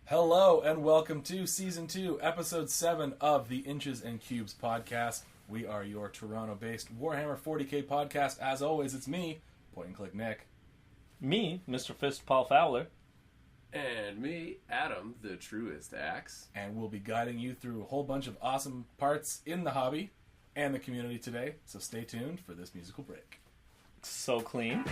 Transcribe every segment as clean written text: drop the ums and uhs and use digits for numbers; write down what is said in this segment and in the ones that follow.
Hello and welcome to Season 2, Episode 7 of the Inches and Cubes podcast. We are your Toronto-based Warhammer 40k podcast. As always, it's me, Point and Click Nick. Me, Mr. Fist Paul Fowler. And me, Adam, the truest axe. And we'll be guiding you through a whole bunch of awesome parts in the hobby and the community today. So stay tuned for this musical break. So clean.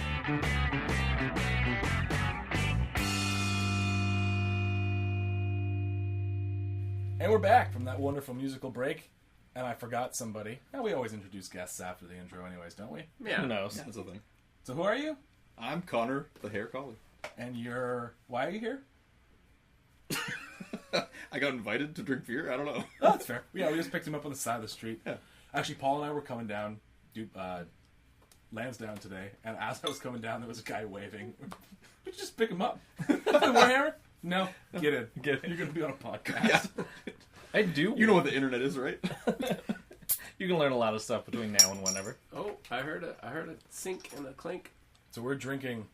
And we're back from that wonderful musical break. And I forgot somebody. Now, we always introduce guests after the intro anyways, don't we? Yeah. Who knows? Yeah, that's the thing. So who are you? I'm Connor, the hair collie. And you're... Why are you here? I got invited to drink beer. I don't know. Oh, that's fair. Yeah, we just picked him up on the side of the street. Yeah. Actually, Paul and I were coming down, Lansdowne today, and as I was coming down, there was a guy waving. Did you just pick him up? The Warhammer? No. Get in. Get in. You're going to be on a podcast. Yeah. I do. You know what the internet is, right? You can learn a lot of stuff between now and whenever. Oh, I heard a sink and a clink. So we're drinking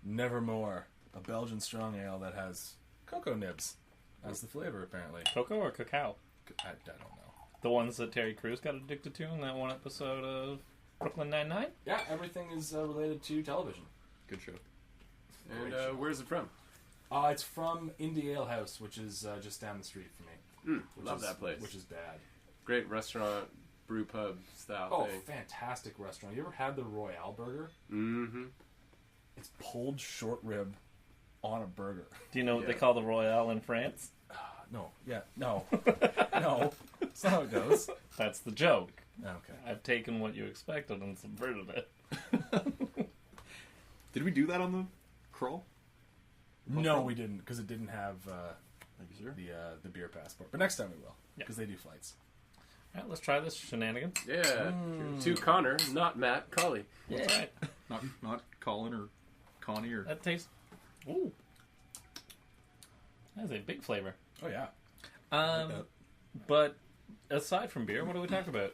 Nevermore, a Belgian strong ale that has cocoa nibs as the flavor, apparently. Cocoa or cacao? I don't know. The ones that Terry Crews got addicted to in that one episode of Brooklyn Nine-Nine? Yeah, everything is related to television. Good show. And where's it from? It's from Indie Ale House, which is just down the street from me. Love that place. Which is bad. Great restaurant, brew pub style Oh, thing. fantastic restaurant. You ever had the Royale burger? Mm-hmm. It's pulled short rib on a burger. Do you know what they Yeah. call the Royale in France? No. Yeah. No. No. That's not how it goes. That's the joke. Okay. I've taken what you expected and subverted it. Did we do that on the crawl? No, we didn't, because it didn't have Thank you, sir. the beer passport. But next time we will, Yeah. because they do flights. All right, let's try this shenanigans. Yeah. To Connor, not Matt, Cully. That's right. Not Colin or Connie or... That tastes... Ooh. That's a big flavor. Oh, yeah. that. But aside from beer, what do we talk about?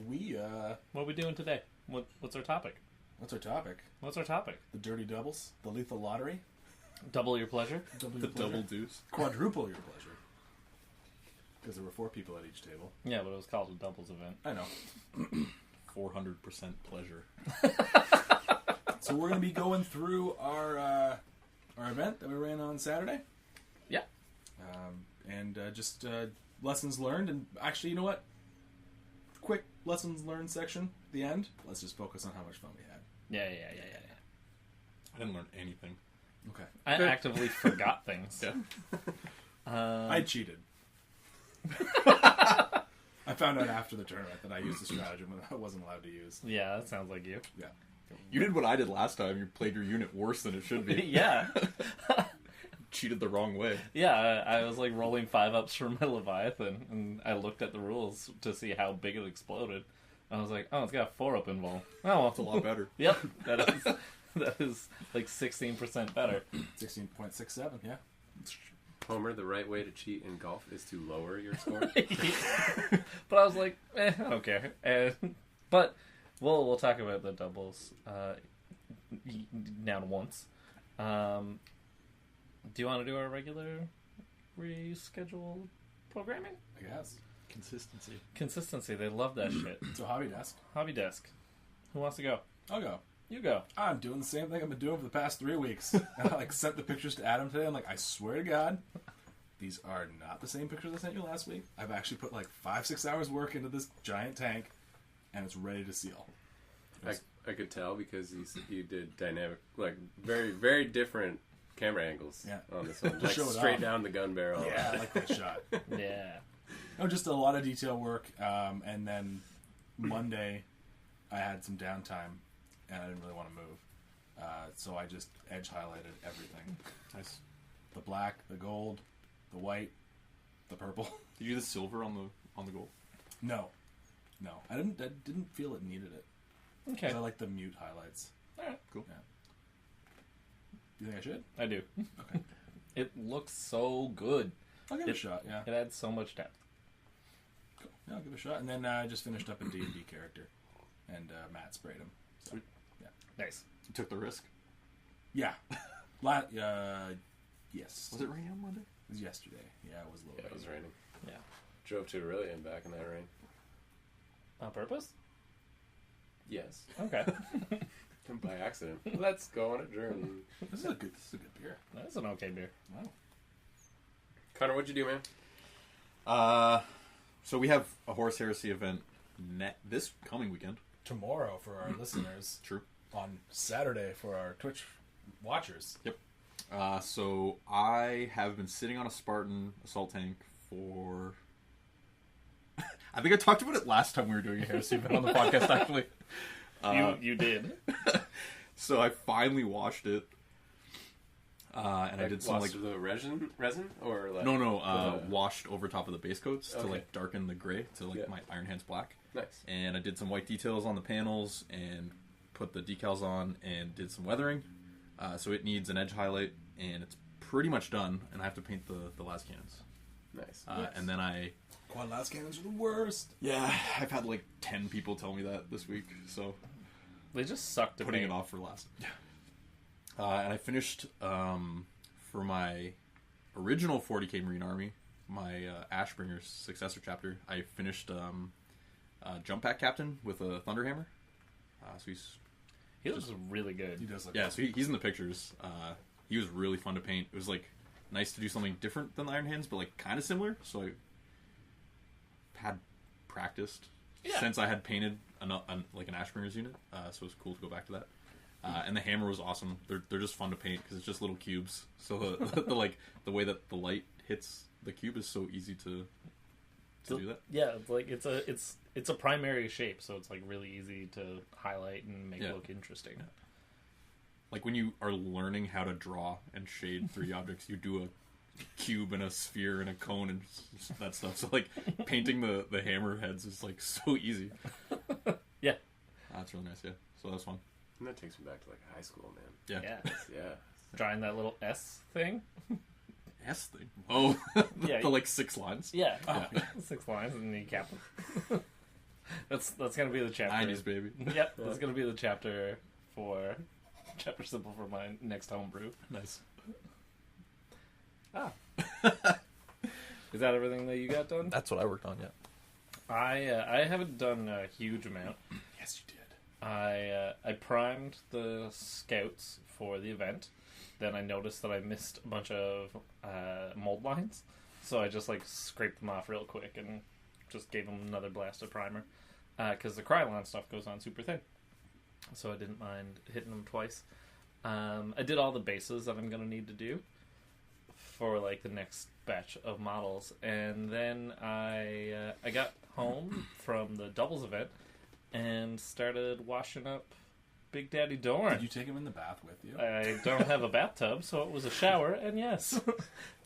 What are we doing today? What's our topic? What's our topic? What's our topic? The dirty doubles? The lethal lottery? Double your pleasure? Double The your pleasure? double deuce. Quadruple your pleasure. Because there were 4 people at each table. Yeah, but it was called a doubles event. I know. 400% pleasure. So we're going to be going through our event that we ran on Saturday. Yeah. And just lessons learned. And actually, you know what? Quick lessons learned section at the end. Let's just focus on how much fun we had. Yeah. I didn't learn anything. Okay. I actively forgot things. Yeah. I cheated. I found out after the tournament that I used a stratagem that I wasn't allowed to use. Yeah, that sounds like you. Yeah. You did what I did last time. You played your unit worse than it should be. Yeah. Cheated the wrong way. Yeah, I was like rolling 5-ups for my Leviathan, and I looked at the rules to see how big it exploded. I was like, oh, it's got a 4-up involved. Oh, well. It's a lot better. Yep, that is like 16% better. 16.67, yeah. Homer, the right way to cheat in golf is to lower your score. But I was like, I don't care. But we'll talk about the doubles now once. Do you want to do our regular rescheduled programming? I guess. Consistency. They love that shit. So Hobby Desk. Hobby desk. Who wants to go? I'll go. You go. I'm doing the same thing I've been doing for the past 3 weeks. I sent the pictures to Adam today. I'm like, I swear to God, these are not the same pictures I sent you last week. I've actually put 5-6 hours work into this giant tank, and it's ready to seal. I could tell because you did dynamic, very, very different camera angles on this one. Just show it straight off. down the gun barrel. Yeah, I like that shot. Yeah. No, just a lot of detail work, and then Monday I had some downtime, and I didn't really want to move. So I just edge highlighted everything. Nice. The black, the gold, the white, the purple. Did you do the silver on the gold? No. I didn't feel it needed it. Okay. 'Cause I like the mute highlights. Alright. Cool. Yeah. Do you think I should? I do. Okay. It looks so good. I'll give it a shot, yeah. It adds so much depth. Cool. Yeah, I'll give it a shot. And then I just finished up a D&D character. And Matt sprayed him. So, Sweet. yeah. Nice. You took the risk. Yeah. Yes. Was it raining on Monday? It was yesterday. Yeah, it was a little. Yeah, it was raining. Yeah. Drove to Aurelia and back in that rain. On purpose? Yes. Okay. By accident. Let's go on a journey. This is a good beer. That's an okay beer. Wow. Connor, what'd you do, man? So we have a Horse Heresy event this coming weekend. Tomorrow for our listeners. True. On Saturday for our Twitch watchers. Yep. So I have been sitting on a Spartan assault tank for... I think I talked about it last time we were doing a Heresy event on the podcast, actually. You did. So I finally washed it. And I did some like the resin or like no washed over top of the base coats to like darken the gray to like my Iron Hands black. Nice. And I did some white details on the panels and put the decals on and did some weathering. So it needs an edge highlight and it's pretty much done. And I have to paint the las cannons. Nice. And then Quad las cannons are the worst. Yeah, I've had like 10 people tell me that this week. So They just suck to putting paint. it off for last. And I finished for my original 40k Marine Army, my Ashbringer's successor chapter. I finished Jump Pack Captain with a Thunderhammer. So He looks really good. He does look so he's in the pictures. He was really fun to paint. It was like nice to do something different than the Iron Hands, but like kind of similar. So I had practiced since I had painted like an Ashbringer's unit. So it was cool to go back to that. And the hammer was awesome. They're just fun to paint because it's just little cubes. So the way that the light hits the cube is so easy to do that. Yeah, it's a primary shape, so it's like really easy to highlight and make it look interesting. Yeah. Like when you are learning how to draw and shade 3D objects, you do a cube and a sphere and a cone and that stuff. So like painting the hammer heads is like so easy. Yeah, That's really nice. Yeah, so that's fun. And that takes me back to like high school, man. Yeah. Yeah. drawing that little S thing. S thing. Oh, Yeah. the like 6 lines. Yeah, Oh. 6 lines and then you cap them. That's gonna be the chapter. 90s baby. Yep, that's gonna be the chapter symbol for my next homebrew. Nice. Ah. Is that everything that you got done? That's what I worked on. Yeah. I haven't done a huge amount. Yes, you did. I primed the scouts for the event. Then I noticed that I missed a bunch of mold lines, so I just like scraped them off real quick and just gave them another blast of primer because the Krylon stuff goes on super thin, so I didn't mind hitting them twice. I did all the bases that I'm gonna need to do for like the next batch of models, and then I got home from the doubles event and started washing up Big Daddy Dorn. Did you take him in the bath with you? I don't have a bathtub, so it was a shower, and yes,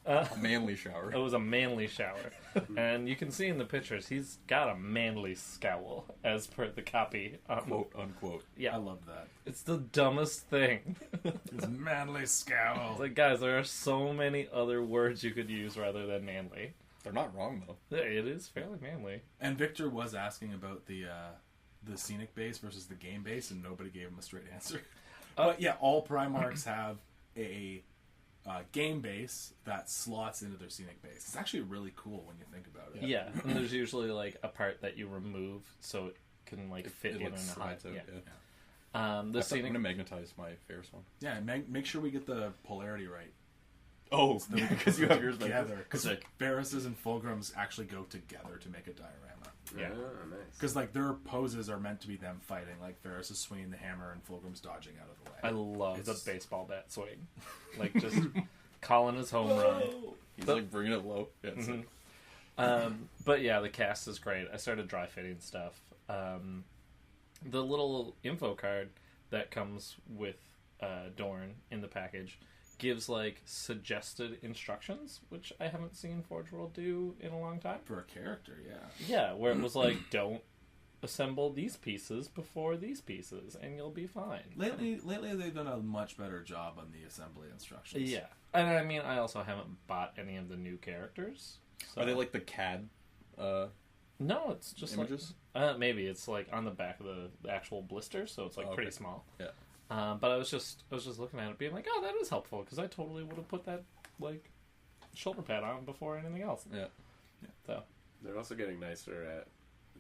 A manly shower. it was a manly shower. And you can see in the pictures, he's got a manly scowl, as per the copy. Quote unquote. Yeah, I love that. it's the dumbest thing. His manly scowl. It's like, guys, there are so many other words you could use rather than manly. They're not wrong though. It is fairly manly. And Victor was asking about the scenic base versus the game base, and nobody gave him a straight answer. But yeah, all Primarchs have a game base that slots into their scenic base. It's actually really cool when you think about it. Yeah, and there's usually like a part that you remove so it can like fit in like and hide. slides out, Yeah. yeah. The I'm scenic. gonna magnetize my Ferris one. Yeah, and make sure we get the polarity right. Oh, So that we can because you put have yours like together. this. Because Sick. Ferris's and Fulgrim's actually go together to make a diorama. Yeah. Oh, nice. Because like their poses are meant to be them fighting. Like Ferris is swinging the hammer and Fulgrim's dodging out of the way. I love It's- the baseball bat swing, like just calling his home run. He's But- like bringing it low. Yeah, it's Mhm. like, But yeah, the cast is great. I started dry fitting stuff. The little info card that comes with Dorn in the package gives like suggested instructions, which I haven't seen Forge World do in a long time. For a character, yeah. Yeah, where it was like, don't assemble these pieces before these pieces, and you'll be fine. Lately they've done a much better job on the assembly instructions. Yeah, and I mean, I also haven't bought any of the new characters. So. Are they like the CAD No, it's just images? like maybe it's like on the back of the actual blister, so it's like Oh, okay. pretty small. Yeah. But I was just looking at it, being like, oh, that is helpful because I totally would have put that like shoulder pad on before anything else. Yeah. So They're also getting nicer at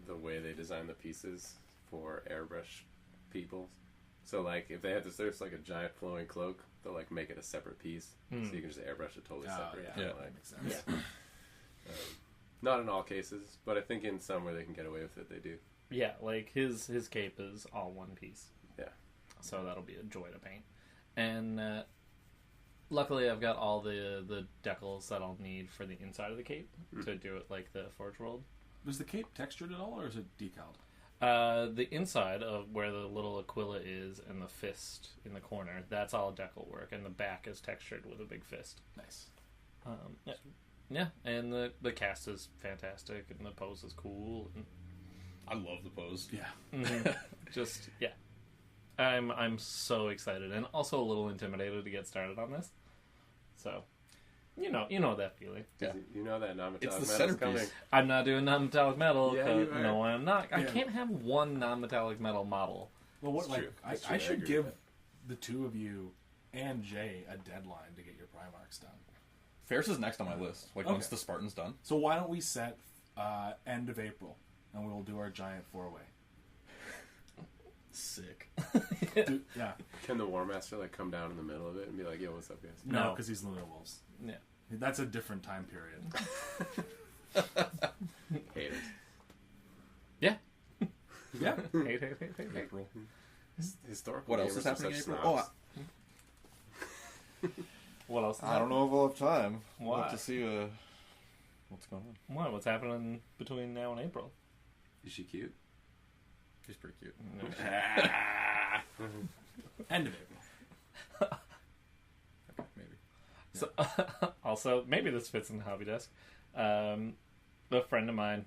the way they design the pieces for airbrush people. So, like, if they have this, there's like a giant flowing cloak, they'll like make it a separate piece, so you can just airbrush it totally separate. Yeah, Like, that makes sense. Yeah. not in all cases, but I think in some where they can get away with it, they do. yeah, like his cape is all one piece. Yeah. So that'll be a joy to paint. And luckily, I've got all the decals that I'll need for the inside of the cape to do it like the Forge World. Was the cape textured at all, or is it decaled? The inside of where the little Aquila is and the fist in the corner, that's all decal work, and the back is textured with a big fist. Nice. Yeah, and the cast is fantastic, and the pose is cool. And, I love the pose. Yeah. just yeah, I'm so excited, and also a little intimidated to get started on this. So, you know that feeling. Yeah. You know that non-metallic It's the metal's centerpiece. coming. I'm not doing non-metallic metal. Yeah, you are. No, I'm not. I Yeah. can't have one non-metallic metal model. Well, what It's like true. It's I true. I should agree give with the two of you and Jay a deadline to get your Primarchs done. Ferris is next on my list. Like, Okay. once the Spartan's done. So why don't we set end of April, and we'll do our giant 4-way. Sick. Yeah. Can the War Master like come down in the middle of it and be like, "Yo, what's up, guys?" No, No. because he's Lunar Wolves. Yeah. That's a different time period. Haters. Yeah. Yeah. Hey. April. Historical. What else gamers is are happening in such April? snobs. What else? Is I don't know if we'll have time. Why? We'll have to see what's going on. What? What's happening between now and April? Is she cute? She's pretty cute. End of April. Okay, maybe. So, also, maybe this fits in the hobby desk. A friend of mine,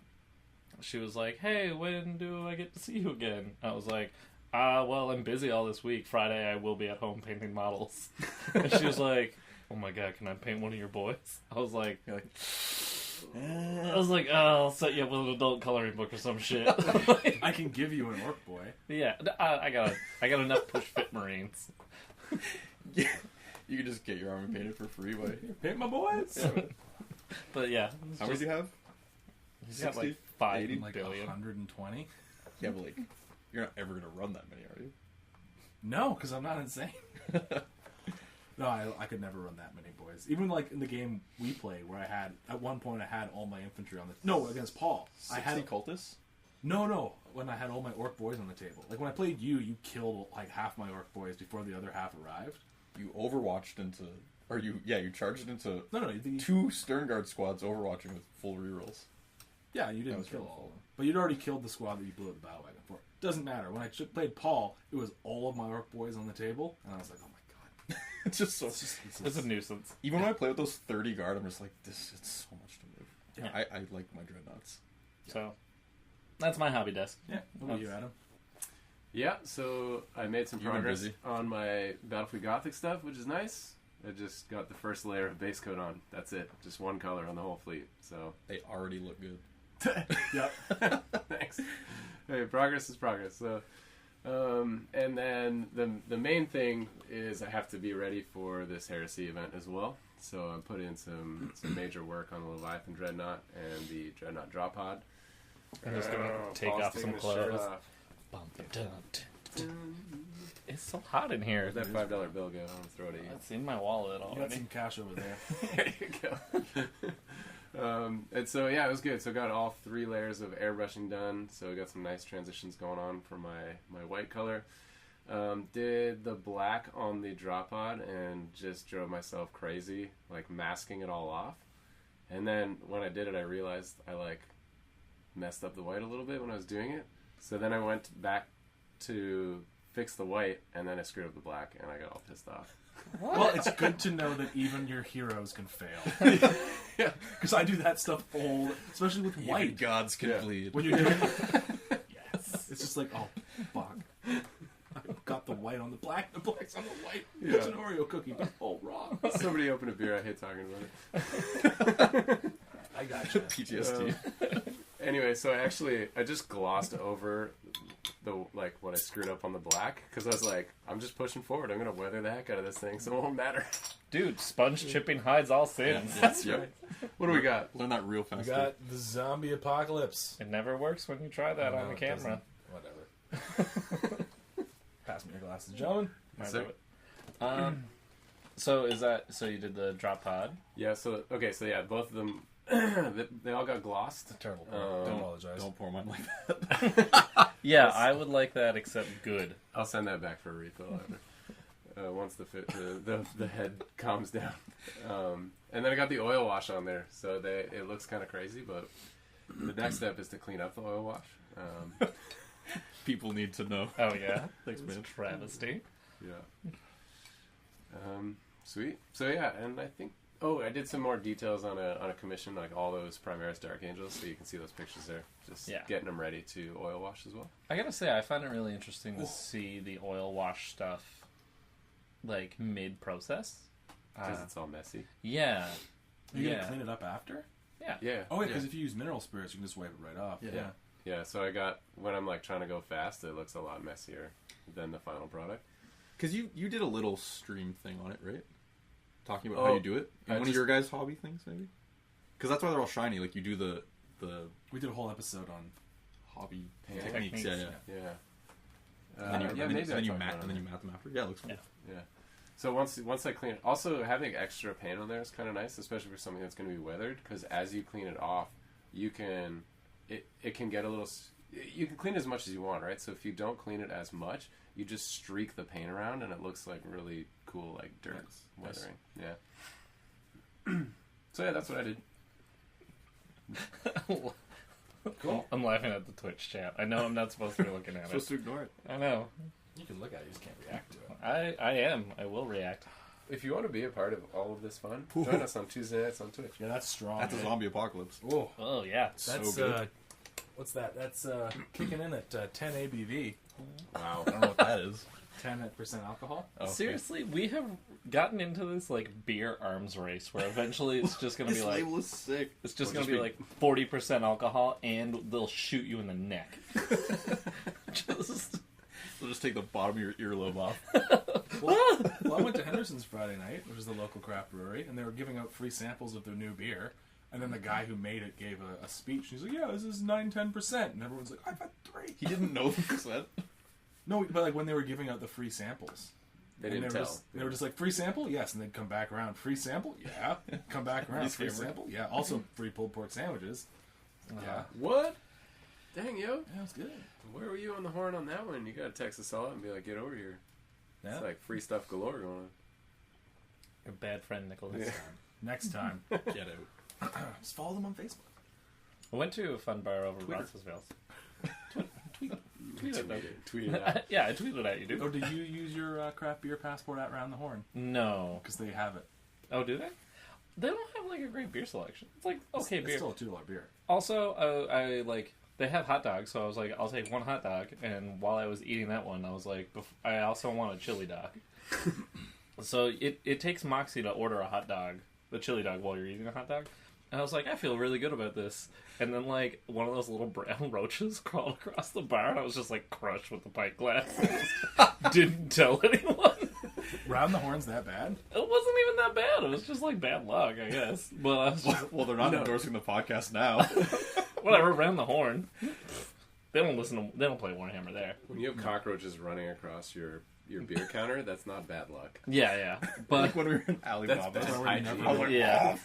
she was like, "Hey, when do I get to see you again?" I was like, well, I'm busy all this week. Friday, I will be at home painting models." And she was like, "Oh my god, can I paint one of your boys?" I was like, You're like, "Oh, I'll set you up with an adult coloring book or some shit." I can give you an Orc Boy. Yeah, I got enough push fit Marines. yeah. You can just get your army painted for free. By Paint my boys. Yeah. But yeah, it's How many just- do you have? he's got 60, like 5 80? Like billion. 120. Yeah, but like, you're not ever gonna run that many, are you? No, because I'm not insane. No, I could never run that many boys. Even like in the game we played, where I had at one point I had all my infantry on the against Paul. 60 I had cultists. no when I had all my Orc boys on the table. Like when I played you killed like half my Orc boys before the other half arrived. You overwatched into, or you charged into No, two Sternguard squads overwatching with full rerolls. Yeah, you didn't was kill really all cool. of them. But you'd already killed the squad that you blew up the battle wagon for. Doesn't matter. When I played Paul, it was all of my Orc boys on the table, and I was like, oh my god. It's just so. It's a nuisance. Even when I play with those 30 guard, I'm just like, it's so much to move. Yeah. I like my dreadnoughts. So that's my hobby desk. Yeah, what about you, Adam? Yeah, so I made some You've been progress busy. on my Battlefield Gothic stuff, which is nice. I just got the first layer of base coat on. That's it. Just one color on the whole fleet. So They already look good. Yep. thanks. Hey, progress is progress. So, and then the main thing is I have to be ready for this Heresy event as well. So I put in some major work on the Leviathan Dreadnought and the Dreadnought Drop Pod. I'm just gonna take Paul's off taking some his shirt clothes. off. It's so hot in here. Where'd that $5 bill go? I'm gonna throw it at you. It's in my wallet You got already. some cash over there. There you go. And so yeah, it was good. So I got all 3 layers of airbrushing done. So I got some nice transitions going on for my white color. Did the black on the drop pod and just drove myself crazy, like masking it all off. And then when I did it, I realized I like messed up the white a little bit when I was doing it. So then I went back to fix the white, and then I screwed up the black, and I got all pissed off. Well, it's good to know that even your heroes can fail. Yeah. Because I do that stuff all, especially with Even white. gods can Yeah. bleed. When you're doing yes, it's just like, oh fuck, I got the white on the black, the black's on the white. Yeah. It's an Oreo cookie, but all wrong. Somebody opened a beer. I hate talking about it. I got you. PTSD. Anyway, so I just glossed over what I screwed up on the black, because I was like, I'm just pushing forward. I'm gonna weather the heck out of this thing, so it won't matter. Dude, sponge chipping hides all sins. That's right. What do we got? Learn that real fast. We got the zombie apocalypse. It never works when you try that No, on the it camera. Whatever. Pass me your glasses, gentlemen. Yes, I sir. love it. So is that so? You did the drop pod? Yeah. So yeah, both of them, they all got glossed. Terrible. Um, Don't apologize. Don't pour mine like that. Yeah, I would like that, except good. I'll send that back for a refill after. Once the head calms down. And then I got the oil wash on there, so it looks kind of crazy, but the next step is to clean up the oil wash. People need to know. Oh yeah, Thanks, man. travesty. Yeah. Sweet. So yeah, and I think I did some more details on a commission, like all those Primaris Dark Angels, so you can see those pictures there. Just getting them ready to oil wash as well. I gotta say, I find it really interesting to see the oil wash stuff, like mid-process. Because it's all messy. Yeah. You gonna clean it up after? Yeah. Oh wait, because if you use mineral spirits, you can just wipe it right off. Yeah. Yeah, so when I'm like trying to go fast, it looks a lot messier than the final product. Because you did a little stream thing on it, right? Talking about how you do it. In one of your guys' hobby things, maybe? Because that's why they're all shiny. Like, you do the We did a whole episode on hobby Techniques. techniques. Yeah. Yeah. And maybe then you I mat talked and then you about mat them after. Yeah, it looks cool. Yeah. So once I clean it, also having extra paint on there is kind of nice, especially for something that's going to be weathered. Because as you clean it off, it can get a little. You can clean as much as you want, right? So if you don't clean it as much, you just streak the paint around, and it looks like really cool, like dirt weathering. Yeah. So yeah, that's what I did. Cool. I'm laughing at the Twitch chat. I know I'm not supposed to be looking at Supposed it. to ignore it. I know. You can look at it, you just can't react to it. I am. I will react. If you want to be a part of all of this fun, join us on Tuesday nights on Twitch. Yeah, that's strong. That's a zombie apocalypse. Oh, Oh yeah. that's so good. what's that? That's kicking in at 10 ABV, Wow. I don't know what that is. 10% alcohol. Oh, okay. Seriously, we have gotten into this like beer arms race where eventually it's just gonna be This like label is sick. it's just We'll gonna just be like 40% alcohol and they'll shoot you in the neck. Just They'll just take the bottom of your earlobe off. Well, I went to Henderson's Friday night, which is the local craft brewery, and they were giving out free samples of their new beer. And then the guy who made it gave a speech. He's like, "Yeah, this is 9-10%," and everyone's like, "I've had 3." He didn't know the percent. No, but like when they were giving out the free samples, They and didn't they were tell. they were just like, "Free sample, yes," and they'd come back around, "Free sample, yeah," come back around, Least "Free favorite. sample, yeah." Also, free pulled pork sandwiches. Yeah, What? Dang, yo. yeah, it's good. Where were you on the horn on that one? You gotta text us all and be like, get over here. Yeah. It's like free stuff galore going on. your bad friend Nicholas. Yeah. Next time, Get out. just follow them on Facebook. I went to a fun bar over Twitter. Roncesvalles. Tweet it. Tweet it out. Yeah, I tweeted at you, dude. Or did you use your craft beer passport at Round the Horn? No. Because they have it. Oh, do they? They don't have like a great beer selection. It's like okay It's beer. still a $2 beer. Also, I like they have hot dogs, so I was like, I'll take one hot dog. And while I was eating that one, I was like, I also want a chili dog. So it takes moxie to order a hot dog, the chili dog, while you're eating a hot dog. And I was like, I feel really good about this. And then like one of those little brown roaches crawled across the bar, and I was just like crushed with the pint glass. Didn't tell anyone. Round the Horn's that bad? It wasn't even that bad. It was just like bad luck, I guess. But I was just, Well, they're not No. endorsing the podcast now. whatever. Round the horn. They don't listen to. They don't play Warhammer there. When you have cockroaches running across your beer counter, that's not bad luck. Yeah. Like But when we were in Alibaba. That's why we're hygiene. never- I was like, yeah,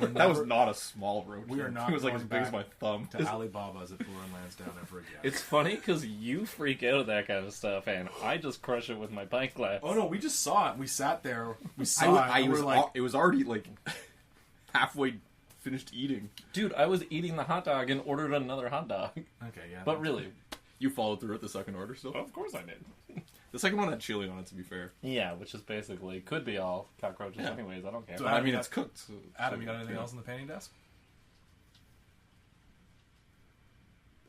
that was not a small roach. We are not It was like going as big as my back thumb. to Alibaba's at Foreign Lansdowne ever again. it's funny because you freak out at that kind of stuff, and I just crush it with my pint glass. Oh no, we just saw it. We sat there. We I, saw it. I and was we're like, it was already like halfway finished eating. Dude, I was eating the hot dog and ordered another hot dog. okay, yeah. But really, You followed through at the second order still. of course I did. The second one had chili on it. To be fair, Yeah, which is basically could be all cockroaches Yeah. anyways. I don't care. So but I Adam, mean you it's cooked. So, Adam, so, you got anything yeah. else on the painting desk?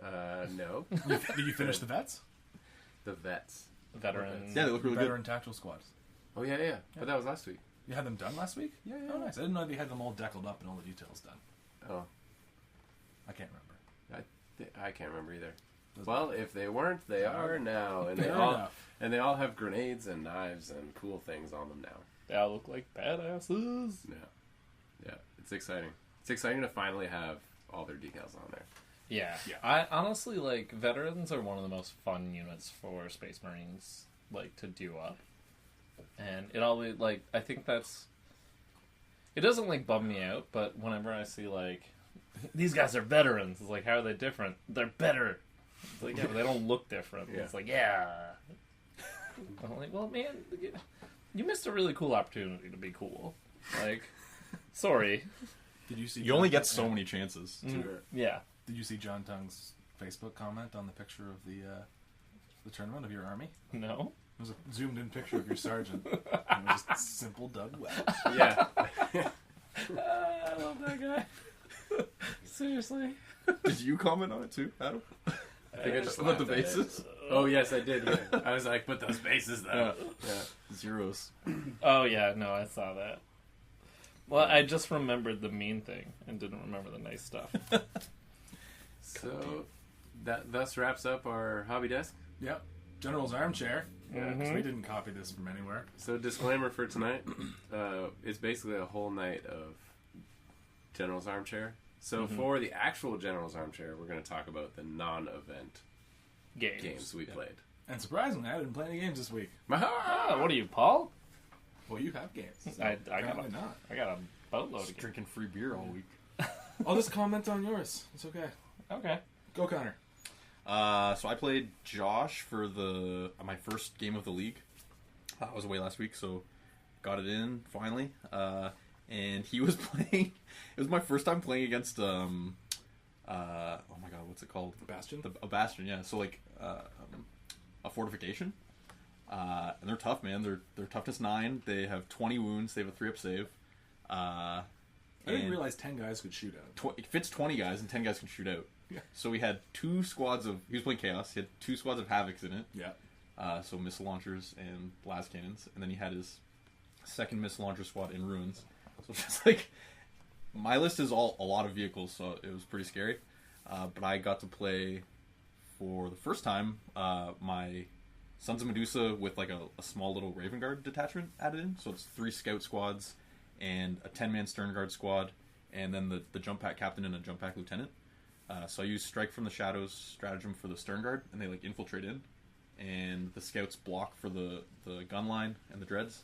No. Did you finish the vets? The vets. Veteran. Yeah, they look really Veteran tactical squads. Oh, yeah. But that was last week. You had them done last week? Yeah. Oh, nice. I didn't know they had them all deckled up and all the details done. Oh, I can't remember. I can't remember either. Well, if they weren't, they are now, and Fair enough. they all have grenades and knives and cool things on them now. They all look like badasses. Yeah, it's exciting. It's exciting to finally have all their decals on there. Yeah. Yeah. I honestly, like, veterans are one of the most fun units for Space Marines, like, to do up. And it always, like, I think that's... It doesn't, like, bum me out, but whenever I see, like, these guys are veterans, it's like, how are they different? They're better. It's like, yeah, but they don't look different. Yeah. It's like, yeah. I'm like, well, man, you missed a really cool opportunity to be cool. Like, sorry. Did you see? You only get so many chances. Yeah. Did you see John Tung's Facebook comment on the picture of the tournament of your army? No? It was a zoomed-in picture of your sergeant. And it was just simple Doug Webb. Yeah. I love that guy. Seriously. Did you comment on it too, Adam? I think I just About the laughed at it. bases? Oh yes, I did. Yeah. I was like, but those bases though. Yeah. Zeros. Oh, yeah, no, I saw that. Well, I just remembered the mean thing and didn't remember the nice stuff. So that thus wraps up our hobby desk. Yep. General's armchair. Yeah, 'cause Mhm. we didn't copy this from anywhere. So disclaimer for tonight, it's basically a whole night of General's Armchair. So for the actual General's Armchair, we're going to talk about the non-event games we played. And surprisingly, I didn't play any games this week. Oh, what are you, Paul? Well, you have games. So I got apparently a, not. I got a boatload of Just drinking free beer all week. I'll just comment on yours. It's okay. Okay. Go, Connor. So I played Josh for my first game of the league. I was away last week, so got it in finally. And he was playing. It was my first time playing against oh my god, what's it called? Bastion? A bastion, yeah. So like a fortification. And they're tough, man. They're toughness 9. They have 20 wounds. They have a 3-up save. I didn't realize 10 guys could shoot out. It fits 20 guys, and 10 guys can shoot out. Yeah. So we had 2 squads of... He was playing Chaos. He had 2 squads of Havocs in it. Yeah. So missile launchers and las cannons. And then he had his second missile launcher squad in ruins. So just like... My list is a lot of vehicles, so it was pretty scary. But I got to play, for the first time, my Sons of Medusa with like a small little Raven Guard detachment added in. So it's 3 scout squads and a 10-man Stern Guard squad, and then the jump pack captain and a jump pack lieutenant. So I use Strike from the Shadows stratagem for the Stern Guard, and they like infiltrate in, and the scouts block for the gun line and the dreads,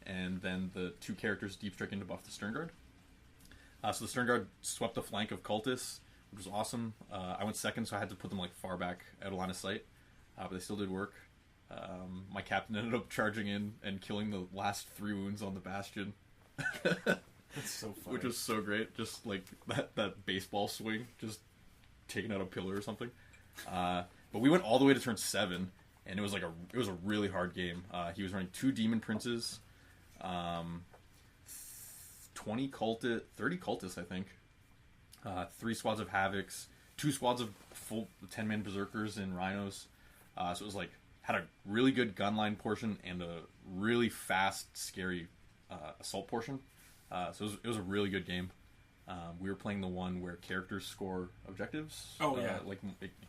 and then the 2 characters deep strike in to buff the Stern Guard. So the Stern Guard swept the flank of cultists, which was awesome. I went second, so I had to put them like far back out of line of sight, but they still did work. My captain ended up charging in and killing the last 3 wounds on the bastion. That's so funny. Which was so great. Just like that baseball swing, just taking out a pillar or something. But we went all the way to turn 7, and it was a really hard game. He was running 2 demon princes, 30 cultists, I think. 3 squads of havocs, 2 squads of full 10-man berserkers and rhinos. So it was like had a really good gunline portion and a really fast, scary assault portion. So it was a really good game. We were playing the one where characters score objectives. Oh, yeah. Like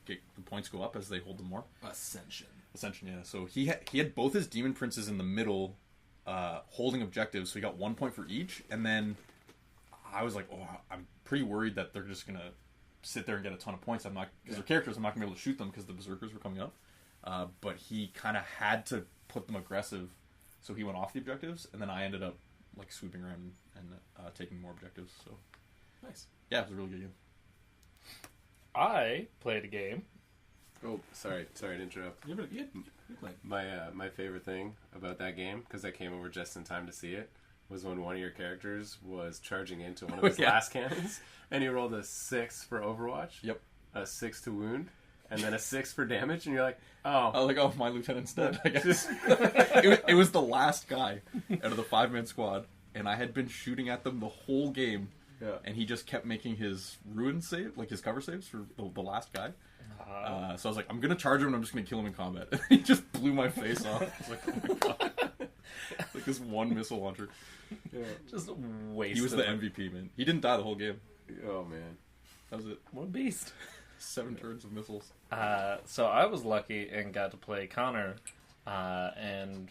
the points go up as they hold them more. Ascension, yeah. So he had both his demon princes in the middle, holding objectives. So he got 1 point for each. And then I was like, oh, I'm pretty worried that they're just gonna sit there and get a ton of points. Because they're characters, I'm not gonna be able to shoot them because the berserkers were coming up. But he kind of had to put them aggressive, so he went off the objectives, and then I ended up like sweeping around and taking more objectives. So nice. Yeah, it was a really good game. I played a game. Oh, sorry to interrupt. You played. My favorite thing about that game, because I came over just in time to see it, was when one of your characters was charging into one of his last cannons, and he rolled a 6 for Overwatch. Yep. A 6 to wound, and then a 6 for damage, and you're like, oh. I was like, oh, my lieutenant's dead, I guess. it was the last guy out of the 5-man squad, and I had been shooting at them the whole game, and he just kept making his ruin save, like his cover saves for the last guy. So I was like, I'm going to charge him, and I'm just going to kill him in combat. And he just blew my face off. I was like, oh my god. Like this one missile launcher. Yeah. Just wasted. He was the MVP, man. He didn't die the whole game. Oh, man. That was it. What a beast. 7 turns of missiles. So I was lucky and got to play Connor, and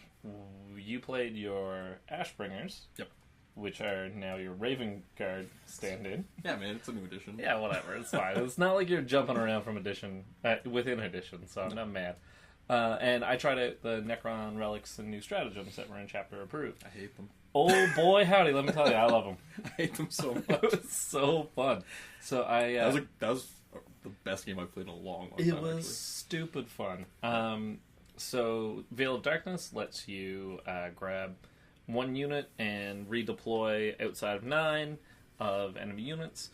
you played your Ashbringers. Yep. Which are now your Raven Guard stand-in. Yeah, man, it's a new edition. Yeah, whatever. It's fine. It's not like you're jumping around from edition within edition, so I'm not mad. And I tried out the Necron relics and new stratagems that were in chapter approved. I hate them. Oh boy, howdy! Let me tell you, I love them. I hate them so much. It was so fun. So that was the best game I've played in a long time. It was stupid fun. So Veil of Darkness lets you grab 1 unit and redeploy outside of 9 of enemy units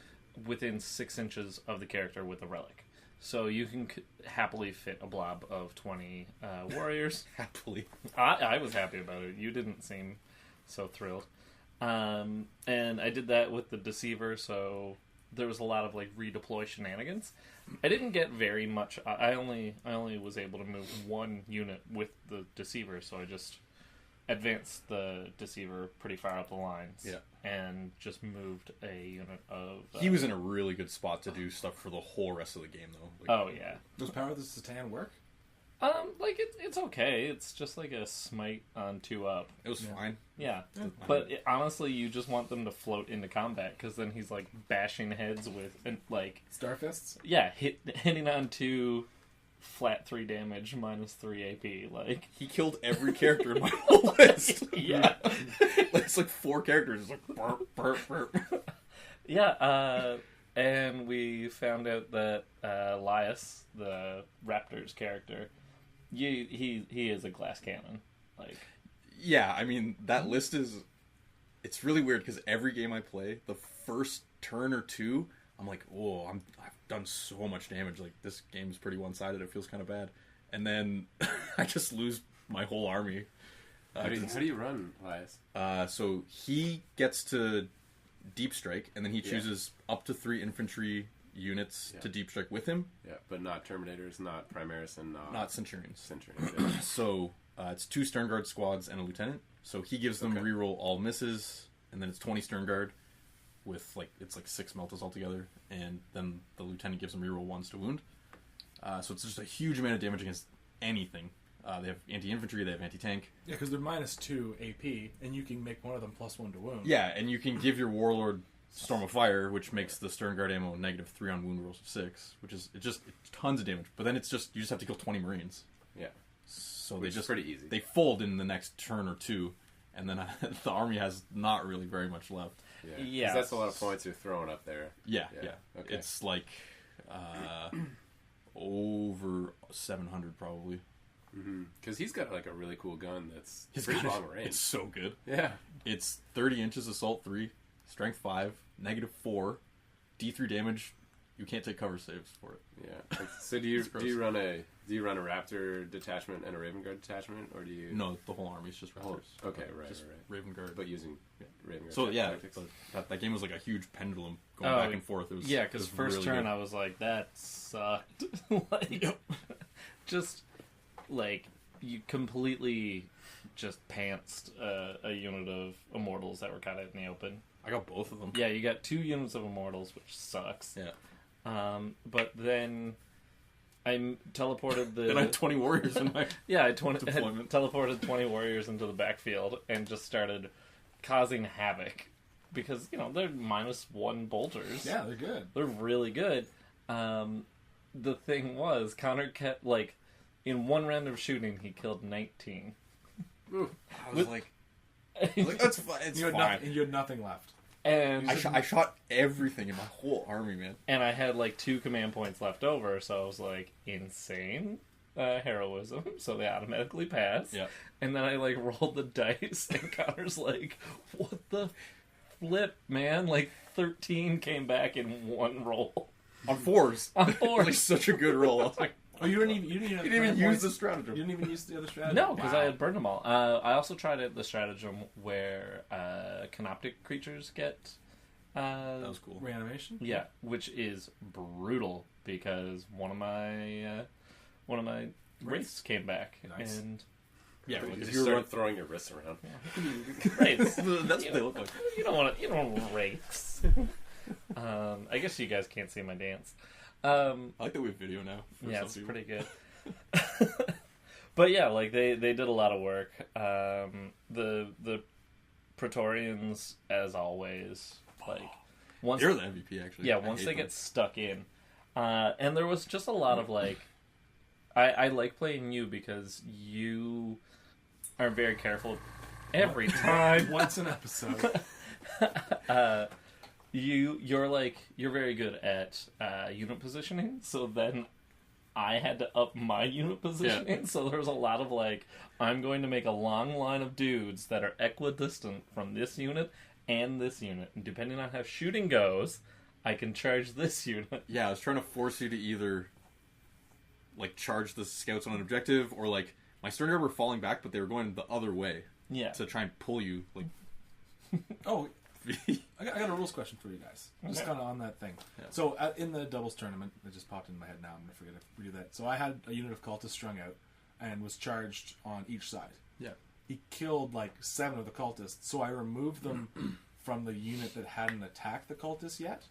within 6 inches of the character with a relic. So you can happily fit a blob of 20 warriors. Happily. I was happy about it. You didn't seem so thrilled. And I did that with the Deceiver, so there was a lot of like redeploy shenanigans. I didn't get very much. I only was able to move 1 unit with the Deceiver, so I just advanced the Deceiver pretty far up the lines. Yeah. And just moved a unit of... he was in a really good spot to do stuff for the whole rest of the game, though. Oh, yeah. Does Power of the Satan work? Like, it's okay. It's just like a smite on 2 up. It was fine. Yeah. But honestly, you just want them to float into combat, because then he's, like, bashing heads with, and like... Starfists? Yeah, hitting on 2... flat 3 damage, minus 3 AP, like... He killed every character in my whole list. Yeah. It's like 4 characters. It's like, burp, burp, burp. Yeah, and we found out that Elias, the Raptors character, he is a glass cannon. Like... Yeah, I mean, that list is... It's really weird, because every game I play, the first turn or 2... I'm like, oh, I've done so much damage. Like, this game's pretty one-sided. It feels kind of bad. And then I just lose my whole army. How do you run, Elias? So he gets to deep strike, and then he chooses up to 3 infantry units to deep strike with him. Yeah, but not Terminators, not Primaris, and not Centurions. Centurions, yeah. So it's 2 Stern Guard squads and a lieutenant. So he gives them reroll all misses, and then it's 20 Stern Guard. With it's 6 meltas altogether, and then the lieutenant gives them reroll 1s to wound. So it's just a huge amount of damage against anything. They have anti-infantry, they have anti-tank. Yeah, because they're -2 AP, and you can make one of them +1 to wound. Yeah, and you can give your warlord Storm of Fire, which makes the Stern Guard ammo -3 on wound rolls of 6, which is it's tons of damage. But then you just have to kill 20 Marines. Yeah, so which is pretty easy. They fold in the next turn or 2, and then the army has not really very much left. Yeah, 'cause that's a lot of points you're throwing up there. Yeah. Okay. It's like over 700 probably. Because he's got like a really cool gun that's He's pretty got long range. It's so good. Yeah. It's 30 inches, assault 3, strength 5, -4, D3 damage. You can't take cover saves for it. Yeah. So do you run a Raptor detachment and a Raven Guard detachment, or do you? No, the whole army's just Raptors. Okay, right. Raven Guard. But using Raven Guard. So tactics. that game was like a huge pendulum going back and forth. It was because first really turn good. I was like, that sucked. Just like you completely just pantsed a unit of Immortals that were kind of in the open. I got both of them. Yeah, you got 2 units of Immortals, which sucks. Yeah. But then I teleported the... Then I had 20 warriors in my yeah, I deployment. teleported 20 warriors into the backfield and just started causing havoc. Because, they're -1 bolters. Yeah, they're good. They're really good. The thing was, Connor kept, in 1 round of shooting, he killed 19. I was like, that's fine. It's fine. You had nothing left. And I shot everything in my whole army, man. And I had 2 command points left over, so I was like, insane heroism, so they automatically pass. Yeah. And then I rolled the dice, and Connor's like, what the flip, man? 13 came back in 1 roll. On 4s. On 4s. Such a good roll. I was like, Oh, you didn't even use the stratagem. You didn't even use the other stratagem? No, because I had burned them all. I also tried the stratagem where canoptic creatures get... that was cool. Reanimation? Yeah, which is brutal because one of my wraiths came back. Nice. And Yeah, If if you you start throwing your wrists around. wraiths. that's what they look like. You don't want wraiths. I guess you guys can't see my dance. I like that we have video now. For Yeah, some it's people. pretty good. But yeah, like they did a lot of work. The Praetorians, as always, like once They're the MVP, actually. yeah, I once hate they them. get stuck in, and there was just a lot of like, I like playing you because you are very careful every time. Once an episode. You're very good at unit positioning, so then I had to up my unit positioning, so there was a lot of like, I'm going to make a long line of dudes that are equidistant from this unit and this unit, and depending on how shooting goes, I can charge this unit. Yeah, I was trying to force you to either like charge the scouts on an objective, or like my stern guard were falling back, but they were going the other way Yeah. to try and pull you. Like, Oh, I got a rules question for you guys. Just kind of on that thing. Yeah. So in the doubles tournament, that just popped in my head now. I'm going to forget to redo that. So I had a unit of cultists strung out and was charged on each side. yeah, He killed like 7 of the cultists, so I removed them from the unit that hadn't attacked the cultists yet.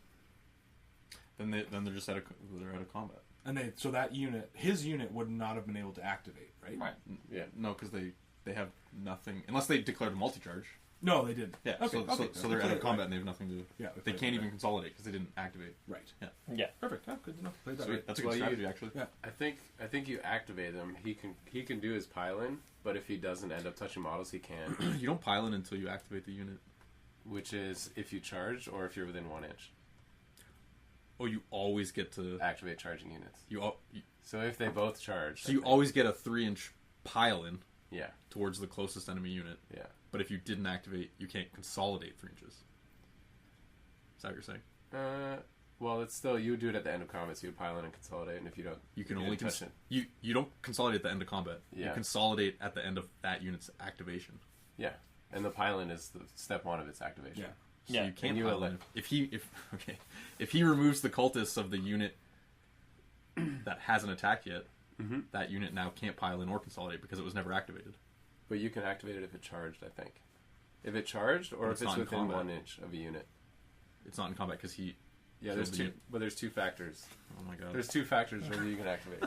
then they're just out of combat. And so that unit, his unit, would not have been able to activate, right? Yeah. No, because they have nothing unless they declared a multi-charge. No, they didn't. Yeah, Okay, so they're out of combat and they have nothing to do. Yeah, They can't even consolidate because they didn't activate. Right. Yeah, Yeah. Perfect. Oh, good to know. Played that sweet. right. That's a good Well, strategy, actually. Yeah. I think you activate him. He can do his pile-in, but if he doesn't end up touching models, he can. You don't pile in until you activate the unit. Which is if you charge or if you're within 1 inch. Oh, you always get to Activate charging units. you So if they both charge, so you always get a 3-inch pile in yeah, towards the closest enemy unit. yeah. But if you didn't activate, you can't consolidate 3 inches. Is that what you're saying? Well, it's still you do it at the end of combat, so you pile in and consolidate, and if you don't, You can you only didn't touch it. you don't consolidate at the end of combat. You Yeah. consolidate at the end of that unit's activation. Yeah, and the pile-in is the step 1 of its activation. Yeah. So Yeah. you can't And you pile elect- in. If he removes the cultists of the unit that hasn't attacked yet, that unit now can't pile in or consolidate because it was never activated. But you can activate it if it charged, I think. If it charged, or But if it's it's not in within combat. 1 inch of a unit. It's not in combat because he. Yeah, killed there's the two. unit. But there's 2 factors. Oh my god. There's 2 factors whether you can activate,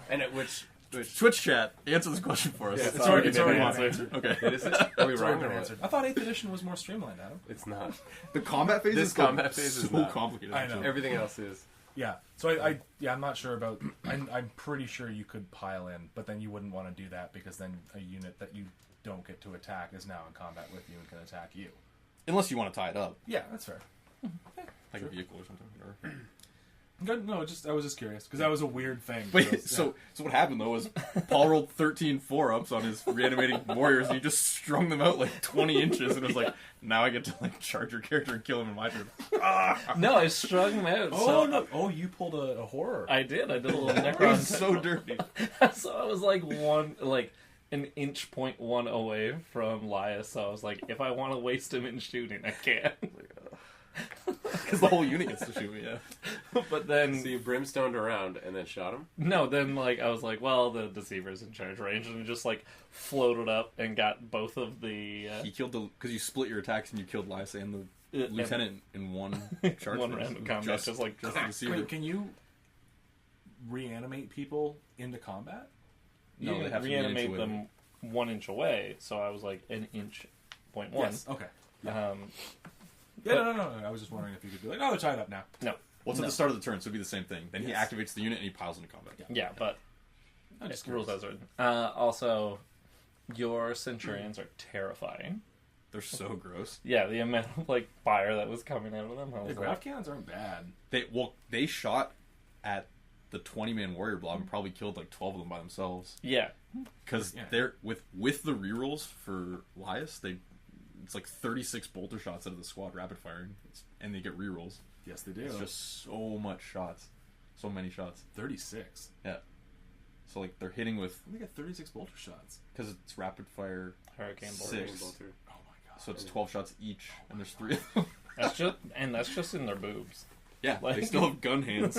and at which Twitch chat, answer this question for us. Yeah, It's already been been answered. answered. Okay. It is. Are we It's already wrong been or what? answered. I thought 8th edition was more streamlined, Adam. It's not. The combat phase This is like combat phase is so not. complicated. I know. actually. Everything else is. Yeah. So I'm not sure about. I'm pretty sure you could pile in, but then you wouldn't want to do that because then a unit that you don't get to attack is now in combat with you and can attack you. Unless you want to tie it up, Yeah, that's fair. like Sure. a vehicle or something. Or... Good. No, I was just curious because that was a weird thing. But So, so what happened though was Paul rolled 13 4-ups on his reanimating warriors and he just strung them out like 20 inches and it was like, now I get to like charge your character and kill him in my turn. No, I strung him out. Oh so no! Oh, you pulled a horror. I did. I did a little It Necron. was so dirty. So I was like an inch 0.1 away from Lias. So I was like, if I want to waste him in shooting, I can. Because the whole unit gets to shoot me, yeah. But then So you brimstoned around and then shot him. no, then like I was like, well, the deceiver's in charge range, and just like floated up and got both of the He killed because you split your attacks and you killed Lysa and the and lieutenant in one charge. one phase. round of combat, just just like the deceiver. Wait, can you reanimate people into combat? you No, they can have to be an inch reanimate away. them 1 inch away. So I was like an inch 0.1. Yes. Okay. Um, Yeah. No. I was just wondering if you could be like, oh, they're tied up now. no. What's at No. the start of the turn, so it'd be the same thing. Then he Yes. activates the unit and he piles into combat. Yeah, but I'm just rules curious. as written. Also, your centurions are terrifying. They're so gross. Yeah, the amount of like fire that was coming out of them. I The was graph like, cannons aren't bad. They shot at the 20-man warrior blob and probably killed like 12 of them by themselves. yeah, Because Yeah. they're with the rerolls for Lias, it's like 36 bolter shots out of the squad rapid firing, and they get rerolls. Yes, they do. It's just so much shots, so many shots. 36. Yeah. So like they're hitting with They got 36 bolter shots. because it's rapid fire, hurricane Six. bolter. Bolter. Oh my god. so it's 12 shots each, and there's 3 of them. That's just in their boobs. Yeah, Like- they still have gun hands.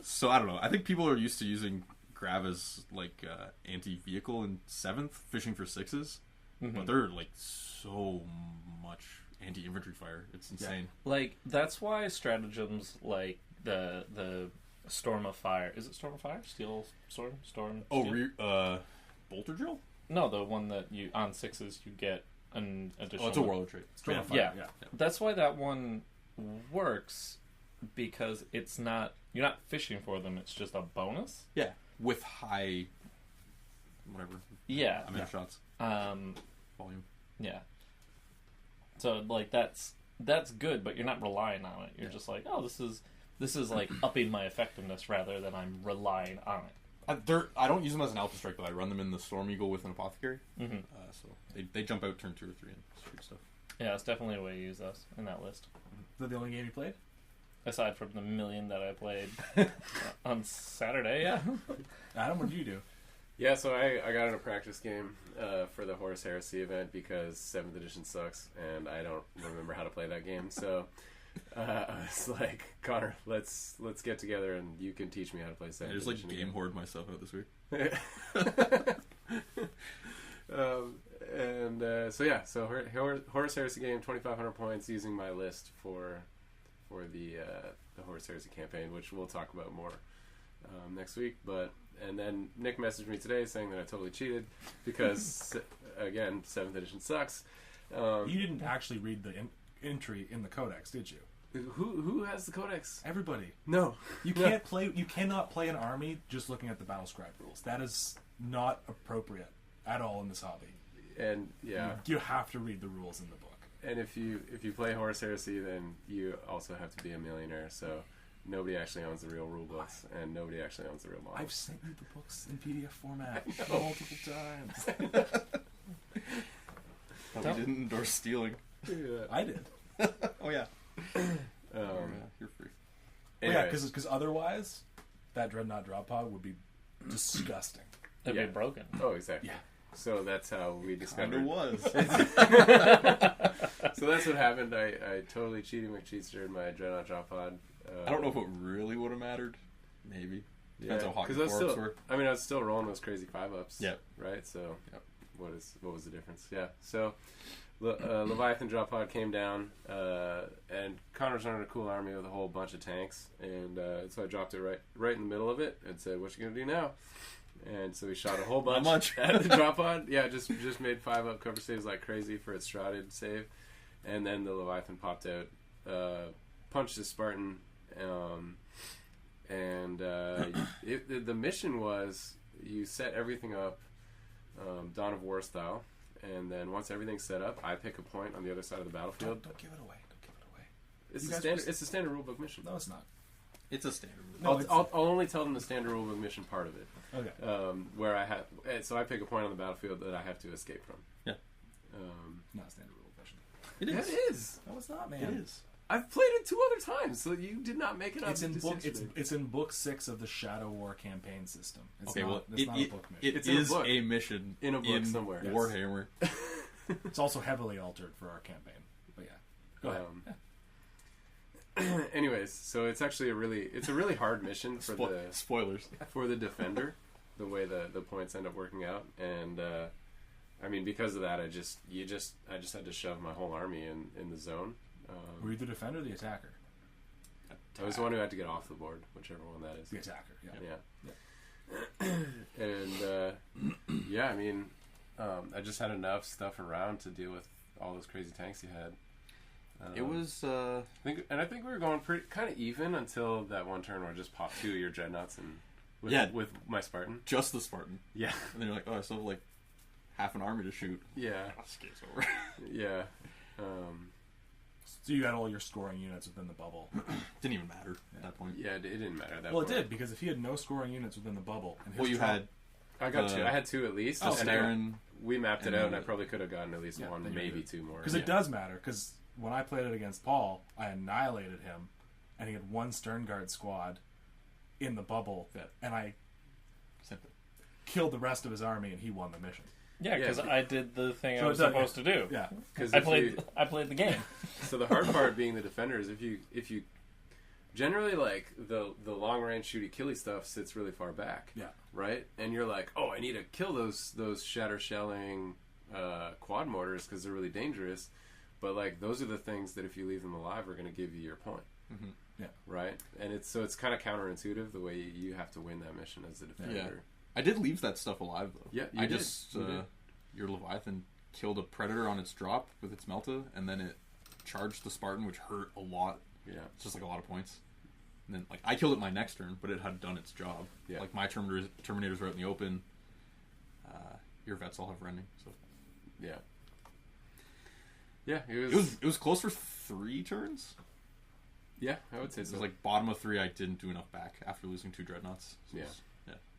So I don't know. I think people are used to using Grav as like anti-vehicle in 7th, fishing for 6s, but they're like so much anti-infantry fire. It's insane. Like that's why stratagems like the Storm of Fire. Is it Storm of Fire? Steel Storm? Storm? Oh, Steel? bolter drill? No, the one that you on 6s you get an additional. Oh, it's a warlord trait. Storm of Yeah. Fire, That's why that one works, because it's not, you're not fishing for them. It's just a bonus. Yeah, with high, whatever. Yeah. amount of shots. Volume. Yeah. So like that's good, but you're not relying on it. You're just like, oh, this is like upping my effectiveness rather than I'm relying on it. I don't use them as an alpha strike, but I run them in the Storm Eagle with an apothecary. Mm-hmm. So they jump out turn 2 or 3 and shoot stuff. Yeah, it's definitely a way to use those in that list. Is that the only game you played? Aside from the million that I played on Saturday, yeah. Adam, what did you do? Yeah, so I got in a practice game for the Horus Heresy event because 7th edition sucks, and I don't remember how to play that game. So I was like, Connor, let's get together, and you can teach me how to play 7th I just edition. game hoard myself out this week. So Horus Heresy game, 2,500 points using my list for the Horus Heresy campaign, which we'll talk about more next week. And then Nick messaged me today saying that I totally cheated because, again, 7th edition sucks. You didn't actually read the entry in the codex, did you? Who has the codex? Everybody. No, You can't play. You cannot play an army just looking at the battle scribe rules. That is not appropriate at all in this hobby. And yeah, You have to read the rules in the book. and if you play Horus Heresy, then you also have to be a millionaire. So nobody actually owns the real rule books, and nobody actually owns the real models. I've sent you the books in PDF format multiple times. We didn't endorse stealing. I did. Oh yeah. You're free. Yeah, Anyways. because otherwise, that Dreadnought drop pod would be disgusting. It'd Yeah. be broken. Oh, exactly. Yeah. So that's how we discovered. Kinda was. So that's what happened. I totally cheated McCheatster in my Dreadnought drop pod. I don't know if it really would have mattered. Maybe. Depends how hot because your I was four-ups still. were. I mean, I was still rolling those crazy 5-ups. Yep. Right. So. Yep. What was the difference? Yeah. So. Leviathan drop pod came down, and Connor's running a cool army with a whole bunch of tanks, and so I dropped it right in the middle of it and said, "What you gonna do now?" And so he shot a whole bunch much. at the drop pod. Yeah, just made 5-up cover saves like crazy for its shrouded save, and then the Leviathan popped out, punched his Spartan, and the mission was you set everything up, Dawn of War style. And then once everything's set up, I pick a point on the other side of the battlefield. Don't give it away. Don't give it away. It's a standard rulebook mission. No, it's not. It's a standard. No, I'll only tell them the standard rulebook mission part of it. Okay. Where I have, so I pick a point on the battlefield that I have to escape from. Yeah. Not a standard rule version. It is. It is. No, it's not, man. It is. I've played it 2 other times, so you did not make it up. It's in just book. yesterday. It's in book 6 of the Shadow War campaign system. It's Okay, not, well, it's not a book mission. It's in a is book. a mission In a book somewhere. Yes. Warhammer. It's also heavily altered for our campaign. But yeah, go ahead. Anyways, so it's actually a really hard mission for Spoilers. the defender, the way the points end up working out, and I mean because of that, I just had to shove my whole army in the zone. Were you the defender or the attacker? I was the one who had to get off the board, whichever one that is. The attacker. Yeah. Yeah. And yeah, I mean, I just had enough stuff around to deal with all those crazy tanks you had. It was. I think we were going pretty kind of even until that one turn where I just popped 2 of your dreadnoughts and with my Spartan. Just the Spartan. Yeah. And then you're like, oh, I still have like half an army to shoot. Yeah. This game's over. Yeah. So you had all your scoring units within the bubble. Didn't even matter at that point. Yeah, it didn't matter at that Well, point. it did because if he had no scoring units within the bubble, and his Well, you drop- had I got 2. I had 2 at least. Oh, and Starin. we mapped it and out, then and I probably could have gotten at least Yeah, one, then you're maybe good. 2 more. Because it does matter. Because when I played it against Paul, I annihilated him, and he had 1 Stern Guard squad in the bubble, and I Simple. killed the rest of his army, and he won the mission. Yeah, because Yeah. I did the thing So I was it does- supposed to do. Yeah. Because I played the game. So the hard part being the defender is if you generally like the long range shooty killy stuff sits really far back. Yeah. Right? And you're like, oh, I need to kill those shatter shelling quad mortars because they're really dangerous. but like those are the things that if you leave them alive are going to give you your point. Mm-hmm. Yeah. Right? And it's kind of counterintuitive the way you have to win that mission as a defender. Yeah. I did leave that stuff alive though. Yeah, I did. just You did. your Leviathan killed a predator on its drop with its Melta, and then it charged the Spartan, which hurt a lot. Yeah. It's just like a lot of points. And then like I killed it my next turn, but it had done its job. Yeah. Like my Terminators were out in the open. Your vets all have rending, so Yeah. Yeah, it was close for 3 turns. Yeah, I would say It so. was like bottom of 3. I didn't do enough back after losing 2 dreadnoughts. So Yeah.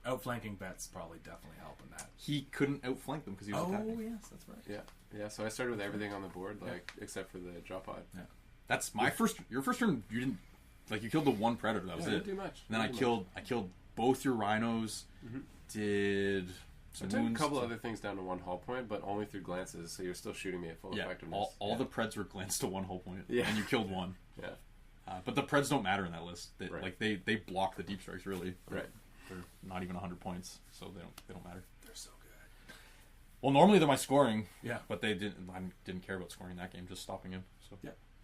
Outflanking bets probably definitely helping that. He couldn't outflank them because he was attacking. Yes, that's right. Yeah, so I started with everything on the board, like except for the drop pod. Yeah. That's my first. Your first turn, you didn't like. You killed the one predator. That was I it. didn't do much. And then I killed both your rhinos. Mhm. Did I some took a wounds couple to- other things down to 1 hull point, but only through glances, so you're still shooting me at full Yeah, effectiveness. all the Preds were glanced to 1 whole point. Yeah. And you killed 1. Yeah. But the Preds don't matter in that list. They, Right. Like they block the deep strikes really. Right. They're not even 100 points, so they don't matter. They're so good. Well, normally they're my scoring. Yeah. But they didn't. I didn't care about scoring that game. Just stopping him. So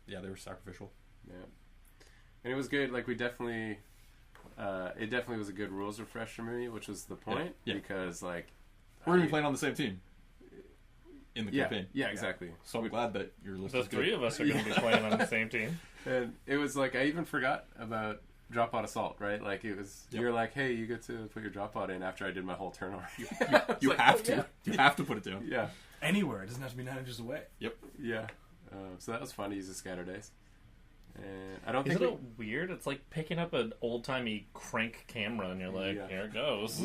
Yeah. they were sacrificial. Yeah. And it was good. Like, we definitely... it definitely was a good rules refresh for me, which was the point. Yeah. Because, like... We're gonna be playing on the same team in the Yeah, campaign. yeah, exactly. So I'm glad that your list The is good. 3 of us are going to be playing on the same team. And it was like, I even forgot about drop pod assault, right? Like, it was... Yep. You're like, hey, you get to put your drop pod in after I did my whole turn already. You like, have oh, to. yeah. You have to put it down. Yeah. Anywhere. It doesn't have to be 9 inches away. Yeah. So that was fun to use the scatter days. And I don't Isn't think... it weird? It's like picking up an old-timey crank camera and you're like, Yeah. here it goes.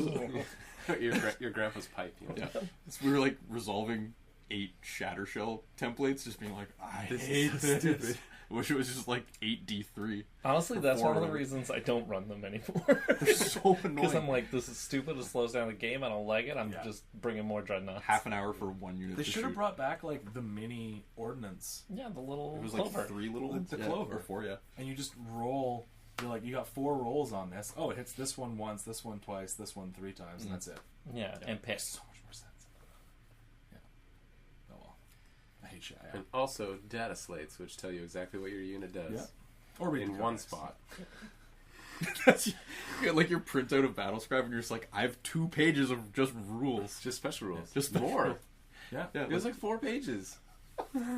your grandpa's pipe, you know? Yeah. So we were like resolving 8 shatter shell templates, just being like, I This hate is so this. stupid. I wish it was just like 8D3. Honestly, For that's one of the 4. reasons I don't run them anymore. They're so annoying. Because I'm like, this is stupid. It slows down the game. I don't like it. I'm Yeah. just bringing more dreadnoughts. half an hour for 1 unit. They to should have shoot. brought back like the mini ordnance, Yeah, the little It was clover. like 3 little ones. The Yeah, clover. or 4, yeah. and you just roll. You're like, you got 4 rolls on this. Oh, it hits this one once, this one twice, this one 3 times, and that's it. Yeah, and pick. Makes so much more sense. Yeah. Oh well. I hate shit. And also data slates, which tell you exactly what your unit does. Yeah. Or read In the one codex. spot. You got like your printout of Battlescribe, and you're just like, I have 2 pages of just rules. Just special rules. Just more. Yeah. Yeah, It was like 4 pages.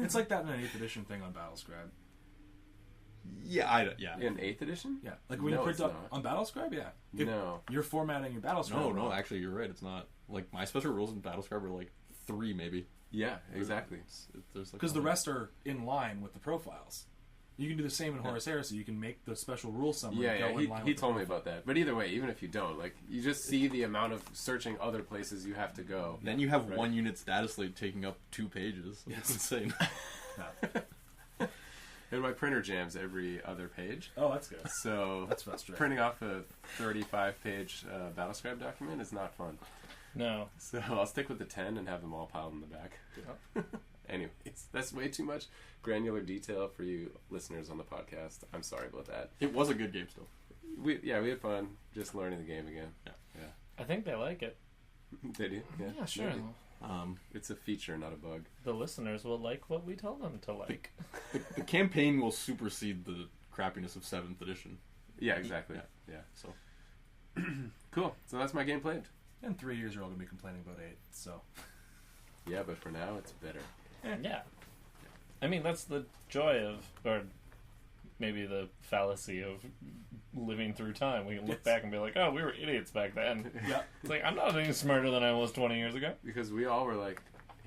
It's like that in an 8th edition thing on Battlescribe. yeah. In 8th edition? Yeah. Like when No, you print it's up not. on Battlescribe, yeah. If No. You're formatting your Battlescribe. No, wrong. actually, you're right. It's not. Like, my special rules in Battlescribe are like 3, maybe. Yeah, exactly. There's like Because the only- rest are in line with the profiles. You can do the same in Horus Heresy. You can make the special rule summary Yeah, go yeah. in line He with the told me profile. about that. But either way, even if you don't, like, you just see the amount of searching other places you have to go. Then you have Right. 1 unit's data slate taking up 2 pages. It's Yes. insane. Yeah. And my printer jams every other page. Oh, that's good. So That's frustrating. printing off a 35-page Battlescribe document is not fun. No. So I'll stick with the 10 and have them all piled in the back. Anyways, that's way too much granular detail for you listeners on the podcast. I'm sorry about that. It was a good game still. We had fun just learning the game again. I think they like it. Did you? Yeah, sure. maybe. Um, It's a feature, not a bug. The listeners will like what we tell them to like. the campaign will supersede the crappiness of 7th edition. Yeah, exactly. Yeah. Yeah. So Cool. So that's my game played. In 3 years, you're all going to be complaining about 8. So, Yeah, but for now, it's better. Yeah. I mean, that's the joy of, or maybe the fallacy of living through time. We can look Yes. back and be like, oh, we were idiots back then. yeah. It's like, I'm not any smarter than I was 20 years ago. Because we all were like,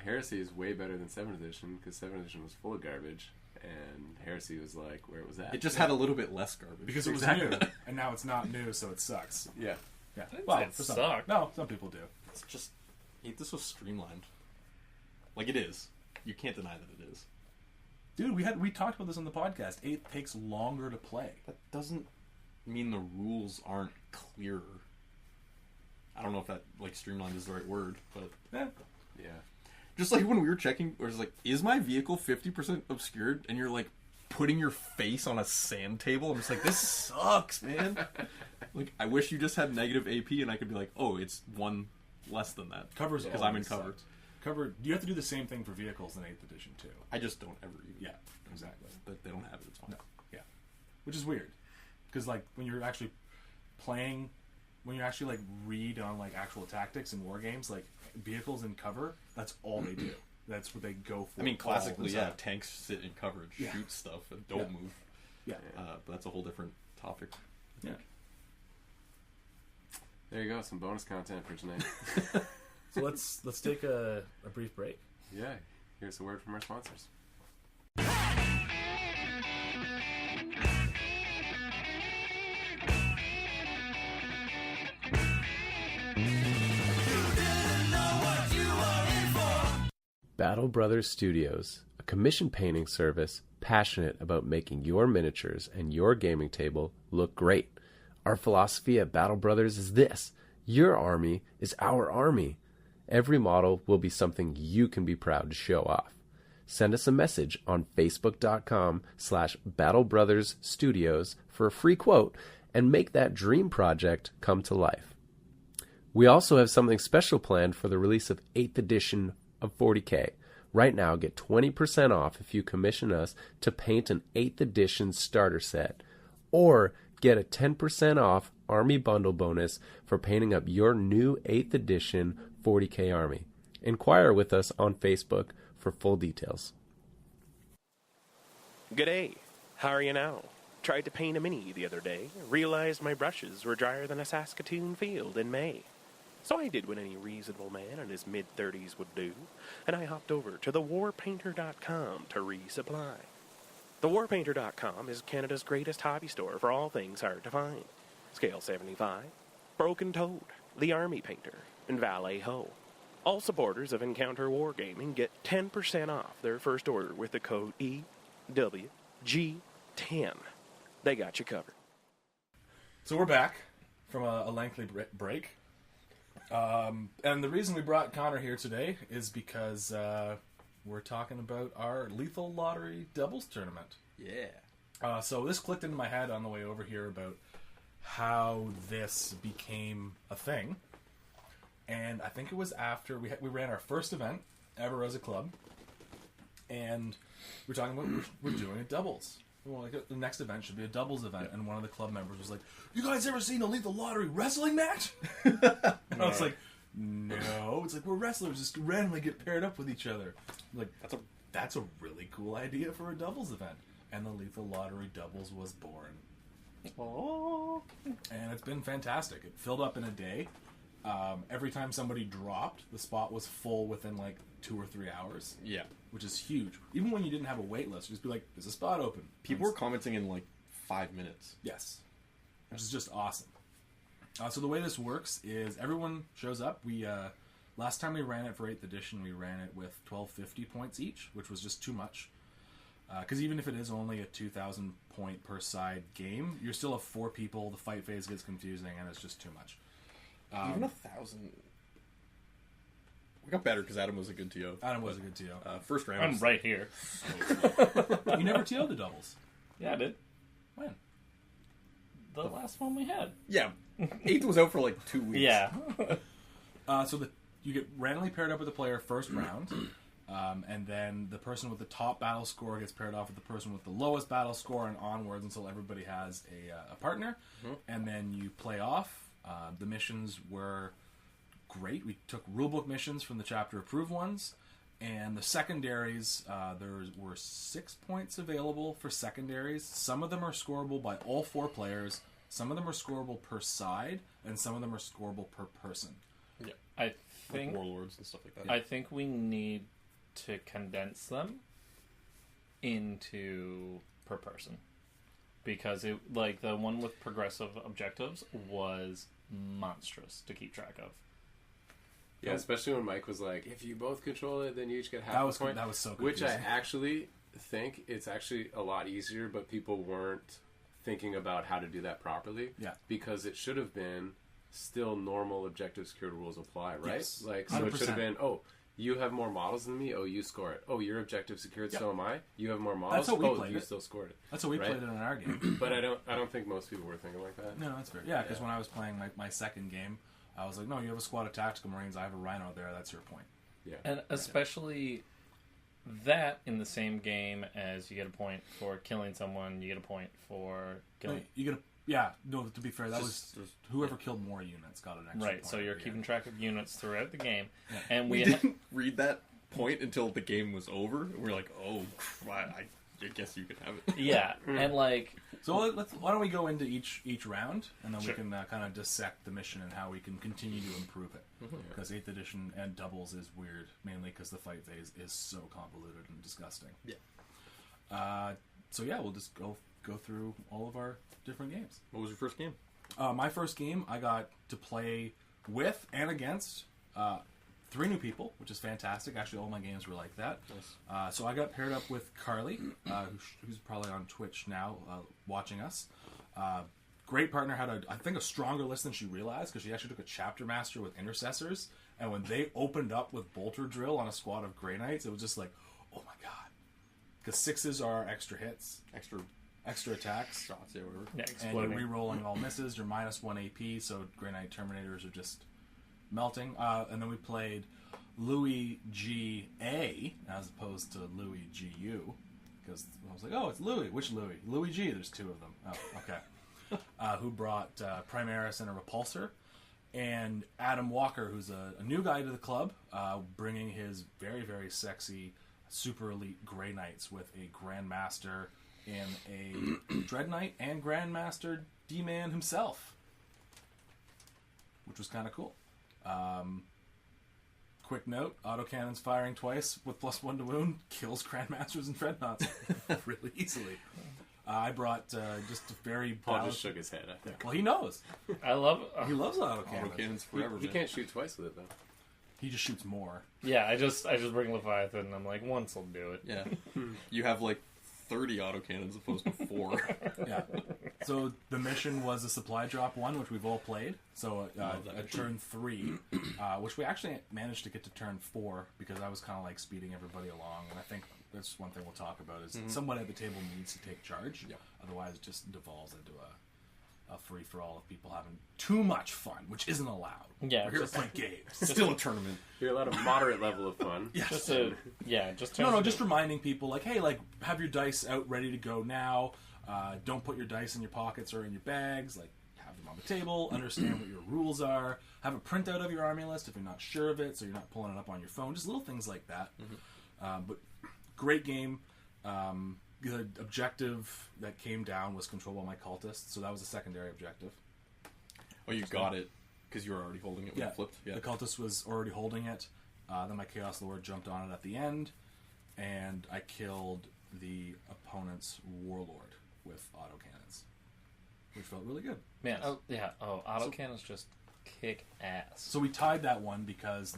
Heresy is way better than 7th edition, because 7th edition was full of garbage, and Heresy was like, where it was at. it just had a little bit less garbage. Because it was Exactly. new, and now it's not new, so it sucks. Yeah. Yeah. didn't Well, say it for some, sucked. no, some people do. It's just this was streamlined. Like it is. You can't deny that it is. Dude, we talked about this on the podcast. 8 takes longer to play. That doesn't mean the rules aren't clearer. I don't know if that like streamlined is the right word, but Yeah. Yeah. just like when we were checking, or it's like, is my vehicle 50% obscured? And you're like putting your face on a sand table. I'm just like, this sucks, man. Like, I wish you just had negative AP, and I could be like, oh, it's 1 less than that. Covers because I'm in always cover. sucked. Cover. You have to do the same thing for vehicles in 8th edition too. I just don't ever even. Yeah, exactly. But they don't have it. It's fine. No, yeah, which is weird because like when you're actually playing, when you actually like read on like actual tactics in war games, like vehicles in cover, that's all they do. That's what they go for. I mean, classically, all the time. tanks sit in cover and shoot stuff and don't move. Yeah, but that's a whole different topic. yeah. There you go, some bonus content for tonight. So let's take a brief break. Yeah, here's a word from our sponsors. Battle Brothers Studios, a commission painting service passionate about making your miniatures and your gaming table look great. Our philosophy at Battle Brothers is this: your army is our army. Every model will be something you can be proud to show off. Send us a message on facebook.com/Battle Brothers Studios for a free quote and make that dream project come to life. We also have something special planned for the release of 8th edition of 40K. Right now, get 20% off if you commission us to paint an 8th edition starter set, or get a 10% off Army Bundle bonus for painting up your new 8th edition 40K Army. Inquire with us on Facebook for full details. G'day. How are you now? Tried to paint a mini the other day. Realized my brushes were drier than a Saskatoon field in May. So I did what any reasonable man in his mid-30s would do, and I hopped over to thewarpainter.com to resupply. Thewarpainter.com is Canada's greatest hobby store for all things hard to find. Scale 75, Broken Toad, The Army Painter, and Valet Ho. All supporters of Encounter Wargaming get 10% off their first order with the code EWG10. They got you covered. So we're back from a lengthy break. And the reason we brought Connor here today is because we're talking about our Lethal Lottery Doubles Tournament. Yeah. So this clicked into my head on the way over here about how this became a thing. And I think it was after we ran our first event ever as a club. And we're talking about we're doing a doubles. Well, like the next event should be a doubles event. And one of the club members was like, "You guys ever seen a Lethal Lottery wrestling match?" And I was like, "No." It's like, we're wrestlers, just randomly get paired up with each other. I'm like, that's a really cool idea for a doubles event. And the Lethal Lottery doubles was born. Oh. And it's been fantastic. It filled up in a day. Every time somebody dropped, the spot was full within like 2 or 3 hours. Yeah. Which is huge. Even when you didn't have a wait list, just be like, "There's a spot open." People were commenting in like 5 minutes. Yes. Which is just awesome. So the way this works is everyone shows up. We last time we ran it for 8th edition, we ran it with 1250 points each, which was just too much. Because even if it is only a 2,000 point per side game, you're still have 4 people, the fight phase gets confusing, and it's just too much. Even 1,000. We got better because Adam was a good TO. Adam was a good TO. First round. I'm right here. You never TO'd the doubles. Yeah, I did. When? The last one we had. Yeah. 8th was out for like 2 weeks. Yeah. So you get randomly paired up with the player first round, and then the person with the top battle score gets paired off with the person with the lowest battle score, and onwards until everybody has a partner. Mm-hmm. And then you play off. The missions were great. We took rulebook missions from the chapter approved ones, and the secondaries, there were 6 points available for secondaries. Some of them are scoreable by all 4 players, some of them are scoreable per side, and some of them are scoreable per person. Yeah. I think like warlords and stuff like that. I think we need to condense them into per person. Because it, like, the one with progressive objectives was monstrous to keep track of. Yeah, especially when Mike was like, "If you both control it, then you each get half a point." That was so confusing. confusing. Which I actually think it's actually a lot easier, but people weren't thinking about how to do that properly. Yeah. Because it should have been still normal objective secured rules apply, right? Yes. Like, so 100%. it should have been, "Oh, you have more models than me. Oh, you score it. Oh, you're objective secured, so am I. You have more models. That's how we oh, played you it. still scored it." That's how we played it in our game. But I don't think most people were thinking like that. No, that's fair. Yeah, because when I was playing my second game, I was like, "No, you have a squad of tactical marines. I have a rhino there. That's your point." Yeah. And especially that in the same game as you get a point for killing someone, you get a point for killing. You get a, no, to be fair, that Just- was whoever killed more units got an extra Right, point so you're every keeping year. track of units throughout the game. And We we didn't read that point until the game was over. We were like, oh, I guess you can have it. yeah, and like So why don't we go into each round, and then Sure. we can kind of dissect the mission and how we can continue to improve it. Because 8th edition and doubles is weird, mainly because the fight phase is so convoluted and disgusting. Yeah. So yeah, we'll just go through all of our different games. What was your first game? My first game, I got to play with and against 3 new people, which is fantastic. Actually, all my games were like that. Nice. So I got paired up with Carly, who's probably on Twitch now, watching us. Great partner, had I think a stronger list than she realized, because she actually took a chapter master with intercessors, and when they opened up with bolter drill on a squad of Grey Knights, it was just like, oh my god. Because 6s are extra hits, extra attacks. Shots, yeah, whatever. yeah, And exploding. you're re-rolling all misses. You're -1 AP, so Grey Knight Terminators are just melting. And then we played Louis G.A. as opposed to Louis G.U. Because I was like, oh, it's Louis. Which Louis? Louis G. There's 2 of them. Oh, okay. Who brought Primaris and a Repulsor. And Adam Walker, who's a new guy to the club, bringing his very, very sexy super elite Grey Knights with a Grandmaster and a Dread Knight and Grandmaster D-Man himself, which was kind of cool. Quick note, autocannons firing twice with +1 to wound kills Grandmasters and Dreadnoughts really easily. I brought just a very Paul balanced... just shook his head. I think. Well, he knows. I love. He loves autocannons. Autocannons forever, He man. can't shoot twice with it though. He just shoots more. Yeah, I just bring Leviathan, and I'm like, once will do it. Yeah. You have like 30 autocannons opposed to 4. Yeah. So the mission was a supply drop one, which we've all played. So Love that. at turn 3, which we actually managed to get to turn 4 because I was kind of like speeding everybody along. And I think that's one thing we'll talk about is someone at the table needs to take charge. Yeah. Otherwise, it just devolves into a free-for-all of people having too much fun, which isn't allowed. Yeah, We're here to just- play games. Still a tournament. You're allowed a moderate level of fun. Yes. Just to, yeah, just No, just reminding people, like, hey, like, have your dice out ready to go now. Don't put your dice in your pockets or in your bags. Like, have them on the table. Understand what your rules are. Have a printout of your army list if you're not sure of it, so you're not pulling it up on your phone. Just little things like that. But great game. The objective that came down was control all my cultists, so that was a secondary objective. Oh, you got it because you were already holding it when it flipped. Yeah. The cultist was already holding it. Then my Chaos Lord jumped on it at the end, and I killed the opponent's Warlord with autocannons, which felt really good. Man, autocannons just kick ass. So we tied that one because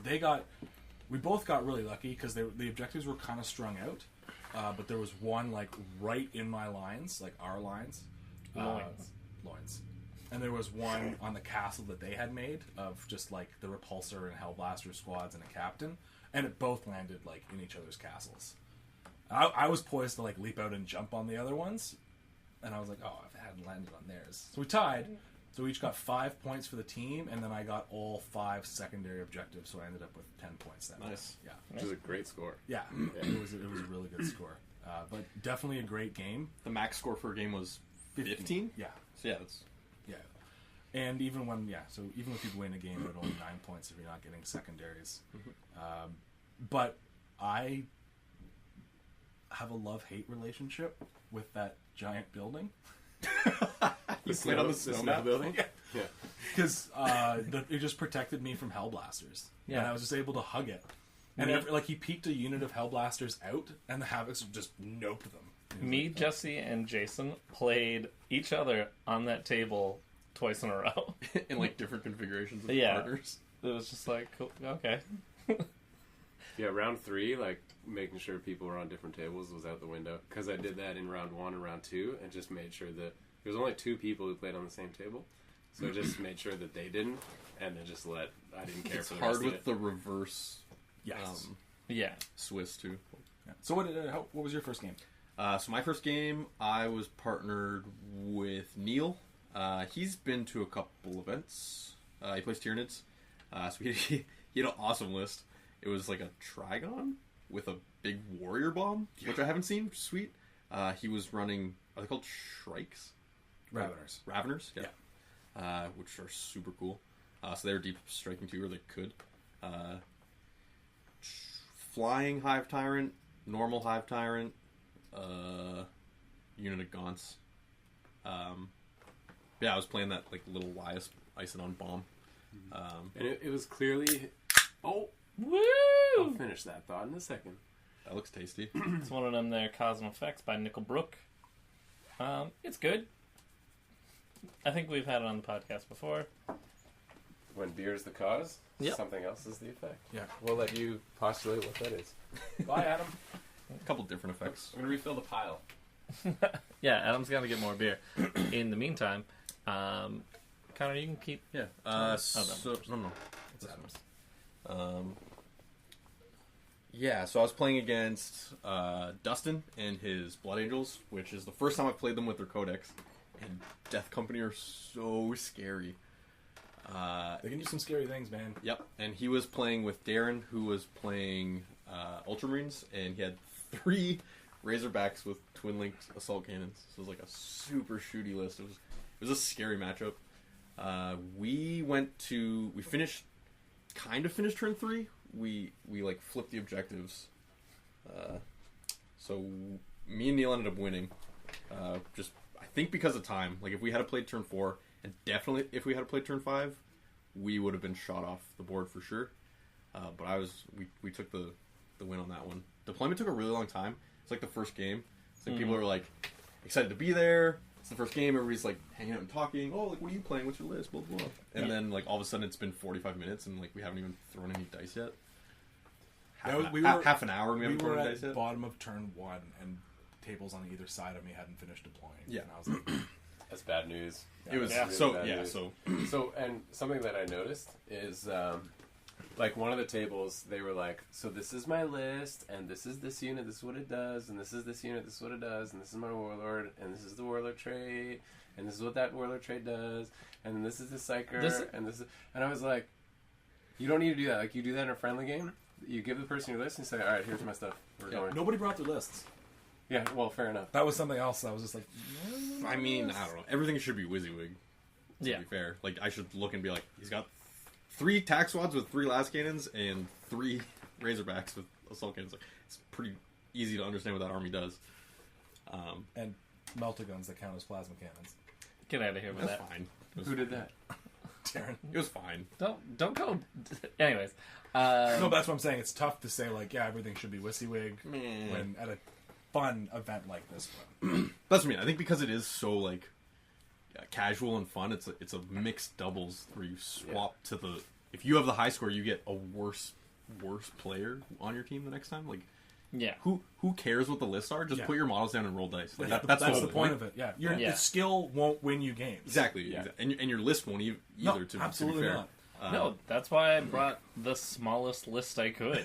we both got really lucky because the objectives were kind of strung out, but there was one like right in my lines, like our lines, loins. And there was one on the castle that they had made of just like the Repulsor and Hellblaster squads and a captain, and it both landed like in each other's castles. I was poised to like leap out and jump on the other ones, and I was like, oh, if it hadn't landed on theirs. So we tied. So we each got 5 points for the team, and then I got all 5 secondary objectives, so I ended up with 10 points that Nice. Yeah. Which is a great score. Yeah, it was a really good score. But definitely a great game. The max score for a game was 15? Yeah. So yeah, that's... Yeah. And even if you win a game, it only 9 points if you're not getting secondaries. But I have a love-hate relationship with that giant building. You played on the snow map? building? Yeah. Because it just protected me from Hellblasters. Yeah. And I was just able to hug it. And he peeked a unit of Hellblasters out, and the Havocs just noped them. Me, Jesse, and Jason played each other on that table twice in a row. in like different configurations of Yeah. partners. It was just like, cool, okay. Yeah, round 3, like making sure people were on different tables was out the window. Because I did that in round 1 and round 2, and just made sure that there was only 2 people who played on the same table. So I just made sure that they didn't, and then just I didn't care It's for the hard rest of with it. the reverse Yes. Yeah. Swiss too. Yeah. So what was your first game? So my first game, I was partnered with Neil. He's been to a couple events. He plays Tyranids. So he had an awesome list. It was like a Trigon with a big warrior bomb, which I haven't seen. Sweet. He was running, are they called Shrikes? Raveners, yeah. Which are super cool. So they were deep striking too, or they could. Flying Hive Tyrant, normal Hive Tyrant, unit of Gaunts. Yeah, I was playing that like little Wyas Isodon bomb. And it was clearly... Oh! Woo! I'll finish that thought in a second. That looks tasty. It's one of them there, Cause and Effects by Nickelbrook. It's good. I think we've had it on the podcast before. When beer is the cause, Yep. something else is the effect. Yeah. We'll let you postulate what that is. Bye, Adam. A couple different effects. I'm going to refill the pile. Yeah, Adam's gonna get more beer. In the meantime, Connor, you can keep. Yeah. no. No. It's Adam's. Yeah, so I was playing against Dustin and his Blood Angels, which is the first time I've played them with their codex. And Death Company are so scary. They can do some scary things, man. Yep, and he was playing with Darren, who was playing Ultramarines, and he had 3 Razorbacks with twin linked assault cannons. So it was like a super shooty list. It was a scary matchup. We finished turn 3. We like flipped the objectives. So me and Neil ended up winning. Just I think because of time. Like if we had played turn 4, and definitely if we had played turn 5, we would have been shot off the board for sure. But we took the win on that one. Deployment took a really long time. It's like the first game. It's like people are like excited to be there. It's the first game. Everybody's like hanging out and talking. Oh, like what are you playing? What's your list? Blah blah. And then like all of a sudden it's been 45 minutes and like we haven't even thrown any dice yet. Half an hour and we haven't thrown any dice yet. Bottom of turn 1 and tables on either side of me hadn't finished deploying. Yeah. And I was like, That's bad news. It was That's so really bad news. So, and something that I noticed is, like one of the tables, they were like, so this is my list, and this is this unit, this is what it does, and this is this unit, this is what it does, and this is my warlord, and this is the warlord trait, and this is what that warlord trait does, and then this is the psyker, and I was like, you don't need to do that. Like, you do that in a friendly game. You give the person your list and say, all right, here's my stuff. We're going. nobody brought their lists. Yeah, well, fair enough. That was something else. I was just like, I mean, I don't know. Everything should be WYSIWYG. To Yeah. be fair, like I should look and be like, he's got 3 tac squads with 3 las cannons and 3 Razorbacks with assault cannons. Like, it's pretty easy to understand what that army does. and meltaguns that count as plasma cannons. Get out of here with That's that. fine. Who did that? Darren. It was fine. Don't go. Anyways, No, that's what I'm saying. It's tough to say like, yeah, everything should be WYSIWYG when at a fun event like this one. That's what I mean. I think because it is so like casual and fun, it's a mixed doubles where you swap to the. If you have the high score, you get a worse player on your team the next time. Like, yeah. who cares what the lists are? Just Yeah. put your models down and roll dice. Like, That's that's the whole point of it. Yeah, Yeah. the skill won't win you games. Exactly. Yeah. And your list won't either. No, to absolutely be fair. not. No, that's why I brought the smallest list I could.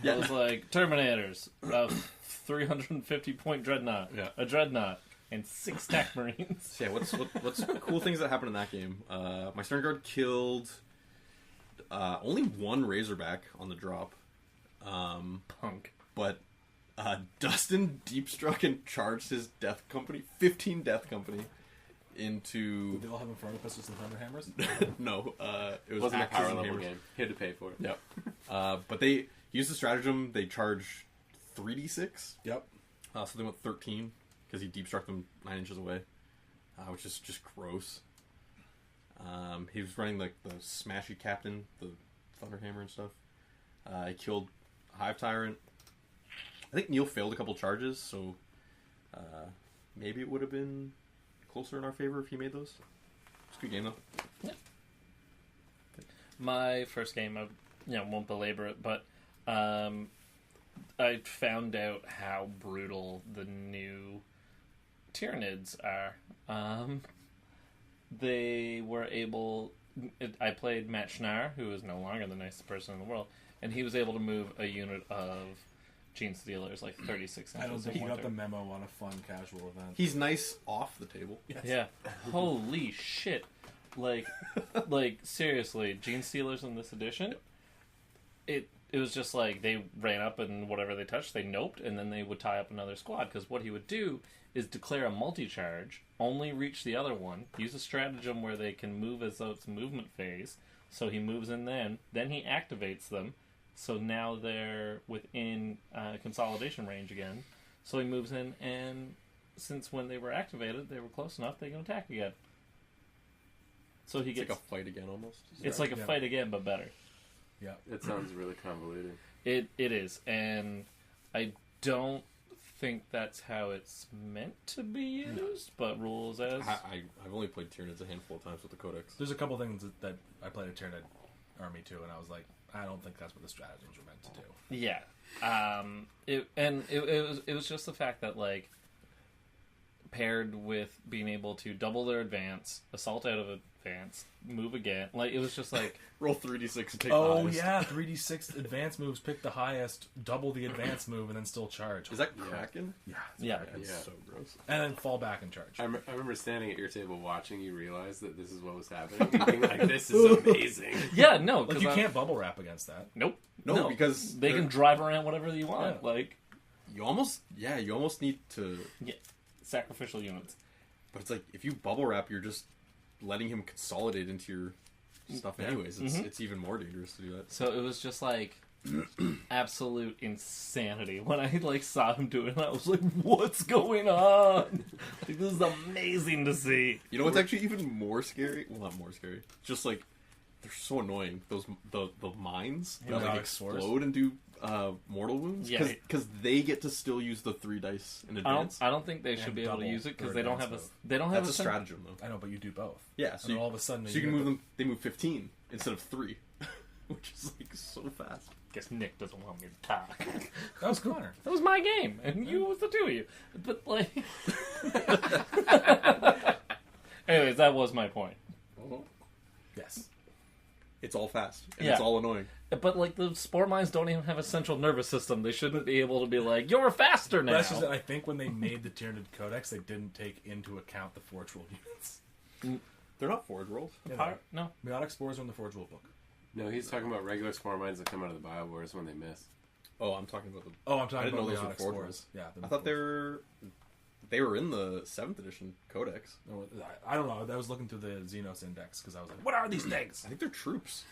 Yeah. It was like Terminators, a 350 point dreadnought, Yeah. a dreadnought, and 6 tac marines. So yeah, what's cool things that happened in that game? My Stern Guard killed only 1 Razorback on the drop, Punk. but Dustin deep struck and charged his Death Company, 15 Death Company, into Did they all have infernal pistols and thunder hammers? no, it was Wasn't a axes power and level hammers. game. He had to pay for it. Yep. But they used the stratagem. They charge 3d6. Yep. So they went 13 because he deep struck them 9 inches away, which is just gross. He was running like the smashy captain, the Thunderhammer and stuff. He killed Hive Tyrant. I think Neil failed a couple charges, so maybe it would have been closer in our favor if he made those. It's a good game though. My first game, I won't belabor it, but I found out how brutal the new Tyranids are. They were able... I played Matt Schnarr, who is no longer the nicest person in the world, and he was able to move a unit of Gene Stealers like 36 inches. I don't think in he one got the turn. memo on a fun casual event. He's nice off the table. Yes. Yeah. Holy shit. Like seriously, Gene Stealers in this edition, it was just like they ran up and whatever they touched, they noped, and then they would tie up another squad. Because what he would do is declare a multi-charge, only reach the other one, use a stratagem where they can move as though it's movement phase. So he moves in then he activates them. So now they're within consolidation range again. So he moves in, and since when they were activated, they were close enough, they can attack again. So he gets like a fight again almost. It's like a fight again, but better. Yeah. It sounds really convoluted. It is, and I don't think that's how it's meant to be used, but rules as... I've only played Tyranids a handful of times with the Codex. There's a couple things that I played a Tyranid army too, and I was like, I don't think that's what the stratagems were meant to do. Yeah. It was just the fact that, like, paired with being able to double their advance, assault out of advance, move again. Like, it was just like... Roll 3d6 and take Oh, the highest. yeah, 3d6 advance moves, pick the highest, double the advance move, and then still charge. Is that Kraken? Yeah. Yeah. That's Yeah. so gross. And then fall back and charge. I remember standing at your table watching you realize that this is what was happening. And being like, this is amazing. Yeah, no. Like, you can't bubble wrap against that. Nope. No, because they can drive around whatever you want. Yeah. Like, you almost need to... yeah, sacrificial units. But it's like, if you bubble wrap, you're just letting him consolidate into your stuff anyways. It's even more dangerous to do that. So it was just like absolute insanity when I like saw him do it. And I was like, "What's going on? Like, this is amazing to see." You know what's actually even more scary? Well, not more scary. Just like, they're so annoying. Those the mines that like explode and do mortal wounds. Yeah, because they get to still use the 3 dice in advance. I don't think they should be able to double use it because their they don't have advance That's a stratagem though. I know, but you do both. Yeah, so And then all of a sudden... so you can move them. They move 15 instead of 3, which is like so fast. Guess Nick doesn't want me to talk. That was Connor. That was my game, and you was the two of you. But like, anyways, that was my point. Yes. It's all fast and Yeah. it's all annoying. But like the spore mines don't even have a central nervous system. They shouldn't be able to be like, "You're faster now." But that's just that I think when they made the Tyranid Codex, they didn't take into account the Forge World units. They're not forward rolls. No. Meotic Spores are in the Forge World book. No, he's talking about regular spore mines that come out of the Bio Wars when they miss. Oh, I'm talking about the. Oh, I'm talking I didn't about know those were Meotic Forge Spores. rolls. Yeah, I thought they were in the 7th edition Codex. No, I don't know. I was looking through the Xenos Index because I was like, what are these things? I think they're troops.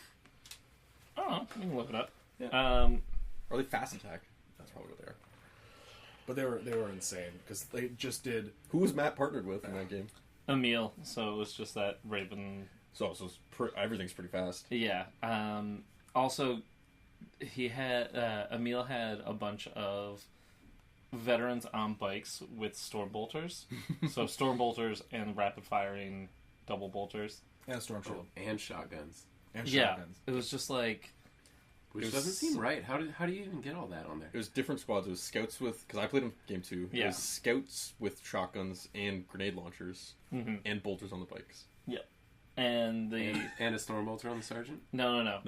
I don't know. You can look it up. Yeah. Or they fast attack. That's probably what they are. But they were insane because they just did... Who was Matt partnered with in that game? Emil. So it was just that Raven. So it's everything's pretty fast. Yeah. Also, he had Emil had a bunch of veterans on bikes with storm bolters. So storm bolters and rapid firing double bolters. And Storm Shield. And shotguns. And Yeah. shotguns. It was just like. Which doesn't seem right. How do you even get all that on there? It was different squads. It was scouts with... Because I played in game 2. Yeah. It was scouts with shotguns and grenade launchers. And bolters on the bikes. Yeah. And the... And a storm bolter on the sergeant? No. No?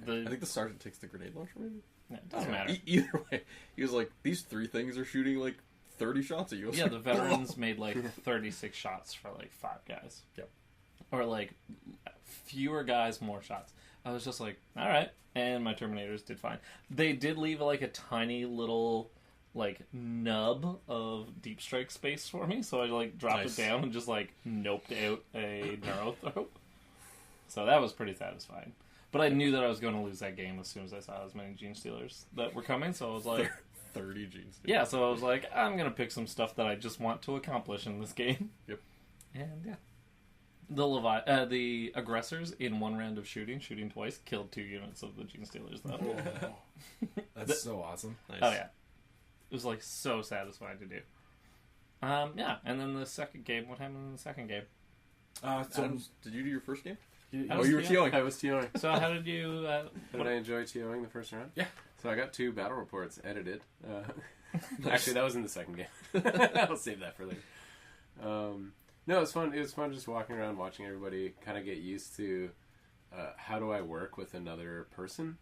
Okay. I think the sergeant takes the grenade launcher, maybe? It doesn't matter. Either way, he was like, these 3 things are shooting like 30 shots at you. Yeah, the veterans made like 36 shots for like 5 guys. Yep. Or like fewer guys, more shots. I was just like, all right. And my Terminators did fine. They did leave like a tiny little like nub of deep strike space for me, so I like dropped it down and just like noped out a Neuro Throat. So that was pretty satisfying. But I knew that I was going to lose that game as soon as I saw as many Gene Stealers that were coming, so I was like... 30 Gene Stealers. Yeah, so I was like, I'm going to pick some stuff that I just want to accomplish in this game. Yep. And yeah. The aggressors in one round of shooting twice, killed 2 units of the Gene Stealers, though. That's so awesome. Nice. Oh, yeah. It was, like, so satisfying to do. Yeah, and then the second game, what happened in the second game? Did you do your first game? How Oh, was you were TOing? TOing. I was TOing. So how did you... Did I enjoy TOing the first round? Yeah. So I got 2 battle reports edited. Actually, that was in the second game. I'll save that for later. No, it was fun. It was fun just walking around, watching everybody kind of get used to how do I work with another person,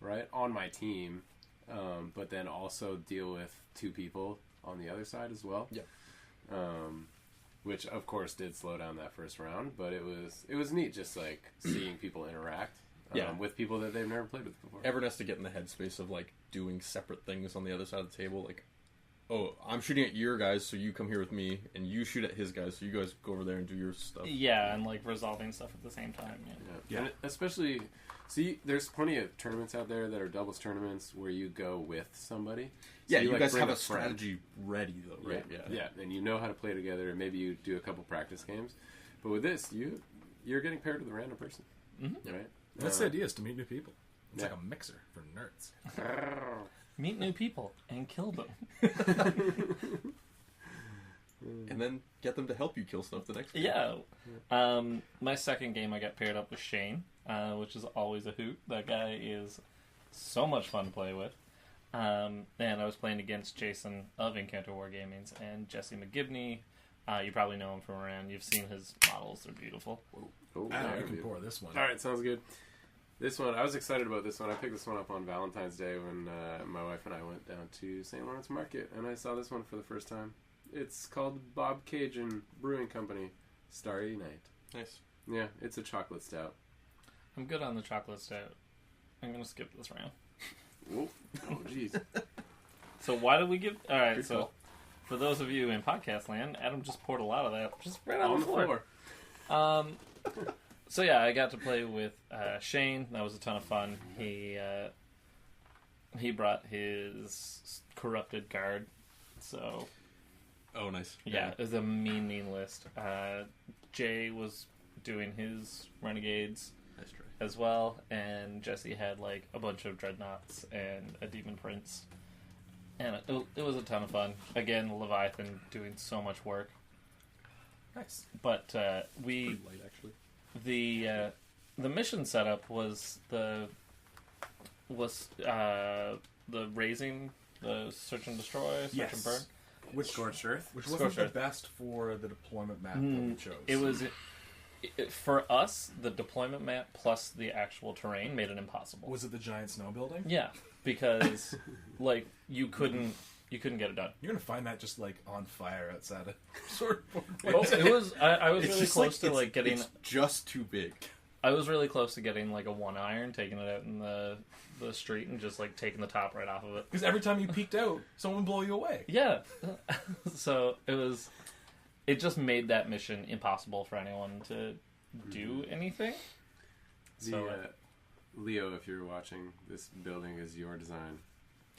right, on my team, but then also deal with 2 people on the other side as well. Yeah. Which of course did slow down that first round, but it was neat just like seeing people interact. with people that they've never played with before. Everyone has to get in the headspace of like doing separate things on the other side of the table. Like, oh, I'm shooting at your guys, so you come here with me, and you shoot at his guys, so you guys go over there and do your stuff. Yeah, and like resolving stuff at the same time. Yeah. And especially, see, there's plenty of tournaments out there that are doubles tournaments where you go with somebody. So Yeah, you like, guys bring have a friend. strategy ready, though, right? Yeah, and you know how to play together, and maybe you do a couple practice games. But with this, you're getting paired with a random person, right? That's the idea, is to meet new people. It's Yeah. like a mixer for nerds. Meet new people and kill them. And then get them to help you kill stuff the next game. Yeah. My second game, I got paired up with Shane, which is always a hoot. That guy is so much fun to play with. And I was playing against Jason of Encounter Wargamings and Jesse McGibney. You probably know him from around. You've seen his models. They're beautiful. Oh, I yeah, you can dude. pour this one. All right, sounds good. This one, I was excited about this one. I picked this one up on Valentine's Day when my wife and I went down to St. Lawrence Market, and I saw this one for the first time. It's called Bob Cajun Brewing Company, Starry Night. Nice. Yeah, it's a chocolate stout. I'm good on the chocolate stout. I'm going to skip this round. Whoa. Oh, jeez. So why did we give... All right, Good so call. for those of you in podcast land, Adam just poured a lot of that just right on On the floor. So yeah, I got to play with Shane. That was a ton of fun. He brought his corrupted guard. So Oh, nice. yeah, it was a mean list. Jay was doing his renegades Nice try. as well, and Jesse had like a bunch of dreadnoughts and a demon prince, and it was a ton of fun. Again, Leviathan doing so much work, Nice. but Pretty light, actually. the mission setup was the raising, the search and destroy, search and burn. Which Scorched Earth? Which wasn't Scorched the Earth. best for the deployment map that we chose. It was for us, the deployment map plus the actual terrain made it impossible. Was it the giant snow building? Yeah, because like you couldn't get it done. You're gonna find that just like on fire outside a swordboard. Oh, it was. I was It's really just close to it's- like getting. It's just too big. I was really close to getting like a 1-iron, taking it out in the street, and just like taking the top right off of it. Because every time you peeked out, someone would blow you away. Yeah, so it was. It just made that mission impossible for anyone to do anything. So Leo, if you're watching, this building is your design,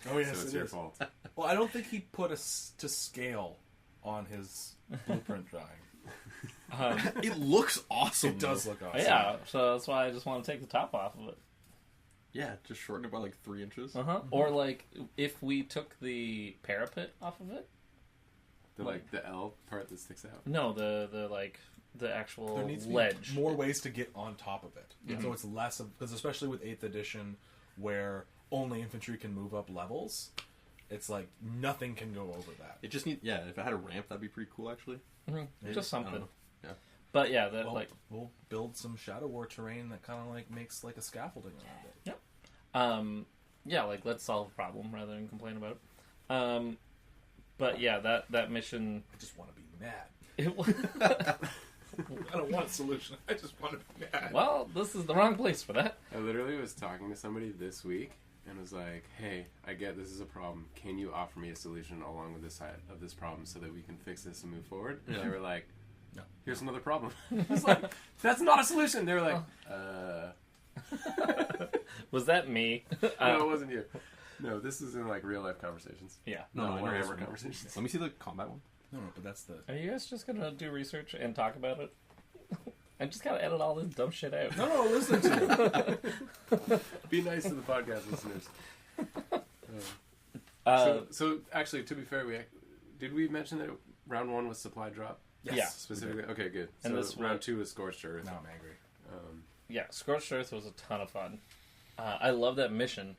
Oh yes, so it's it your is. fault. Well, I don't think he put us to scale on his blueprint drawing. It looks awesome. It does look awesome. yeah, so that's why I just want to take the top off of it. Yeah, just shorten it by like 3 inches. Or like if we took the parapet off of it. The L part that sticks out. No, the actual There needs to ledge. be more ways to get on top of it. So it's less of, because especially with 8th edition, where only infantry can move up levels, it's like nothing can go over that. It just need if it had a ramp, that'd be pretty cool actually. Just I don't something. know. Yeah. But yeah, that Well, like we'll build some Shadow War terrain that kind of like makes like a scaffolding around it. yeah, like let's solve a problem rather than complain about it. But yeah, that mission. I just want to be mad. It, I don't want a solution. I just want to be mad. well, this is the wrong place for that. I literally was talking to somebody this week and was like, "Hey, I get this is a problem. Can you offer me a solution along with this side of this problem so that we can fix this and move forward?" And they were like, No. Here's another problem." I was like, "That's not a solution." They were like, Was that me? "No, it wasn't you." No, this is in like real life conversations. Yeah. No, Not I know Warhammer this one. conversations. Let me see the combat one. No, but that's the. Are you guys just gonna do research and talk about it? I just gotta edit all this dumb shit out. No, listen to me. Be nice to the podcast listeners. Uh, So actually, to be fair, did we mention that round 1 was supply drop? Yes. Yeah. Specifically, okay, good. And So this round will- 2 was Scorched Earth. Now I'm angry. yeah, Scorched Earth was a ton of fun. I love that mission.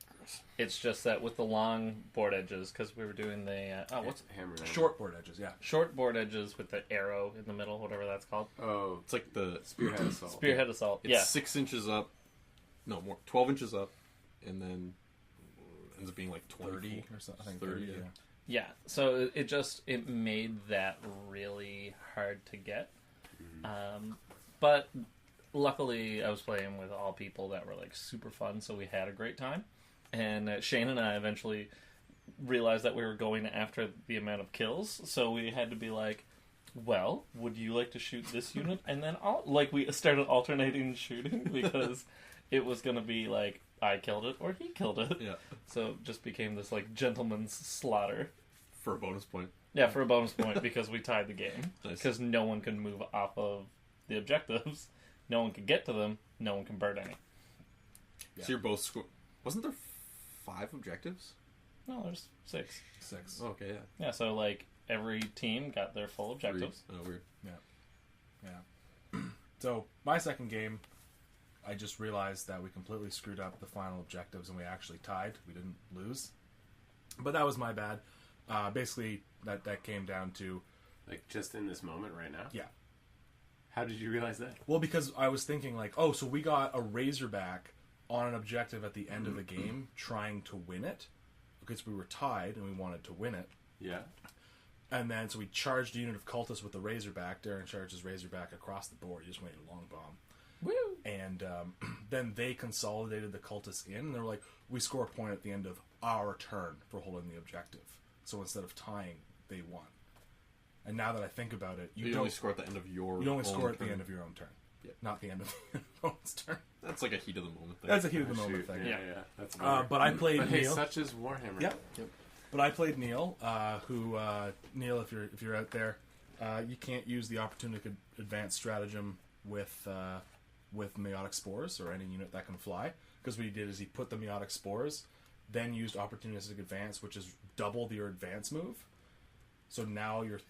It's just that with the long board edges, because we were doing the what's Hammer? Short board edges, yeah. short board edges with the arrow in the middle, whatever that's called. Oh, It's like the Spearhead Assault. Spearhead assault. It's Yeah, 6 inches up. No, more. 12 inches up, and then ends up being like 20 30 or something. I think 30, 30, yeah. yeah. So it made that really hard to get. But luckily, I was playing with all people that were like super fun, so we had a great time. And Shane and I eventually realized that we were going after the amount of kills, so we had to be like, well, would you like to shoot this unit? And then we started alternating shooting because it was going to be like I killed it or he killed it. Yeah. So it just became this like gentleman's slaughter. For a bonus point. Yeah, for a bonus point because we tied the game. Nice. Because no one can move off of the objectives, no one can get to them, no one can burn any. Yeah. So you're both wasn't there 5 objectives? No, there's 6. 6. Oh, okay, yeah. Yeah, so like every team got their full objectives. 3. Oh, weird. Yeah. So my second game, I just realized that we completely screwed up the final objectives and we actually tied. We didn't lose, but that was my bad. Basically, that came down to Like, just in this moment right now? yeah. How did you realize that? Well, because I was thinking like, oh, so we got a Razorback on an objective at the end of the game, trying to win it because we were tied and we wanted to win it. Yeah. And then, so we charged a unit of cultists with the Razorback. Darren charges Razorback across the board. He just made a long bomb. Woo! And then they consolidated the cultists in. And they were like, we score a point at the end of our turn for holding the objective. So instead of tying, they won. And now that I think about it, You only score at the end of your you only own score at the turn. end of your own turn. Yep. Not the end of the opponent's turn. That's like a heat of the moment thing. That's a heat of the Oh, moment shoot. thing. Yeah. That's But I played But hey, Neil. such is Warhammer. Yep. But I played Neil, who Neil, if you're out there, you can't use the opportunistic advanced stratagem with meiotic spores or any unit that can fly. Because what he did is he put the meiotic spores, then used opportunistic advance, which is double your advance move. So now you're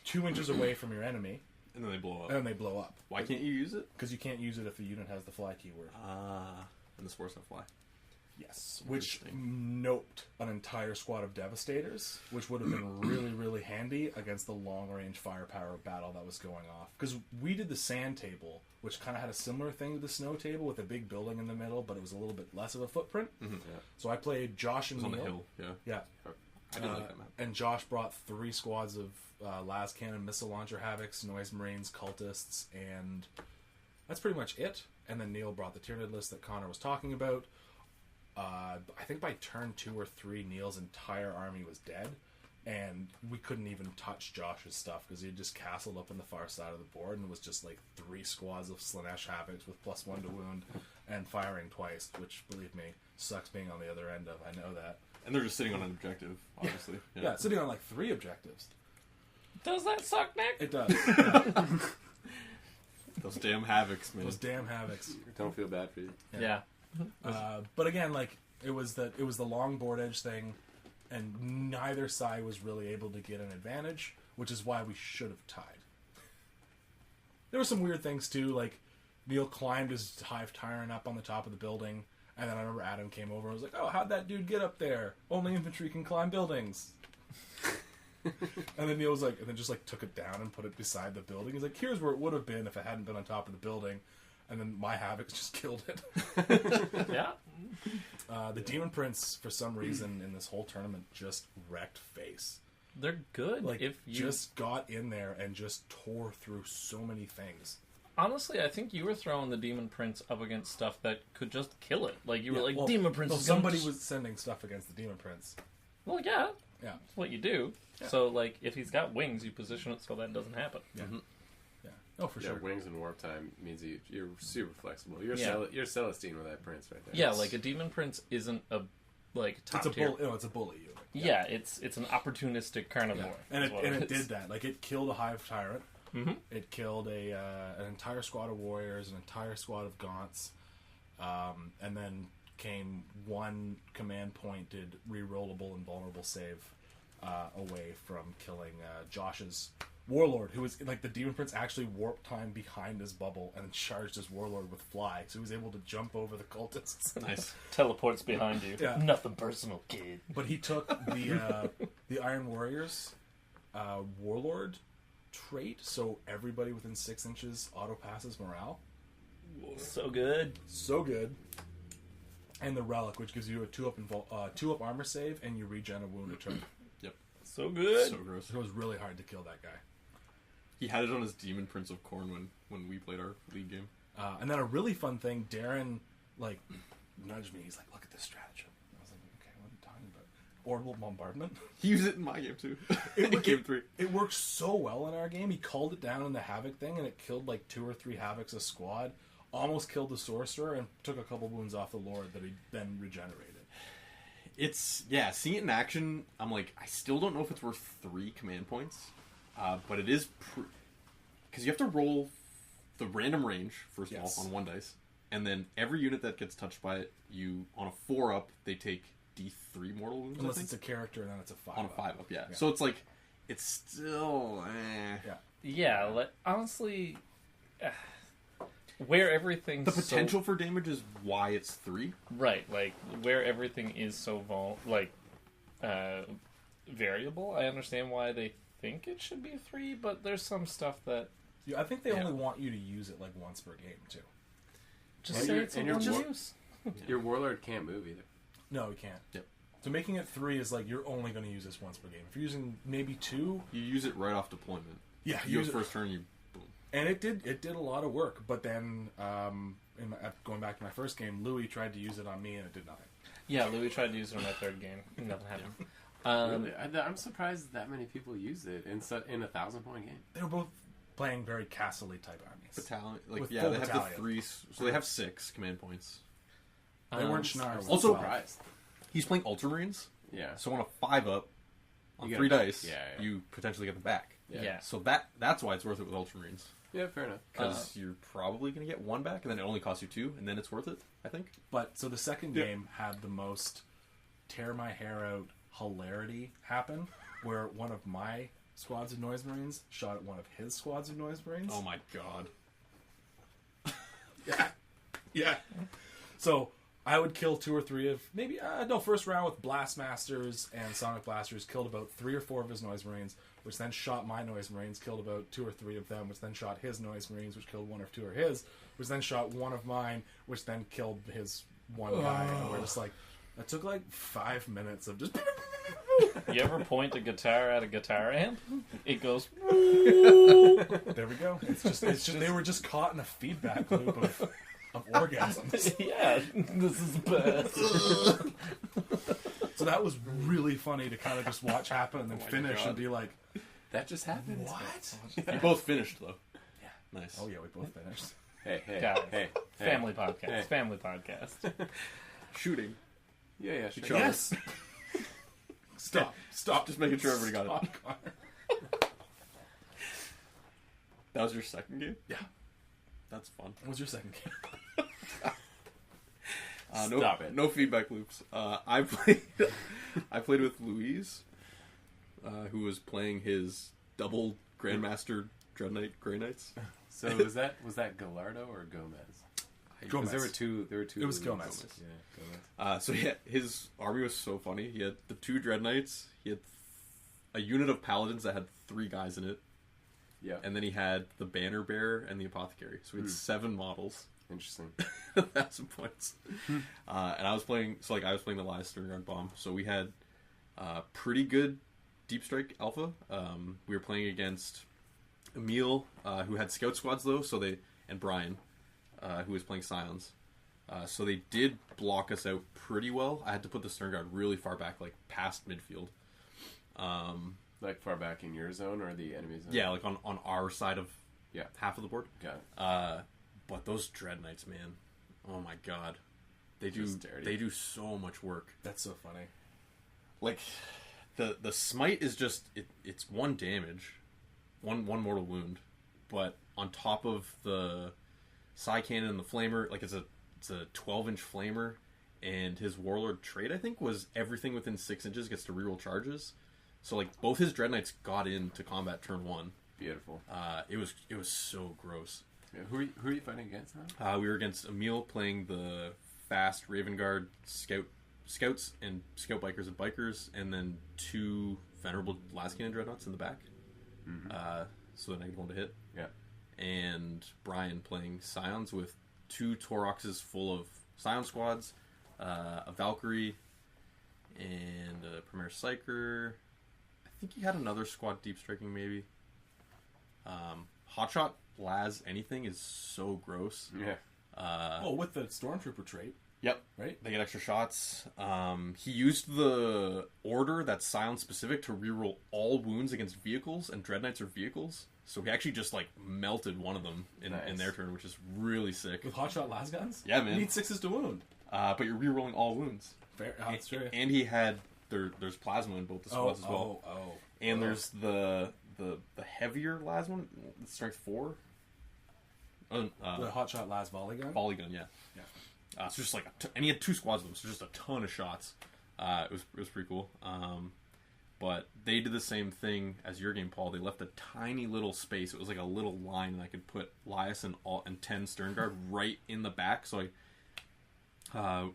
2 inches away from your enemy, And then they blow up. and then they blow up. Why can't you use it? Because you can't use it if the unit has the fly keyword. And the spores don't fly. Yes, which Interesting. noped an entire squad of Devastators, which would have been really, really handy against the long-range firepower battle that was going off. Because we did the sand table, which kind of had a similar thing to the snow table with a big building in the middle, but it was a little bit less of a footprint. Mm-hmm. Yeah. So I played Josh It and was on Neil. the hill, yeah. Yeah, I did like that map. and Josh brought 3 squads of las cannon, missile launcher havocs, noise marines, cultists, and that's pretty much it. And then Neil brought the Tyranid list that Connor was talking about. I think by turn 2 or 3, Neil's entire army was dead, and we couldn't even touch Josh's stuff because he had just castled up on the far side of the board, and it was just like 3 squads of Slanesh havocs with +1 to wound and firing twice, which, believe me, sucks being on the other end of. I know that. And they're just sitting on an objective, obviously. Yeah, sitting on like 3 objectives. Does that suck, Nick? It does. Yeah. Those damn havocs, man. Those damn havocs. Don't feel bad for you. Yeah. But again, like it was the long board edge thing, and neither side was really able to get an advantage, which is why we should have tied. There were some weird things too, like Neil climbed his Hive Tyrant up on the top of the building, and then I remember Adam came over and was like, "Oh, how'd that dude get up there? Only infantry can climb buildings." And then Neil was like, and then just like took it down and put it beside the building. He's like, "Here's where it would have been if it hadn't been on top of the building." And then my Havocs just killed it. Yeah. The Demon Prince, for some reason, in this whole tournament, just wrecked face. They're good. Like, if you just got in there and just tore through so many things. honestly, I think you were throwing the Demon Prince up against stuff that could just kill it. Like you were like, well, Demon Prince. well, is gonna somebody just-" was sending stuff against the Demon Prince. Well, yeah, Yeah, that's what you do. Yeah. So, like, if he's got wings, you position it so that doesn't happen. yeah, yeah. Oh, for Yeah, sure. wings and warp time means you're super flexible. You're Yeah. you're Celestine with that prince right there. Yeah, like a Demon Prince isn't a like top It's a tier. bull. No, it's a bully unit. Yeah, it's an opportunistic carnivore. Yeah. And is what it is. did that. Like it killed a Hive Tyrant. Mhm. It killed an entire squad of warriors, an entire squad of gaunts, and then came one command pointed rerollable and vulnerable save away from killing Josh's warlord, who was like the Demon Prince actually warped time behind his bubble and charged his warlord with fly, so he was able to jump over the cultists. Nice. Teleports behind you. Yeah. Nothing personal, kid. But he took the Iron Warriors warlord trait, so everybody within 6 inches auto passes morale. So good. So good. And the relic, which gives you a 2-up armor save, and you regen a wound a turn. Yep. So good. So gross. So it was really hard to kill that guy. He had it on his Demon Prince of Corn when we played our league game. And then a really fun thing, Darren, like, nudged me. He's like, look at this stratagem. I was like, okay, what are you talking about? Orbital bombardment? He used it in my game, too. In game 3. It worked so well in our game. He called it down in the Havoc thing, and it killed like 2 or 3 Havocs a squad. Almost killed the Sorcerer, and took a couple wounds off the Lord that he then regenerated. It's, seeing it in action, I'm like, I still don't know if it's worth 3 command points. But it is... Because you have to roll the random range, first of all, on 1 dice. And then every unit that gets touched by it, on a 4-up, they take D3 mortal wounds, Unless it's a character, and then it's a 5-up. On a 5-up, yeah. So it's like, it's still... Yeah, like, honestly... where everything the potential for damage is why it's 3, right? Like where everything is so variable. I understand why they think it should be 3, but there's some stuff that I think they only want you to use it like once per game too. Just say it's a one use. Your Warlord can't move either. No, he can't. Yep. So making it 3 is like you're only going to use this once per game. If you're using maybe 2, you use it right off deployment. Yeah, you use first turn, you boom. And it did a lot of work. But then, going back to my first game, Louis tried to use it on me, and it did nothing. Yeah, Louis tried to use it on my 3rd game. Nothing happened. Really? I'm surprised that many people used it in a 1,000-point game. They were both playing very castle-y type armies. Battalion, With they full have battalion. the 3, so they have 6 command points. They weren't Schnars. Also, surprised. He's playing Ultramarines, Yeah. so on a 5-up, on You get 3 it back. dice, Yeah. you potentially get them back. Yeah. So that's why it's worth it with Ultramarines. Yeah, fair enough. Because you're probably going to get 1 back, and then it only costs you 2, and then it's worth it, I think. But, so the second game had the most tear my hair out hilarity happen, where one of my squads of Noise Marines shot at one of his squads of Noise Marines. Oh my god. Yeah. So I would kill 2 or 3 of first round with Blastmasters and Sonic Blasters, killed about 3 or 4 of his Noise Marines, which then shot my Noise Marines, killed about 2 or 3 of them, which then shot his Noise Marines, which killed 1 or 2 of his, which then shot 1 of mine, which then killed his one guy. And we're just like, it took like 5 minutes of just. You ever point a guitar at a guitar amp? It goes. There we go. It's just they were just caught in a feedback loop of orgasms. Yeah, this is bad. So that was really funny to kind of just watch happen and then finish God. and be like, That just happened. what? You both finished, though. Yeah. Nice. Oh yeah, we both finished. Hey, Guys, hey. family podcast. Hey. Family podcast. Shooting. Yeah, sure. Sure. Yes. Stop. Just making sure everybody got it. Connor. That was your second game? Yeah. That's fun. What was your second game? Stop it. No feedback loops. I played with Louise, who was playing his double Grandmaster Dread Knight Grey Knights. So was that Gallardo or Gomez? Gomez. There were two. It was Gomez. Yeah, Gomez. So yeah, his army was so funny. He had the 2 Dread Knights. He had a unit of Paladins that had 3 guys in it. Yeah. And then he had the Banner Bearer and the Apothecary. So we had 7 models. Interesting. 1,000 points. And I was playing the last Sternguard Bomb. So we had pretty good Deep Strike Alpha. We were playing against Emil, who had Scout Squads though, and Brian, who was playing Scions. So they did block us out pretty well. I had to put the Sternguard really far back, like past midfield. Like far back in your zone or the enemy zone? Yeah, like on our side of half of the board. Got it. But those Dread Knights, man, oh my god, they do so much work. That's so funny. Like the smite is just it's 1 damage, one mortal wound, but on top of the Psy Cannon and the Flamer, like it's a 12-inch Flamer, and his Warlord trait I think was everything within 6 inches gets to reroll charges. So like both his Dread Knights got into combat turn 1. Beautiful. It was so gross. Yeah, who are you fighting against now? We were against Emil playing the fast Raven Guard scouts and scout bikers and bikers, and then 2 venerable Laskin Dreadnoughts in the back. Mm-hmm. So the -1 to hit. Yeah. And Brian playing Scions with 2 Toroxes full of Scion squads, a Valkyrie, and a Premier Psyker. I think he had another squad deep striking maybe. Hotshot Laz anything is so gross. Yeah. With the Stormtrooper trait. Yep. Right? They get extra shots. He used the order that's silent specific to reroll all wounds against vehicles, and Dreadknights are vehicles. So he actually just, like, melted one of them in their turn, which is really sick. With Hotshot las guns? Yeah, man. You need 6s to wound. But you're rerolling all wounds. Fair. That's true. And he had... There's plasma in both the squads as well. And there's the heavier las one, strength 4. The Hotshot las volley gun? Volley gun, yeah. Yeah. So just like, and he had 2 squads of them, so just a ton of shots. It was pretty cool. But they did the same thing as your game, Paul. They left a tiny little space. It was like a little line, and I could put Lias and 10 Stern Guard right in the back. So I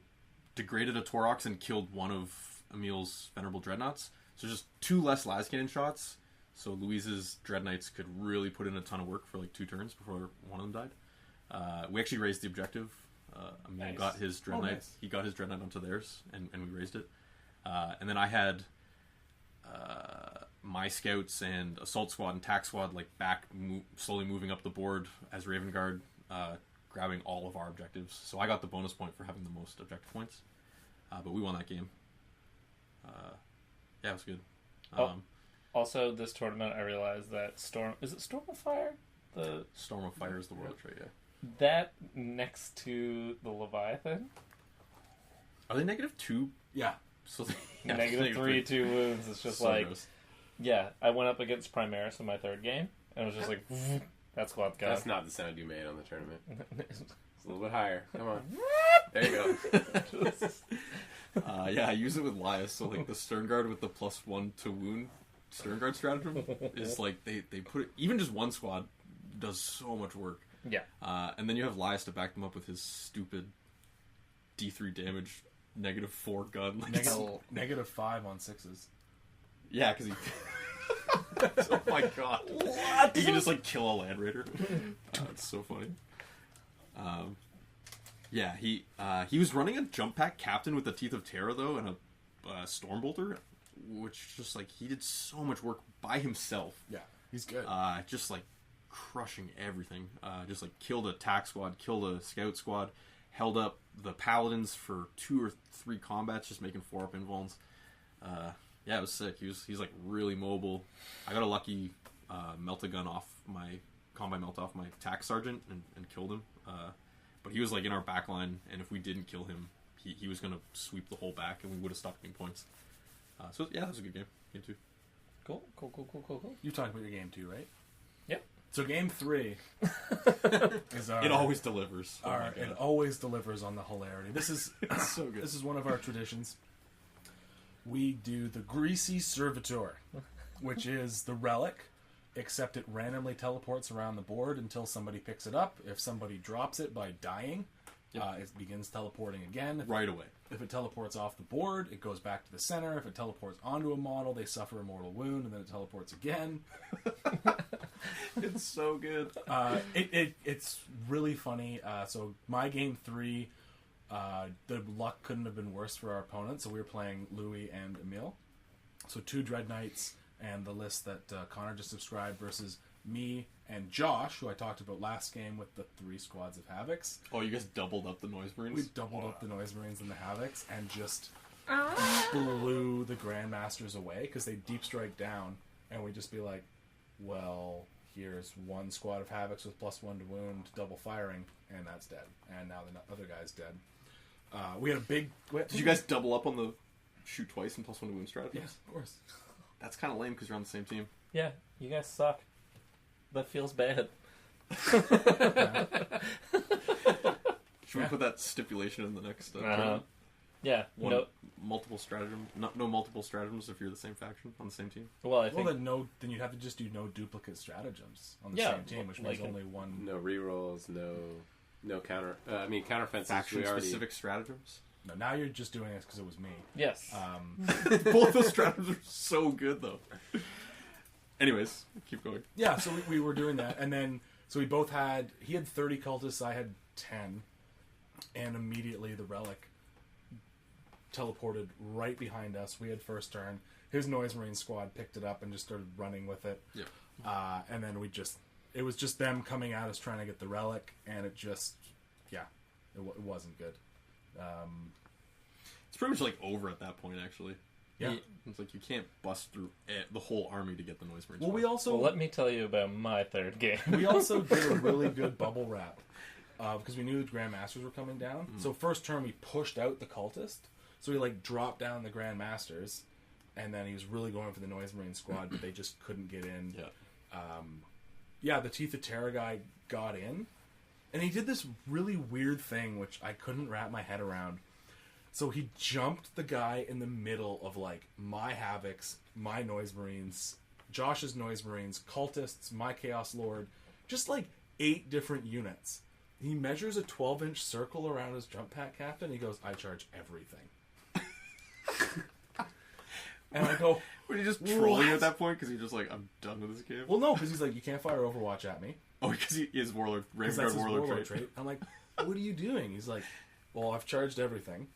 degraded a Torox and killed one of Emil's Venerable Dreadnoughts. So just 2 less las cannon shots. So Louise's Dreadknights could really put in a ton of work for like 2 turns before one of them died. We actually raised the objective. Emil got his Dreadknight. Nice. He got his Dreadknight onto theirs, and we raised it. And then I had my scouts and assault squad and tac squad like slowly moving up the board as Raven Guard, grabbing all of our objectives. So I got the bonus point for having the most objective points. But we won that game. Yeah, it was good. Also, this tournament, I realized that Storm of Fire? The Storm of Fire is the world trait, yeah. That next to the Leviathan? Are they -2? Yeah. So -3, 2 wounds. It's just so like... gross. Yeah, I went up against Primaris in my 3rd game, and it was just like... that squad's gone. That's not the sound you made on the tournament. It's a little bit higher. Come on. There you go. Yeah, I use it with Lias, so like the Stern Guard with the +1 to wound Stern Guard stratagem is like they put it, even just one squad does so much work. Yeah. And then you have Lias to back them up with his stupid D3 damage -4 gun. Like, -5 on 6s. yeah, because he... oh my god. What? He can just like kill a Land Raider. It's so funny. Yeah, he was running a jump pack captain with the Teeth of Terror though, and a Stormbolter, which just like he did so much work by himself. Yeah, he's good. Just like crushing everything. Just like killed a tac squad, killed a scout squad, held up the paladins for 2 or 3 combats, just making 4-up invulns. Yeah, it was sick. He's like really mobile. I got a lucky melt-a-gun off my combine melt off my tac sergeant and killed him. But he was like in our back line, and if we didn't kill him, he was going to sweep the whole back, and we would have stopped getting points. So yeah, that was a good game. Game 2. Cool. You talked about your game 2, right? Yep. So game 3 is our... It always delivers. It always delivers on the hilarity. This is so good. This is one of our traditions. We do the Greasy Servitor, which is the relic, except it randomly teleports around the board until somebody picks it up. If somebody drops it by dying, it begins teleporting again. Right away. If it teleports off the board, it goes back to the center. If it teleports onto a model, they suffer a mortal wound, and then it teleports again. It's so good. It's really funny. So my game 3, the luck couldn't have been worse for our opponent. So we were playing Louis and Emil. So 2 Dreadknights and the list that Connor just described versus me and Josh, who I talked about last game with the 3 squads of Havocs. Oh, you guys doubled up the Noise Marines? We doubled up the Noise Marines and the Havocs and just blew the Grandmasters away because they deep strike down, and we'd just be like, well, here's 1 squad of Havocs with +1 to wound, double firing, and that's dead. And now the other guy's dead. We had a big... Did you guys double up on the shoot twice and +1 to wound strategy? Yes, of course. That's kind of lame because you're on the same team. Yeah, you guys suck. That feels bad. Should we put that stipulation in the next tournament? Yeah. Multiple stratagem. No multiple stratagems if you're the same faction on the same team. Well, I think... then you'd have to just do no duplicate stratagems on the same team, which means only one... No rerolls, no counter... counteroffensives. Faction-specific stratagems? No, now you're just doing this because it was me. Yes. Both those stratagems are so good, though. Anyways, keep going. Yeah, so we were doing that, and then so we both had. He had 30 cultists, I had 10, and immediately the relic teleported right behind us. We had first turn. His Noise Marine squad picked it up and just started running with it. Yep. And then it was just them coming at us trying to get the relic, and it wasn't good. It's pretty much like over at that point, actually. Yeah. It's like you can't bust through the whole army to get the Noise Marines. Well, we also Well, let me tell you about my third game. we also did a really good bubble wrap because we knew the Grand Masters were coming down. So first turn we pushed out the cultist, so we like dropped down the Grand Masters, and then he was really going for the Noise Marine squad, but they just couldn't get in. The Teeth of Terror guy got in, and he did this really weird thing which I couldn't wrap my head around. So he jumped the guy in the middle of like my Havocs, my Noise Marines, Josh's Noise Marines, cultists, my Chaos Lord, just like 8 different units. He measures a 12-inch circle around his jump pack captain. He goes, "I charge everything." And I go, Were you just trolling at that point? Because you're just like, I'm done with this game? well, no, because he's like, "You can't fire Overwatch at me." Oh, because he is Warlord. Because Ravenguard that's his Warlord trait. I'm like, "What are you doing?" He's like, "Well, I've charged everything.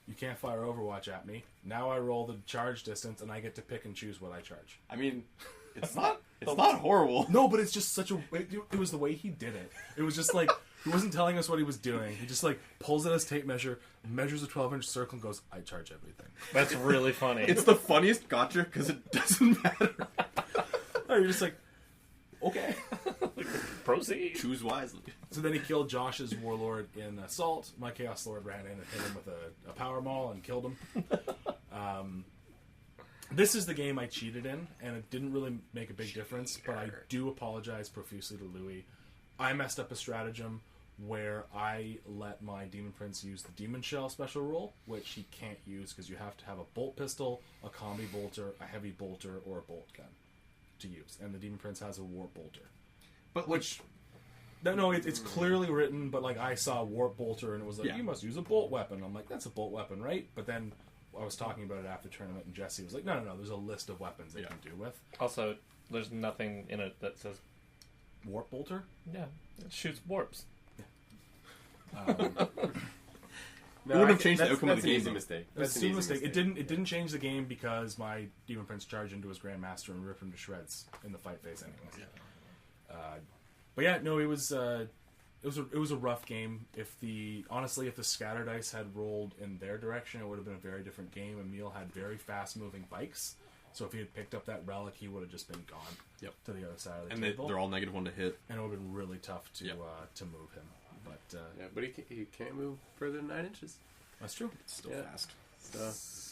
You can't fire Overwatch at me. Now I roll the charge distance, and I get to pick and choose what I charge." I mean, it's not horrible. No, but it's just such a... It was the way he did it. It was just like... He wasn't telling us what he was doing. He just like pulls out his tape measure, measures a 12-inch circle, and goes, "I charge everything." That's really funny. It's the funniest gotcha because it doesn't matter. Oh, you're just like, okay. Proceed. Choose wisely. So then he killed Josh's Warlord in Assault. My Chaos Lord ran in and hit him with a Power Maul and killed him. This is the game I cheated in, and it didn't really make a big difference, but I do apologize profusely to Louis. I messed up a stratagem where I let my Demon Prince use the Demon Shell special rule, which he can't use because you have to have a bolt pistol, a combi bolter, a heavy bolter, or a bolt gun to use. And the Demon Prince has a warp bolter. But Which... No, it's clearly written, but like I saw warp bolter and it was like, "You must use a bolt weapon." I'm like, "That's a bolt weapon, right?" But then I was talking about it after the tournament and Jesse was like, no, there's a list of weapons they can do with. Also, there's nothing in it that says Warp bolter? yeah, it shoots warps. No, would have changed the that's- outcome of that's the game, an easy though. mistake. That's That's a an easy mistake. mistake. It didn't change the game because my Demon Prince charged into his Grandmaster and ripped him to shreds in the fight phase anyways. But yeah, no, it was a rough game. Honestly, if the scatter dice had rolled in their direction, it would have been a very different game. Emil had very fast moving bikes, so if he had picked up that relic, he would have just been gone to the other side of the table. they're all -1 to hit. And it would have been really tough to move him. But Yeah, but he can't move further than 9 inches. that's true. It's still fast.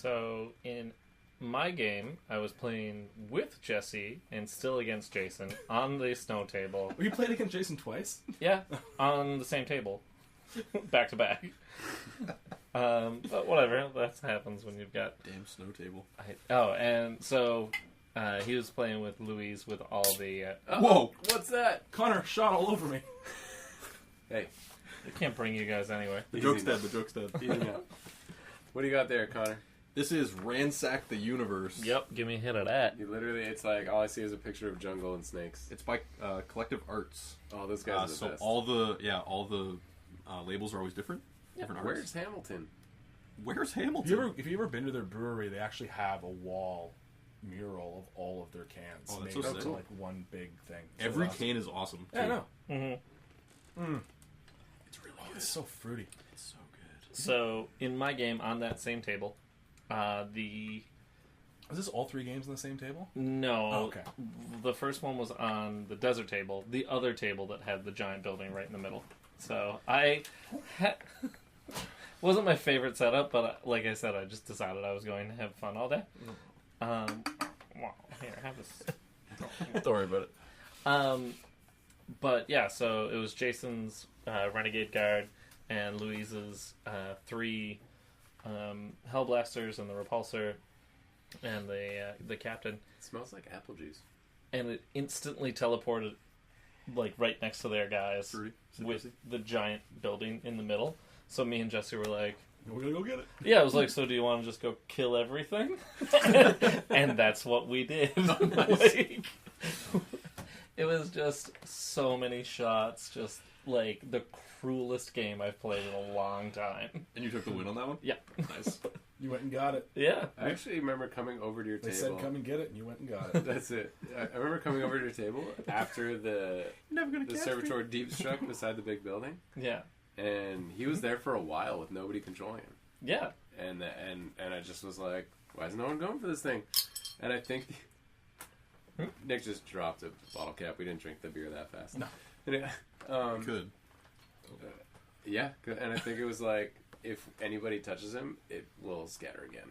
So in my game, I was playing with Jesse and still against Jason on the snow table. You played against Jason twice? Yeah, on the same table, back to back. But whatever, that happens when you've got. Damn snow table. And so he was playing with Louise with all the. Whoa! What's that? Connor shot all over me. Hey, I can't bring you guys anywhere. The Easy joke's now. dead. The joke's dead. easy now. What do you got there, Connor? This is Ransack the Universe. Yep, give me a hit of that. You literally, it's like all I see is a picture of jungle and snakes. It's by Collective Arts. Oh, those guys are the So best. all the labels are always different. Different arts. Where's Hamilton? Where's Hamilton? If you ever been to their brewery, they actually have a wall mural of all of their cans Oh, that's made so into sick. like one big thing. So Every awesome. can is awesome. Yeah, I too. know. Mm-hmm. It's really Oh, good. it's so fruity. It's so good. So in my game on that same table, Is this all 3 games on the same table? No. Oh, okay. The first one was on the desert table, the other table that had the giant building right in the middle. So wasn't my favorite setup, but like I said, I just decided I was going to have fun all day. Well, here, have this. Don't worry about it. But yeah, so it was Jason's Renegade Guard and Louise's 3 Hellblasters and the Repulsor and the Captain. It smells like apple juice. And it instantly teleported like right next to their guys Fruity. with the giant building in the middle. So me and Jesse were like, We're gonna go get it. yeah, I was like, so do you want to just go kill everything? And that's what we did. Like, It was just so many shots, just like the cruelest game I've played in a long time. And you took the win on that one? Yeah. Nice. You went and got it. Yeah. I actually remember coming over to your They table. said come and get it, and you went and got it. That's it. I remember coming over to your table after the servitor deep struck beside the big building, Yeah. and he was there for a while with nobody controlling him. Yeah. And I just was like, why is no one going for this thing? And I think Nick just dropped a bottle cap. We didn't drink the beer that fast. No. And it, Good. yeah, and I think it was like, if anybody touches him, it will scatter again.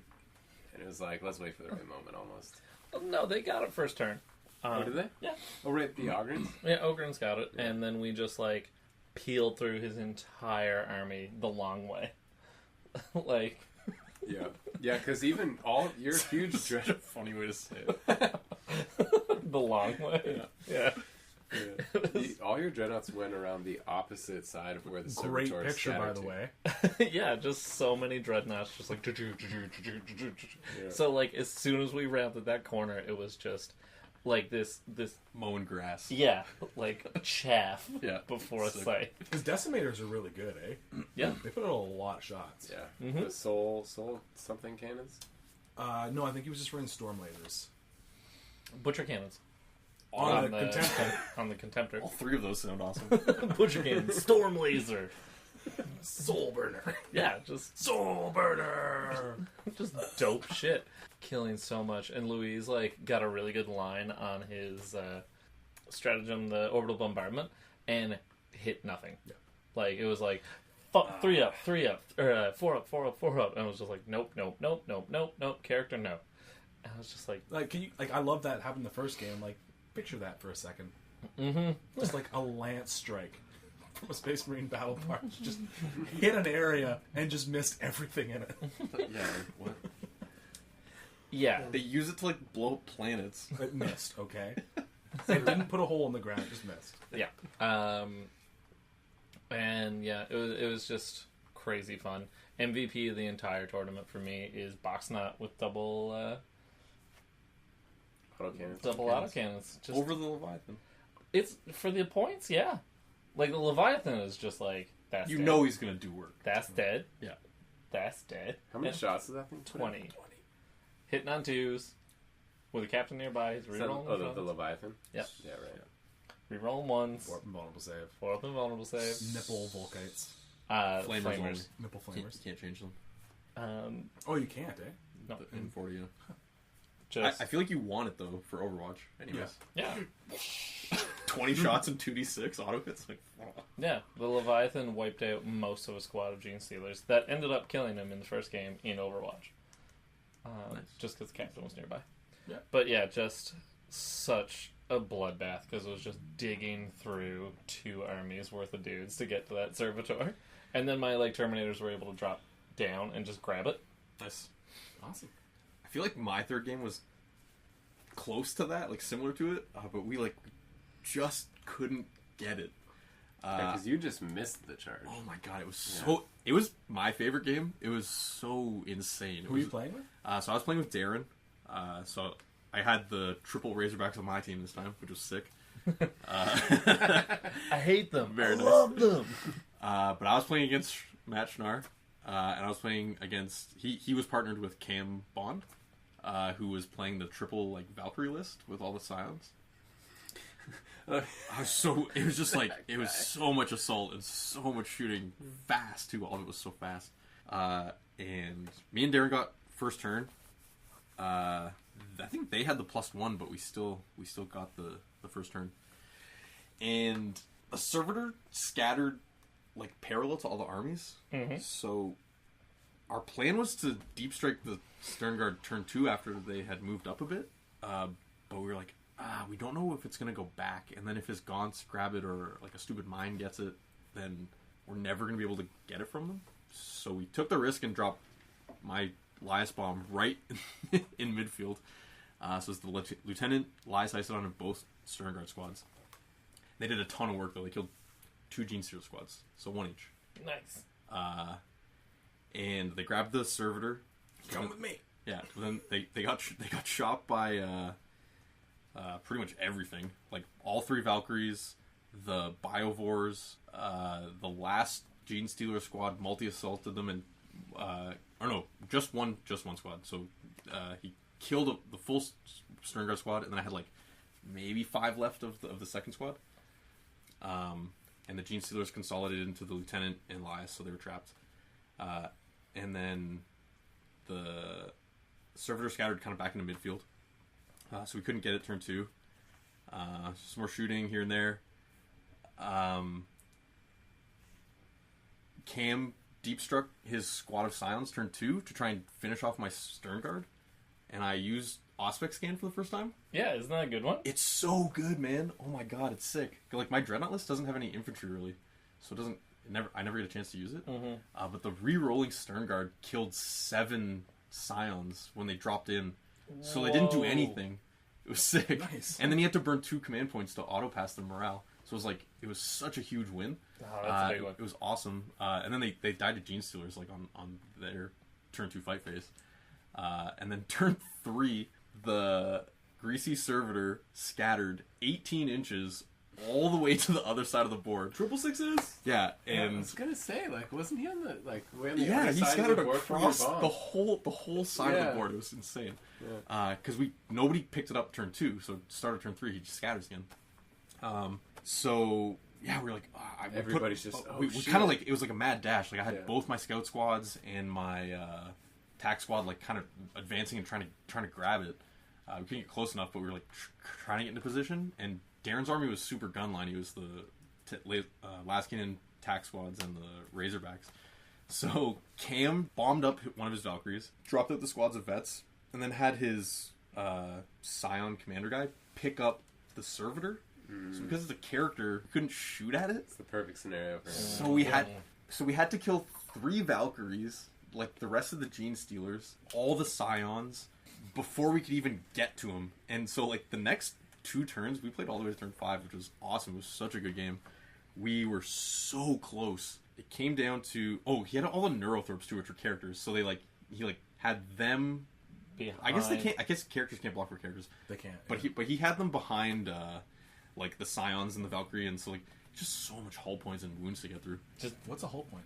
And it was like, let's wait for the right moment almost. Well, no, they got it first turn. Oh, did they? Yeah. Oh, right, the Ogrins? Yeah, Ogren's got it. And then we just, like, peeled through his entire army the long way. Like... Yeah. Yeah, because even all your huge dread... Funny way to say it. the long way. Yeah. All your dreadnoughts went around the opposite side of where the Great servitor picture, by scattered the to. Yeah. Yeah, just so many dreadnoughts, just like... So, like, as soon as we rounded that corner, it was just, like, this Mowing grass. yeah, like, chaff Yeah. before Sick. sight. His decimators are really good, eh? Yeah. They put out a lot of shots. Yeah. Mhm. The soul something cannons? No, I think he was just running storm lasers. Butcher cannons. On the Contemptor. On the Contemptor. All three of those sound awesome. Butcher cannon. Storm laser. Soul burner. Yeah, just Soul burner. just dope shit. Killing so much. And Louise, like, got a really good line on his stratagem, the orbital bombardment, and hit nothing. Yeah. Like, it was like, 3 up, or 4 up, 4 up, 4 up. And it was just like, nope, character, no. And I was just like, Like, can you? Like, I love that happened in the first game. Like, picture that for a second. mm-hmm. Just like a lance strike from a Space Marine battle barge. Just hit an area and just missed everything in it. Yeah, what? Yeah. They use it to, like, blow up planets. It missed, okay? It didn't put a hole in the ground, it just missed. Yeah. And yeah, it was just crazy fun. MVP of the entire tournament for me is Boxnut with double Autocannons. autocannons. Just Over the Leviathan. it's for the points, yeah. Like the Leviathan is just like that's You dead. know he's gonna do work. That's dead. Yeah. That's dead. How many And shots does that thing put in? 20. Hitting on twos. With a captain nearby, he's Is that, rerolling the ones. Leviathan? Yep. Yeah, right. Rerolling ones. Four up and vulnerable save. 4 up and vulnerable saves. Nipple Volkites. Flamers only. Flamers. Nipple flamers. Can't change them. Oh, you can't, eh? No, In 40, yeah. just I feel like you want it, though, for Overwatch. Anyways. yeah. 20 shots and 2d6 auto hits. Like, Yeah, the Leviathan wiped out most of a squad of Gene Stealers. That ended up killing him in the first game in Overwatch. Nice. Just because the captain was nearby. Yeah. But yeah, just such a bloodbath because it was just digging through 2 armies worth of dudes to get to that servitor. And then my like Terminators were able to drop down and just grab it. nice. Awesome. I feel like my third game was close to that, like similar to it, but we like just couldn't get it. Because you just missed the charge. Oh my god, it was so. It was my favorite game. It was so insane. Who are you playing with? So I was playing with Darren. So I had the triple Razorbacks on my team this time, which was sick. I hate them. Very nice. Love them. But I was playing against Matt Schnarr, and I was playing against. He was partnered with Cam Bond, who was playing the triple like Valkyrie list with all the Scions. I was so. It was just like it was so much assault and so much shooting fast too. All of it was so fast. And me and Darren got first turn. I think they had the +1, but we still got the first turn. And a servitor scattered like parallel to all the armies. Mm-hmm. So our plan was to deep strike the Stern Guard turn 2 after they had moved up a bit. But we were like, we don't know if it's going to go back. And then if his Gaunts grab it or like a stupid mine gets it, then we're never going to be able to get it from them. So we took the risk and dropped my Lias bomb right in midfield. So it's the Lieutenant Lias Isidon in both Stern Guard squads. They did a ton of work though. They killed 2 Gene Stealer squads, so 1 each. Nice. And they grabbed the servitor. Come with me. Yeah. Then they got shot by pretty much everything. Like all 3 Valkyries, the Biovores, the last Gene Stealer squad multi-assaulted them, and or no, just one squad. So he killed the full Stern Guard squad, and then I had like maybe 5 left of the second squad. And the Gene Stealers consolidated into the Lieutenant and Elias, so they were trapped. And then the Servitor scattered kind of back into midfield. So we couldn't get it turn 2. Some more shooting here and there. Cam deep struck his squad of Scions turn 2 to try and finish off my Stern Guard. And I used Auspex Scan for the first time. Yeah, isn't that a good one? It's so good, man. Oh my god, it's sick. Like, my Dreadnought list doesn't have any infantry, really. So I never get a chance to use it. Mm-hmm. But the re-rolling Stern Guard killed 7 Scions when they dropped in. So they didn't do anything. It was sick. Nice. And then he had to burn 2 command points to auto-pass the morale. So it was such a huge win. Oh, that's a big one. It was awesome. And then they died to Gene Stealers, like, on their turn 2 fight phase. And then turn 3, the Greasy Servitor scattered 18 inches all the way to the other side of the board. 666s? Yeah, I and was gonna say, like, wasn't he on the way on the yeah, other he side of scattered the board from your across bomb? the whole side of the board. It was insane. Because nobody picked it up turn 2, so started turn 3, he just scatters again. So yeah, we're like, everybody's just we kind of like, it was like a mad dash. Like I had both my scout squads and my tac squad like kind of advancing and trying to grab it. We couldn't get close enough, but we were like trying to get into position. And Darren's army was super gunline. He was the Laskin tac squads and the Razorbacks. So Cam bombed up one of his Valkyries, dropped out the squads of vets, and then had his Scion commander guy pick up the Servitor. So because it's a character, couldn't shoot at it. It's the perfect scenario for him. So we had to kill 3 Valkyries, like the rest of the Gene Stealers, all the Scions, before we could even get to him. And so like the next 2 turns, we played all the way to turn 5, which was awesome. It was such a good game. We were so close. It came down to he had all the Neurothorps too, which were characters. So he had them Behind. I guess they can't. I guess characters can't block for characters. They can't. But he had them behind like the Scions and the Valkyrie, and so like just so much hull points and wounds to get through. Just what's a hull point?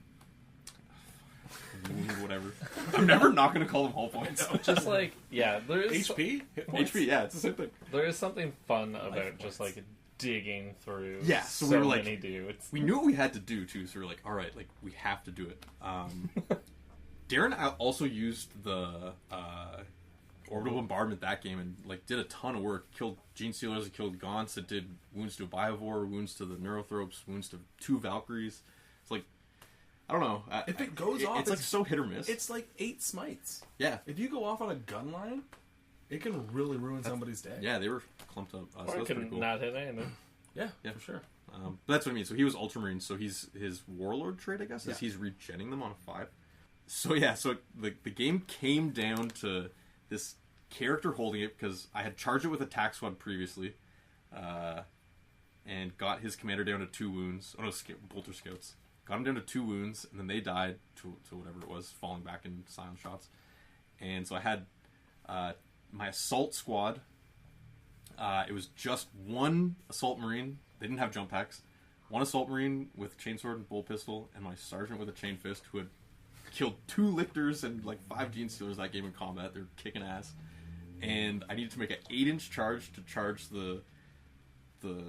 Wound, whatever. I'm never not going to call them hull points. Just like there is HP? Hit points? HP, yeah, it's the same thing. There is something fun about Life just points. like digging through. Yeah, so we were like, many dudes. We knew what we had to do too, so we were like, all right, like we have to do it. Darren also used the orbital bombardment that game and like did a ton of work. Killed Gene Stealers, killed Gaunts. It did wounds to a Biovore, wounds to the Neurothropes, wounds to 2 Valkyries. It's like, I don't know. If it goes off, it's like so hit or miss. It's like 8 smites. Yeah. If you go off on a gun line, it can really ruin somebody's day. Yeah, they were clumped up. So Or that's it pretty can cool. not hit anything. Yeah, Yeah. for sure. But that's what I mean. So he was Ultramarine, so his Warlord trait, I guess, is Yeah. he's regenning them on a 5. So yeah, so the game came down to this character holding it because I had charged it with a tac squad previously, and got his commander down to 2 wounds. Oh no, Bolter Scouts. Got him down to 2 wounds, and then they died to whatever it was, falling back in silent shots. And so I had my assault squad. It was just 1 assault marine. They didn't have jump packs. 1 assault marine with chainsword and bull pistol, and my sergeant with a chain fist who had killed 2 lictors and like 5 Gene Stealers that game in combat. They're kicking ass. And I needed to make an 8-inch charge to charge the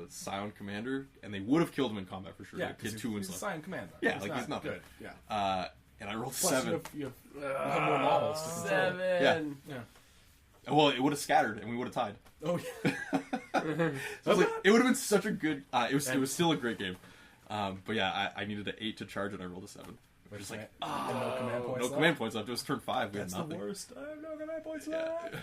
Scion commander, and they would have killed him in combat for sure. Yeah, Like, he had because 2 he's wounds a left. Scion commander. Yeah, like he's nothing. Good. Yeah. And I rolled Plus 7. you have more models to control. 7. Yeah. Well, it would have scattered, and we would have tied. Oh yeah. So it would have been such a good. It was still a great game. But yeah, I needed an 8 to charge, and I rolled a 7. Just like And no command points. no left? command points left. It was turn 5. We That's had the nothing. worst. I have no command points Yeah. left.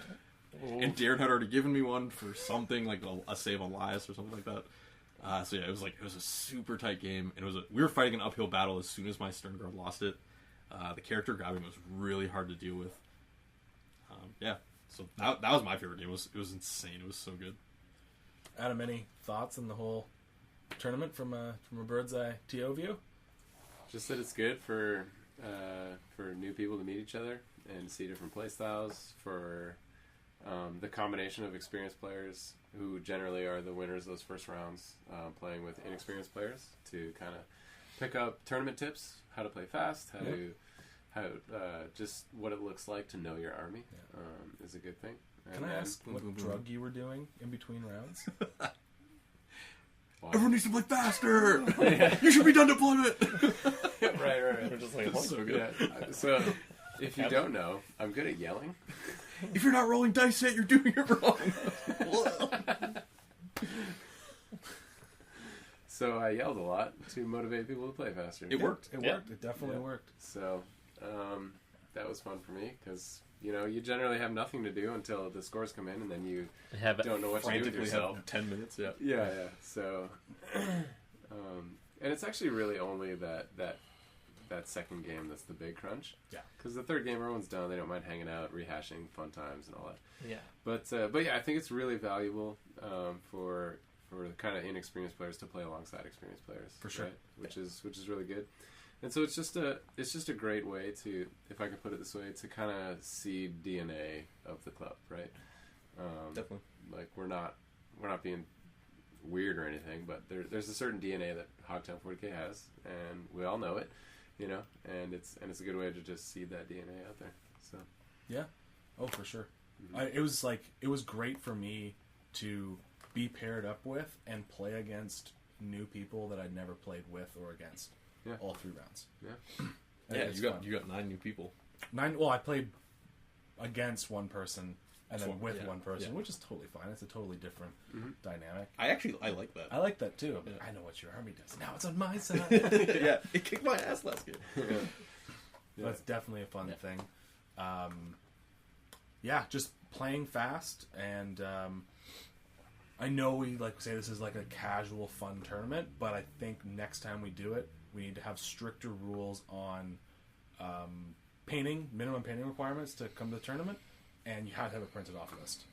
And Darren had already given me one for something like a save on Elias or something like that. So yeah, it was a super tight game, and we were fighting an uphill battle as soon as my Stern Guard lost it. The character grabbing was really hard to deal with. Yeah, so that was my favorite game. It was insane. It was so good. Adam, any thoughts on the whole tournament from a bird's eye TO view? Just that it's good for new people to meet each other and see different play styles. For the combination of experienced players who generally are the winners of those first rounds, playing with inexperienced players to kind of pick up tournament tips, how to play fast, how just what it looks like to know your army is a good thing. And Can I ask what drug you were doing in between rounds? Everyone needs to play faster. You should be done deployment. right. We're just like, So good. Yeah. So if you don't know, I'm good at yelling. If you're not rolling dice yet, you're doing it wrong. So I yelled a lot to motivate people to play faster. It worked. It Yeah. worked. It definitely worked. So that was fun for me because you generally have nothing to do until the scores come in, and then you have don't know what to do with Frantically yourself. have 10 minutes. Yeah. Yeah. So, and it's actually really only that second game that's the big crunch. Yeah. Because the third game, everyone's done. They don't mind hanging out, rehashing fun times and all that. Yeah. But yeah, I think it's really valuable for kind of inexperienced players to play alongside experienced players. For sure. Right? Which is really good. And so it's just a great way to, if I can put it this way, to kind of see DNA of the club, right? Definitely. Like we're not being weird or anything, but there's a certain DNA that Hogtown 40K has, and we all know it, and it's a good way to just see that DNA out there. So Yeah. Oh, for sure. Mm-hmm. It was great for me to be paired up with and play against new people that I'd never played with or against. Yeah. All 3 rounds. Yeah. And Yeah, it's you fun. got 9 new people. 9. Well, I played against one person and then with Yeah, one person, yeah. which is totally fine. It's a totally different dynamic. I like that. I like that too. Yeah. I know what your army does. Now it's on my side. Yeah, it kicked my ass last game. That's definitely a fun thing. Yeah, just playing fast, and I know we say this is like a casual, fun tournament, but I think next time we do it, we need to have stricter rules on minimum painting requirements to come to the tournament, and you have to have a printed off list.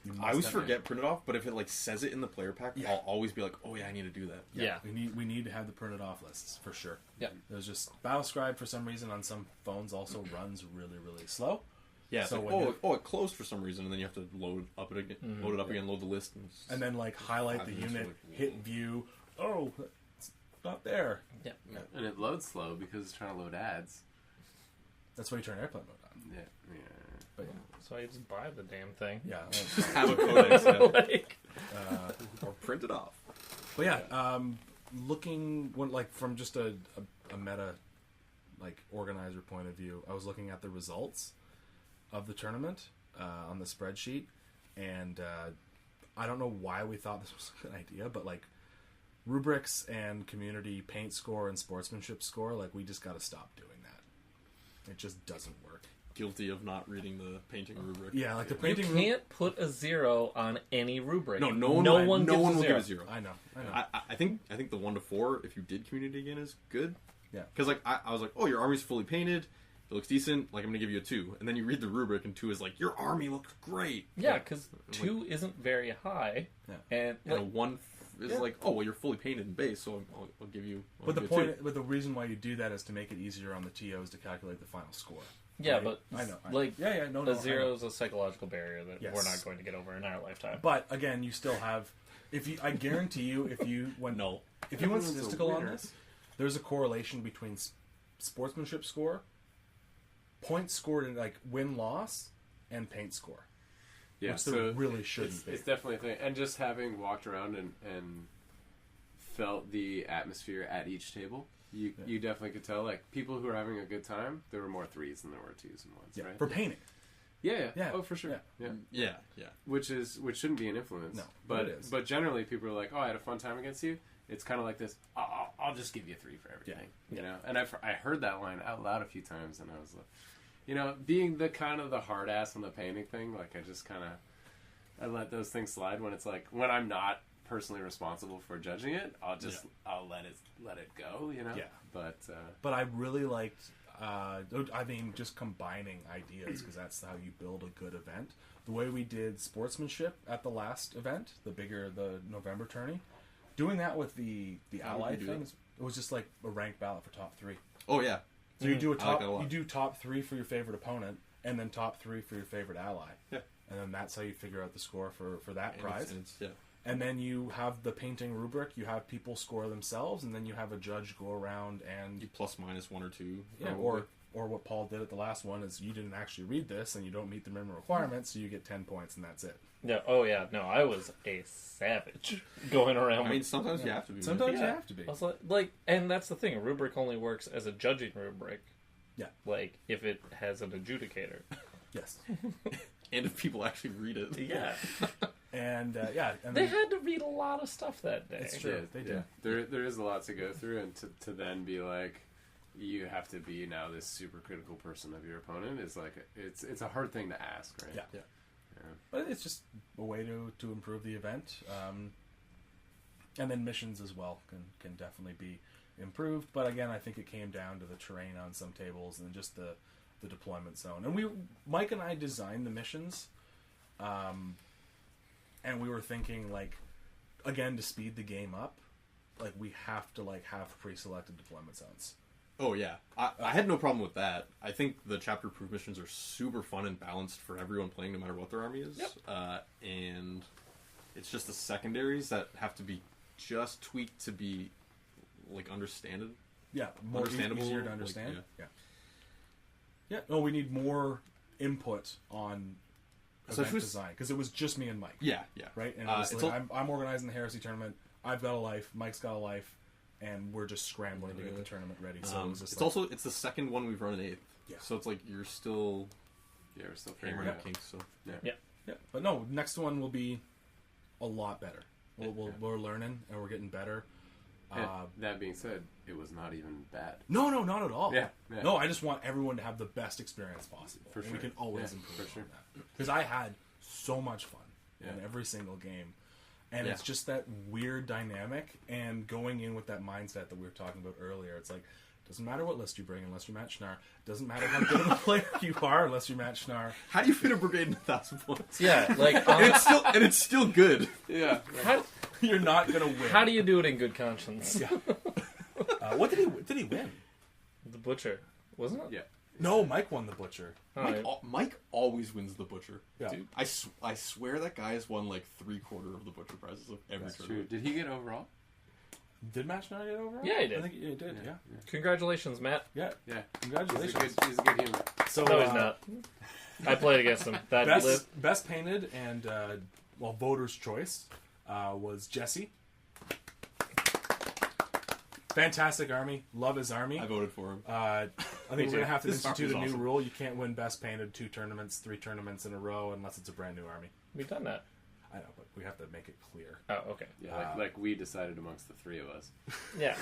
You I always must have forget print it off, but if it says it in the player pack, Yeah. I'll always be like, oh yeah, I need to do that. Yeah. We need to have the printed off lists for sure. Yeah. There's just BattleScribe for some reason on some phones also runs really, really slow. Yeah, it's So like, when it closed for some reason, and then you have to load it up again, load the list, And then highlight 5 the minutes, unit, you're like, hit view. Oh, it's not there. Yeah. And it loads slow because it's trying to load ads. That's why you turn airplane mode on. Yeah. But yeah, So I just buy the damn thing. yeah. have a codex, yeah. Like, Or print it off. But yeah, looking from just a meta organizer point of view, I was looking at the results of the tournament on the spreadsheet, and I don't know why we thought this was a good idea, but rubrics and community paint score and sportsmanship score, we just got to stop doing that. It just doesn't work. Guilty of not reading the painting rubric. Yeah, the you painting can't put a 0 on any rubric. No gives one will a give a 0. 0. I know. I think the 1 to 4, if you did community again, is good. Yeah. Because I was like, oh, your army's fully painted. It looks decent. I'm going to give you a 2. And then you read the rubric, and 2 is your army looks great. Yeah, because 2 isn't very high. Yeah. And And a 1 is oh, well, you're fully painted in base, so I'll give you. But the point, but the reason why you do that is to make it easier on the TOs to calculate the final score. yeah, Right? but I know. no, I a 0 know. is a psychological barrier that Yes. we're not going to get over in our lifetime. But again, you still have. I guarantee you, if you went Everyone's a statistical on winner. this, there's a correlation between sportsmanship score, points scored in win loss, and paint score. Yeah, Which there really shouldn't be. It's definitely a thing. And just having walked around and felt the atmosphere at each table, you definitely could tell, people who were having a good time, there were more 3s than there were 2s and 1s, right? For painting. Yeah. Oh, for sure. Yeah. Yeah. Which shouldn't be an influence. No, but it is. But generally, people are like, "Oh, I had a fun time against you." It's kind of like this. I'll just give you 3 for everything, you know. And I heard that line out loud a few times, and I was like, being the kind of the hard ass on the painting thing, I just kind of I let those things slide when it's when I'm not personally responsible for judging it. I'll let it go, you know. Yeah. But I really liked. Just combining ideas, because that's how you build a good event. The way we did sportsmanship at the last event, the November tourney, doing that with the ally do things, it was just a ranked ballot for top 3. Oh yeah. So you do I like that a lot. you do top 3 for your favorite opponent, and then top 3 for your favorite ally. Yeah. and then that's how you figure out the score for that prize. Yeah. And then you have the painting rubric. You have people score themselves, and then you have a judge go around and You plus minus 1 or 2. yeah, or what Paul did at the last one is you didn't actually read this and you don't meet the minimum requirements, so you get 10 points and that's it. Yeah. Oh yeah. No, I was a savage going around. I mean, sometimes you have to be. Sometimes you Yeah. have to be. I was like, and that's the thing. A rubric only works as a judging rubric. Yeah. Like if it has an adjudicator. Yes. And if people actually read it. Yeah. And and They then, had to read a lot of stuff that day. It's true. They did. There is a lot to go through, and to then be like, you have to be now this super critical person of your opponent is like it's a hard thing to ask, right? Yeah. But it's just a way to improve the event. And then missions as well can definitely be improved. But again, I think it came down to the terrain on some tables and just the deployment zone. And Mike and I designed the missions, and we were thinking like, again, to speed the game up, like we have to like have pre-selected deployment zones. Oh, yeah. I had no problem with that. I think the chapter-proof missions are super fun and balanced for everyone playing, no matter what their army is. Yep. And it's just the secondaries that have to be just tweaked to be, like, understandable. Yeah, more Understandable, easier to like, understand. yeah. Yeah. No, we need more input on So event if it was- design because it was just me and Mike. Yeah, yeah. Right, and it was it's like, al- I'm organizing the Heresy tournament. I've got a life. Mike's got a life, and we're just scrambling to get the tournament ready. So it was just like, it's the second one we've run in 8th. Yeah. So it's like you're still Yeah, we're still hammering figuring out out. kinks. So yeah. But no, next one will be a lot better. We're learning and we're getting better. And that being said, it was not even bad. No, not at all. Yeah. No, I just want everyone to have the best experience possible. For And sure. we can always Yeah, improve for sure. on that. Because I had so much fun in Yeah. every single game. And Yeah. it's just that weird dynamic. And going in with that mindset that we were talking about earlier, it's like, doesn't matter what list you bring unless you match Schnar. Doesn't matter how good of a player you are unless you match Schnar. how do you fit a brigade in 1,000 points? Yeah. Like And it's still good. Yeah. how, You're not going to win. how do you do it in good conscience? Yeah. What did he win? The butcher, wasn't it? Yeah. No, Mike won the Butcher. Oh, Mike, yeah. Mike always wins the butcher. Yeah. Dude, I swear that guy has won like 3/4 of the butcher prizes of every That's true. tournament. Did he get overall? Did match Schnar get over? Yeah, he did. I think he did, yeah. Congratulations, Matt. Yeah. Yeah. Congratulations. He's a good humor. So, No, he's not. I played against him. That Best painted and, voters' choice was Jesse. Fantastic army. Love his army. I voted for him. I think we're going to have to This institute a army's new awesome. rule. You can't win best painted 2 tournaments, 3 tournaments in a row unless it's a brand new army. we've done that. I know, but we have to make it clear. Oh, okay. Yeah, like we decided amongst the three of us. Yeah.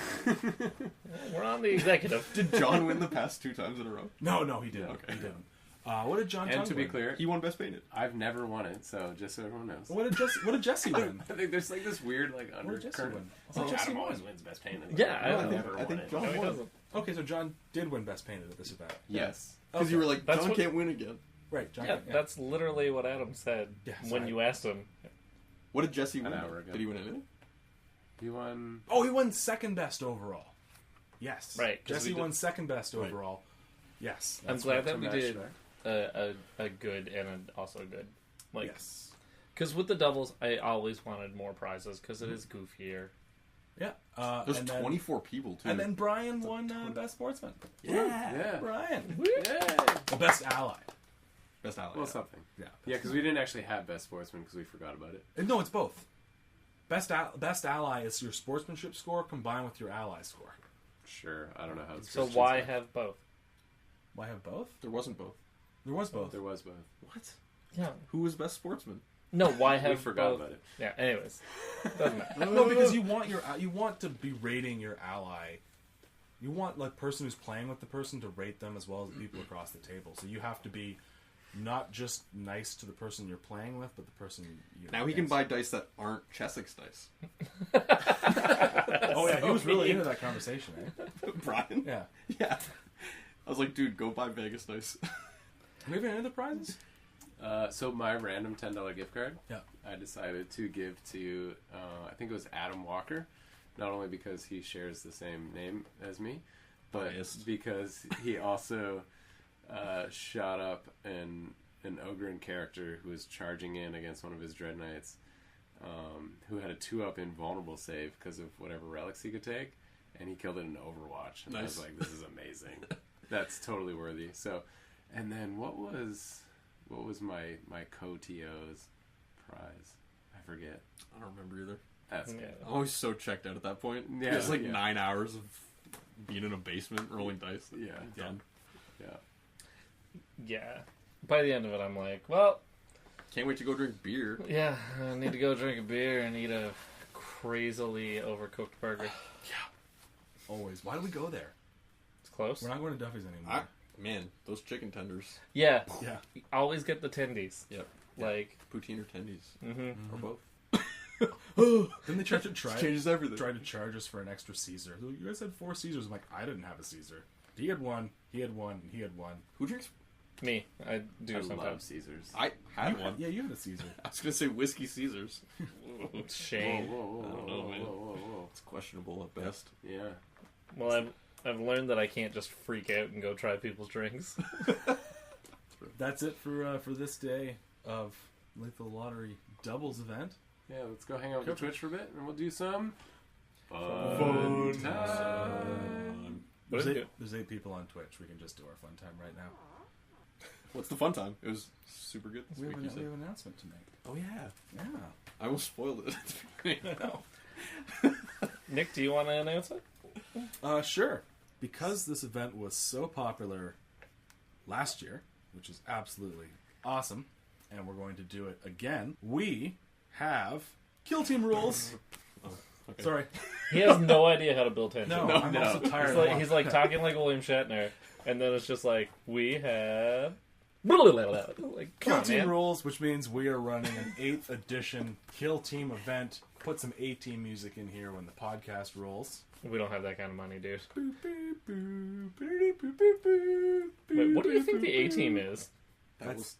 We're on the executive. Did John win the past 2 times in a row? No, he didn't. Okay. He didn't. What did John And Tung to be win? clear, He won best painted. I've never won it, so just so everyone knows. What did Jesse win? I think there's like this weird like What did Jesse undercurrent. win? It's like, Jesse Adam won? always wins best painted. Yeah, Like, I I've think- never I won think it. John No, he won. doesn't. Okay, so John did win best painted at this event. Yes. Because you were like, That's John what- can't win again. Right, John. Yeah, that's literally what Adam said Yeah, when sorry. you asked him. What did Jesse win? An hour ago. Did he win anything? He won. Oh, he won second best overall. Yes. Right, 'cause Jesse we did- won second best Right. overall. Yes. I'm that's glad right. that we match did Schnar. a good and also good. Like, Yes. because with the doubles, I always wanted more prizes because it is goofier. Yeah. There's and then- 24 people, too. And then Brian won best sportsman. Yeah. Brian. Yay. Well, best ally. best ally. Well, yeah. something. Yeah. Yeah, because we didn't actually have best sportsman because we forgot about it. No, it's both. Best ally is your sportsmanship score combined with your ally score. Sure, I don't know how. It's So why have both? Why have both? There wasn't both. There was both. There was both. What? Yeah. Who was best sportsman? No, why have We forgot both? about it. Yeah. Anyways, doesn't matter. No, because you want to be rating your ally. You want like person who's playing with the person to rate them as well as the people across the table. So you have to be not just nice to the person you're playing with, but the person you. Now he can buy dice that aren't Chessex dice. Oh yeah, he was really into that conversation. Eh? Brian? Yeah. Yeah. I was like, dude, go buy Vegas dice. Do we have any other prizes? So my random $10 gift card, Yeah. I decided to give to, I think it was Adam Walker, not only because he shares the same name as me, but Biased. because he also shot up and an Ogryn character who was charging in against one of his Dread Knights, who had a 2-up invulnerable save because of whatever relics he could take, and he killed it in Overwatch. And I was like, this is amazing. That's totally worthy. So, and then what was my co-TO's prize? I forget. I don't remember either. That's good. I'm always so checked out at that point. Yeah, It's like 9 hours of being in a basement rolling dice. Yeah. Done. Yeah. Yeah. By the end of it, I'm like, well, Can't wait to go drink beer. yeah, I need to go drink a beer and eat a crazily overcooked burger. Always. Why do we go there? It's close. We're not going to Duffy's anymore. Man, those chicken tenders. Yeah. Yeah. Always get the tendies. Yep. Like, Poutine or tendies. mm-hmm. Or both. Then they tried to Changes everything. tried to charge us for an extra Caesar. You guys had 4 Caesars. I'm like, I didn't have a Caesar. He had one. He had one. He had one. Who drinks? me. I do I love sometimes. Caesars. I had one. Yeah, you had a Caesar. I was going to say whiskey Caesars. Shame. Whoa, I don't know, man. whoa. It's questionable at best. Yeah. Well, I've learned that I can't just freak out and go try people's drinks. That's it for this day of Lethal Lottery Doubles event. Yeah, let's go hang out with the Twitch for a bit, and we'll do some Fun time. What is it? There's 8 people on Twitch. We can just do our fun time right now. What's the fun time? It was super good this We week, have, you we said. have an announcement to make. Oh, yeah. Yeah. I almost spoiled it. No. Nick, do you want to announce it? Sure. Because this event was so popular last year, which is absolutely awesome, and we're going to do it again, we have Kill Team rules. Okay. Sorry. He has no idea how to build tension. No, I'm no. also tired. He's like talking like William Shatner, and then it's just like, we have... Like, come Kill on, Team man. rules, which means we are running an 8th edition Kill Team event. Put some A-Team music in here when the podcast rolls. We don't have that kind of money, dude. Boop, boop, boop, boop, boop, boop, boop, Wait, what do you think the boop, A-Team boop. is?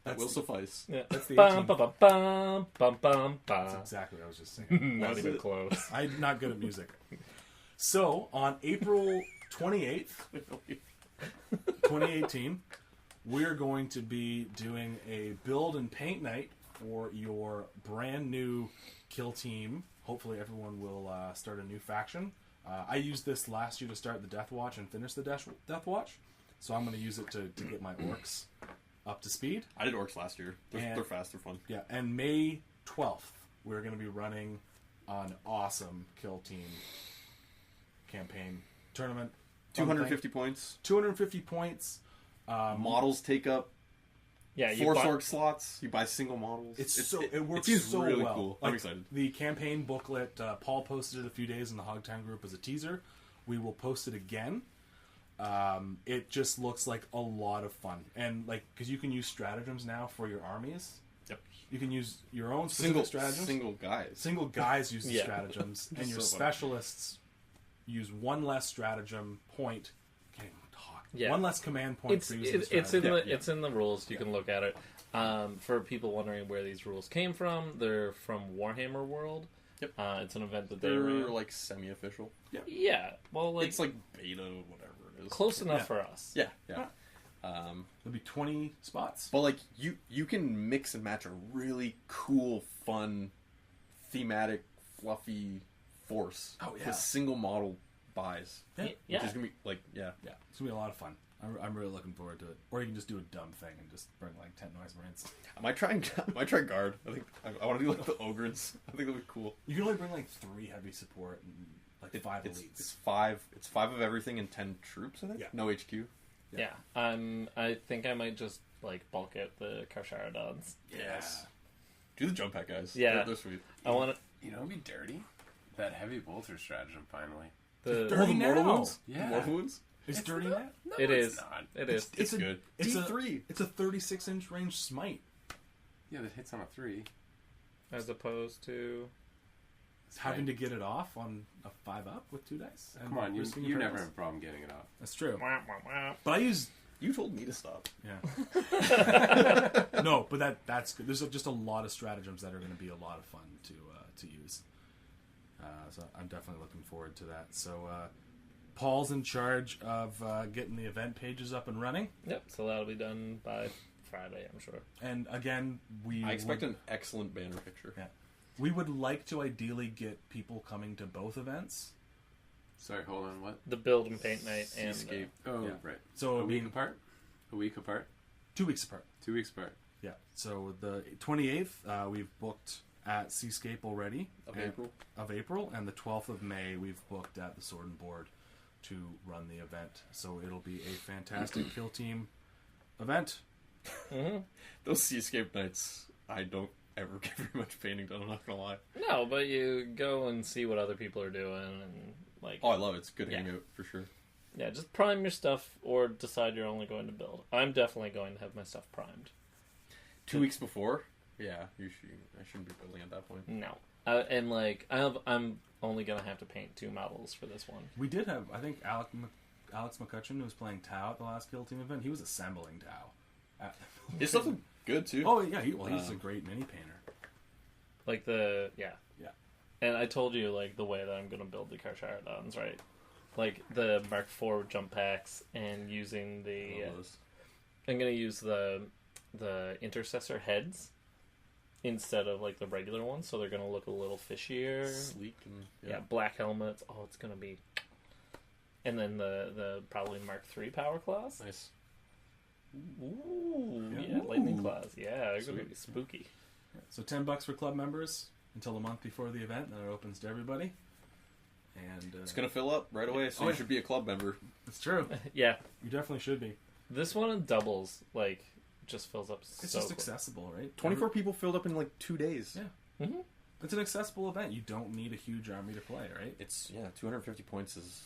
That will suffice. Yeah. That's the Bum, A-Team. bum, bum, bum, bum, bum, That's bum. exactly what I was just saying. Not even it. close. I'm not good at music. So, on April 28th, 2018, we're going to be doing a build and paint night for your brand new Kill Team. Hopefully everyone will start a new faction. I used this last year to start the Death Watch and finish the Death Watch, so I'm going to use it to get my orcs up to speed. I did orcs last year. They're fast. They're fun. Yeah, and May 12th, we're going to be running an awesome Kill Team campaign tournament. 250 points. 250 points. Models take up Yeah, you 4 buy- orc slots. You buy single models. It works seems so really well. cool. Like, I'm excited. The campaign booklet, Paul posted it a few days in the Hogtown group as a teaser. We will post it again. It just looks like a lot of fun, and like because you can use stratagems now for your armies. Yep. You can use your own specific stratagems. Single guys. Single guys use the Yeah. stratagems, and your So fun. specialists use one less stratagem point. Can't even talk. Yeah. One less command point It's for using the it's in stratagem. the it's in the rules. You can look at it. For people wondering where these rules came from, they're from Warhammer World. Yep. It's an event that they They're ran. like semi-official. Yeah, well, like It's like beta, whatever it is. close enough Yeah. for us. Yeah, yeah. There'll be 20 spots. But like you can mix and match a really cool, fun, thematic, fluffy force Oh, yeah. with single model buys. Yeah. Which Yeah. is gonna be like Yeah, it's gonna be a lot of fun. I'm really looking forward to it. Or you can just do a dumb thing and just bring like 10 noise marines. I might try guard. I think I want to do like the ogres. I think that'll be cool. You can only bring like 3 heavy support and like 5 It's elites. 5 of everything and 10 troops. I think. Yeah. No HQ. Yeah. I think I might just like bulk out the Karsharadons. Yes. Do the jump pack guys. Yeah. They're sweet. I want You know, it'd be dirty. That heavy bolter stratagem finally. the. Dirty Oh, the mortal now. wounds. Yeah. The mortal wounds. It's dirty not- net. No, It it's is. not. It is. It's good. It's D3. It's a 36-inch range smite. Yeah, that hits on a 3. As opposed to. Having to get it off on a 5-up with 2 dice. And Come on, risking you your never perils. have a problem getting it off. That's true. Wah, wah, wah. But I use... You told me to stop. Yeah. No, but that's good. There's just a lot of stratagems that are going to be a lot of fun to use. So I'm definitely looking forward to that. So Paul's in charge of getting the event pages up and running. Yep. So that'll be done by Friday, I'm sure. And again, I expect an excellent banner picture. Yeah. We would like to ideally get people coming to both events. Sorry, hold on. What? The build and paint night and Seascape. Oh, Yeah. right. So A week apart. 2 weeks apart. 2 weeks apart. Yeah. So the 28th, we've booked at Seascape already Of April? Of April, and the 12th of May we've booked at the Sword and Board to run the event. So it'll be a fantastic kill team event. Those Seascape nights, I don't ever get very much painting done, I'm not gonna lie. No, but you go and see what other people are doing and like. Oh, I love it. It's a good Yeah. hangout for sure. Yeah, just prime your stuff or decide you're only going to build. I'm definitely going to have my stuff primed. 2 weeks before? Yeah, I shouldn't be building at that point. No, and like I'm only gonna have to paint 2 models for this one. We did have, I think, Alex McCutcheon, who was playing Tau at the last kill team event. He was assembling Tau. His stuff is good too. Oh yeah, he's a great mini painter. Like Yeah. And I told you like the way that I'm gonna build the Karsharadons, right? Like the Mark IV jump packs and using the. I'm gonna use the intercessor heads instead of like the regular ones, so they're gonna look a little fishier. Sleek and Yeah, black helmets. Oh, it's gonna be. And then the probably Mark III power claws. nice. Ooh, Yeah. yeah, lightning Ooh. claws. Yeah, they're gonna Sweet. be spooky. So $10 for club members until the month before the event, then it opens to everybody. And It's gonna fill up right away, so Oh, you yeah. should be a club member. it's true. Yeah, You definitely should be. this one in doubles like just fills up. It's so just quick. accessible, right? 24 people filled up in like 2 days. Yeah. Mhm. It's an accessible event. You don't need a huge army to play, right? It's 250 points is.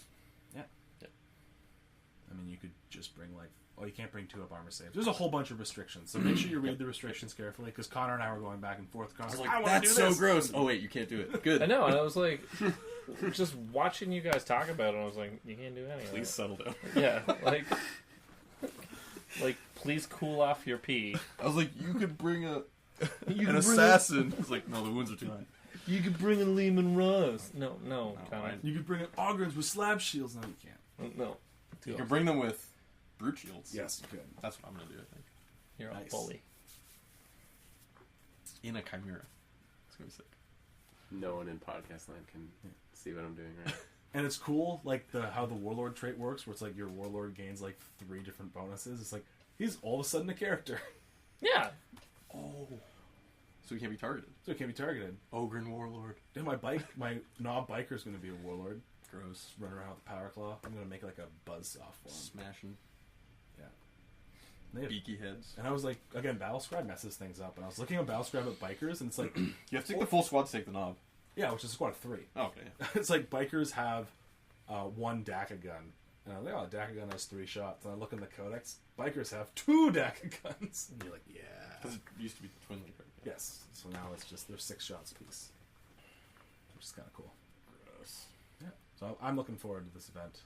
I mean, you could just bring like, you can't bring 2 up armor saves. There's a whole bunch of restrictions, so make sure you read the restrictions carefully. Because Connor and I were going back and forth. Connor's like, I want to do That's this. so gross. Oh wait, you can't do it. Good. I know, and I was like, just watching you guys talk about it, I was like, you can't do any of Please that. settle down. Yeah, like, please cool off your pee. I was like, you could bring an bring assassin. It's like, no, the wounds are too high. You could bring a Lehman Russ. No, Connor. fine. You could bring in Augrons with slab shields. No, you can't. No. You can bring them with brute shields. Yes, you could. That's what I'm gonna do. I think You're Nice. a bully. in a chimera. It's gonna be sick. No one in podcast land can see what I'm doing right. And it's cool, like how the warlord trait works, where it's like your warlord gains like 3 different bonuses. It's like he's all of a sudden a character, Yeah. Oh, so he can't be targeted. so it can't be targeted. Ogren warlord. And my knob biker's going to be a warlord. Gross. Run around with the power claw. I'm going to make like a buzzsaw one. Smashing Yeah. They have- beaky heads. And I was like, again, Battlescribe messes things up. And I was looking at Battlescribe at bikers, and it's like, You have to take the full squad to take the knob. yeah, which is a squad of 3. Oh, okay. It's like bikers have 1 DACA gun. And I'm like, oh, a DACA gun has 3 shots. And I look in the codex, bikers have 2 DACA guns. And you're like, yeah. Because it used to be twin link. Right? Yes. So now it's just, there's 6 shots apiece. Which is kind of cool. Gross. Yeah. So I'm looking forward to this event.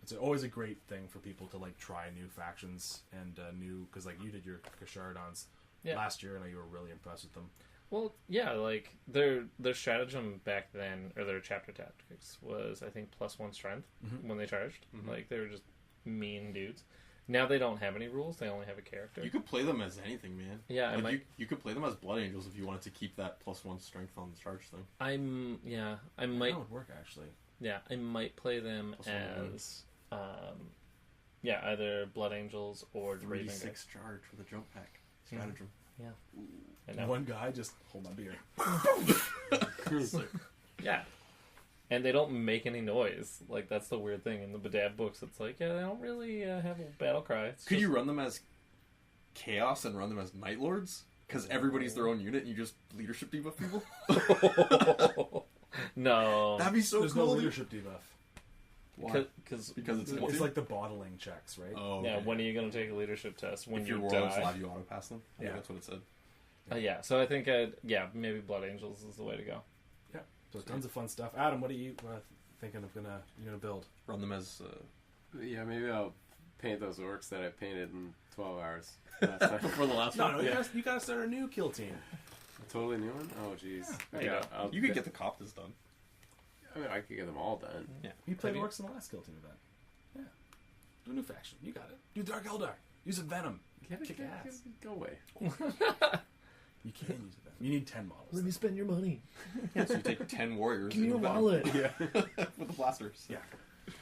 It's always a great thing for people to like try new factions and new, because like you did your Kasharadons last year, and you were really impressed with them. Well, yeah, like their stratagem back then, or their chapter tactics was, I think, +1 strength when they charged. Like they were just mean dudes. Now they don't have any rules; they only have a character. You could play them as anything, man. Yeah, I like might- you could play them as Blood Angels if you wanted to keep that +1 strength on the charge thing. I might, That would work actually. I might play them +1 as, either Blood Angels or Raven. 36 charge for the jump pack stratagem. Yeah, I know. One guy just hold my beer. Yeah. And they don't make any noise. Like, that's the weird thing. In the Badab books, it's like, yeah, they don't really have a battle cry. It's Could just- you run them as Chaos and run them as Night Lords? Because everybody's their own unit and you just leadership debuff people? No. That'd be so There's cool. no dude. leadership debuff. Why? Because Because it's It's like the bottling checks, right? Oh, yeah, okay. when are you going to take a leadership test? When if you your warlords die? allow you auto pass them? I think Yeah. that's what it said. Yeah, so I think, maybe Blood Angels is the way to go. Yeah. So tons of fun stuff. Adam, what are you thinking of you're gonna build? Run them as Yeah, maybe I'll paint those orcs that I painted in 12 hours last time. before the last No, one. no, you gotta start a new kill team. A totally new one? Oh, jeez. there you go. You could get the Coptas done. I mean, I could get them all done. You played Have you- orcs in the last kill team event. Yeah. Do a new faction. You got it. Do Dark Eldar. Use a Venom. Yeah, Kick ass. Go away. You can't use a Venom. You need 10 models. Let me spend your money. So you take 10 warriors. Give me your and Venom wallet. Yeah. with the blasters. Yeah. It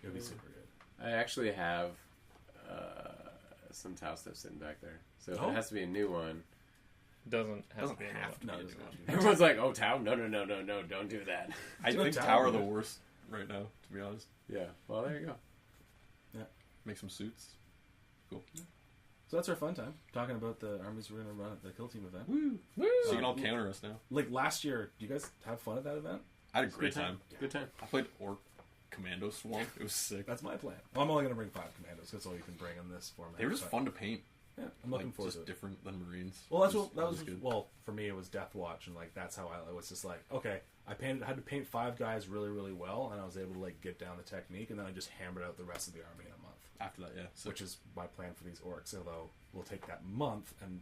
would be super good. I actually have some Tau stuff sitting back there. So if Oh. it has to be a new one. Doesn't have Doesn't to be a new have one. to No, be a it new doesn't one. have to be. Everyone's like, oh, Tau? No, don't do that. I Do think Tower Tower are the good. worst right now, to be honest. Yeah, well, there you go. Make some suits. Cool. So that's our fun time. Talking about the armies we're going to run at the Kill Team event. Woo! Woo! So you can all counter us now. Like last year, do you guys have fun at that event? I had a great time. Good time. I played Orc Commando Swamp. It was sick. That's my plan. Well, I'm only going to bring 5 commandos. That's all you can bring in this format. They were just But, fun to paint. Yeah, I'm looking Like, forward just to it. different than Marines. Well, that's It what that was. good. Well, for me, it was Death Watch, and like that's how I was just like, okay, I had to paint 5 guys really, really well, and I was able to like get down the technique, and then I just hammered out the rest of the army in a month, After that, yeah. So which is my plan for these orcs. Although we'll take that month and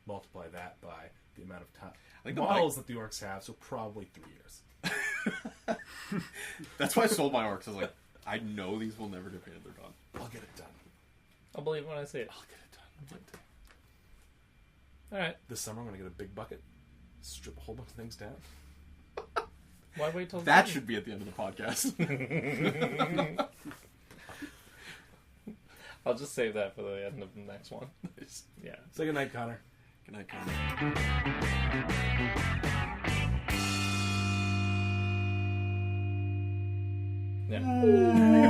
multiply that by the amount of time I think the models that the orcs have, so probably 3 years. that's why I sold my Orcs. I was like, I know these will never get painted. They're done. I'll get it done. I'll believe it when I see it. I'll get it done. I'll get it done. All right. This summer, I'm going to get a big bucket, strip a whole bunch of things down. Why wait till That then? should be at the end of the podcast. I'll just save that for the end of the next one. Yeah. Say good night, Connor. Good night, Connor. Yeah.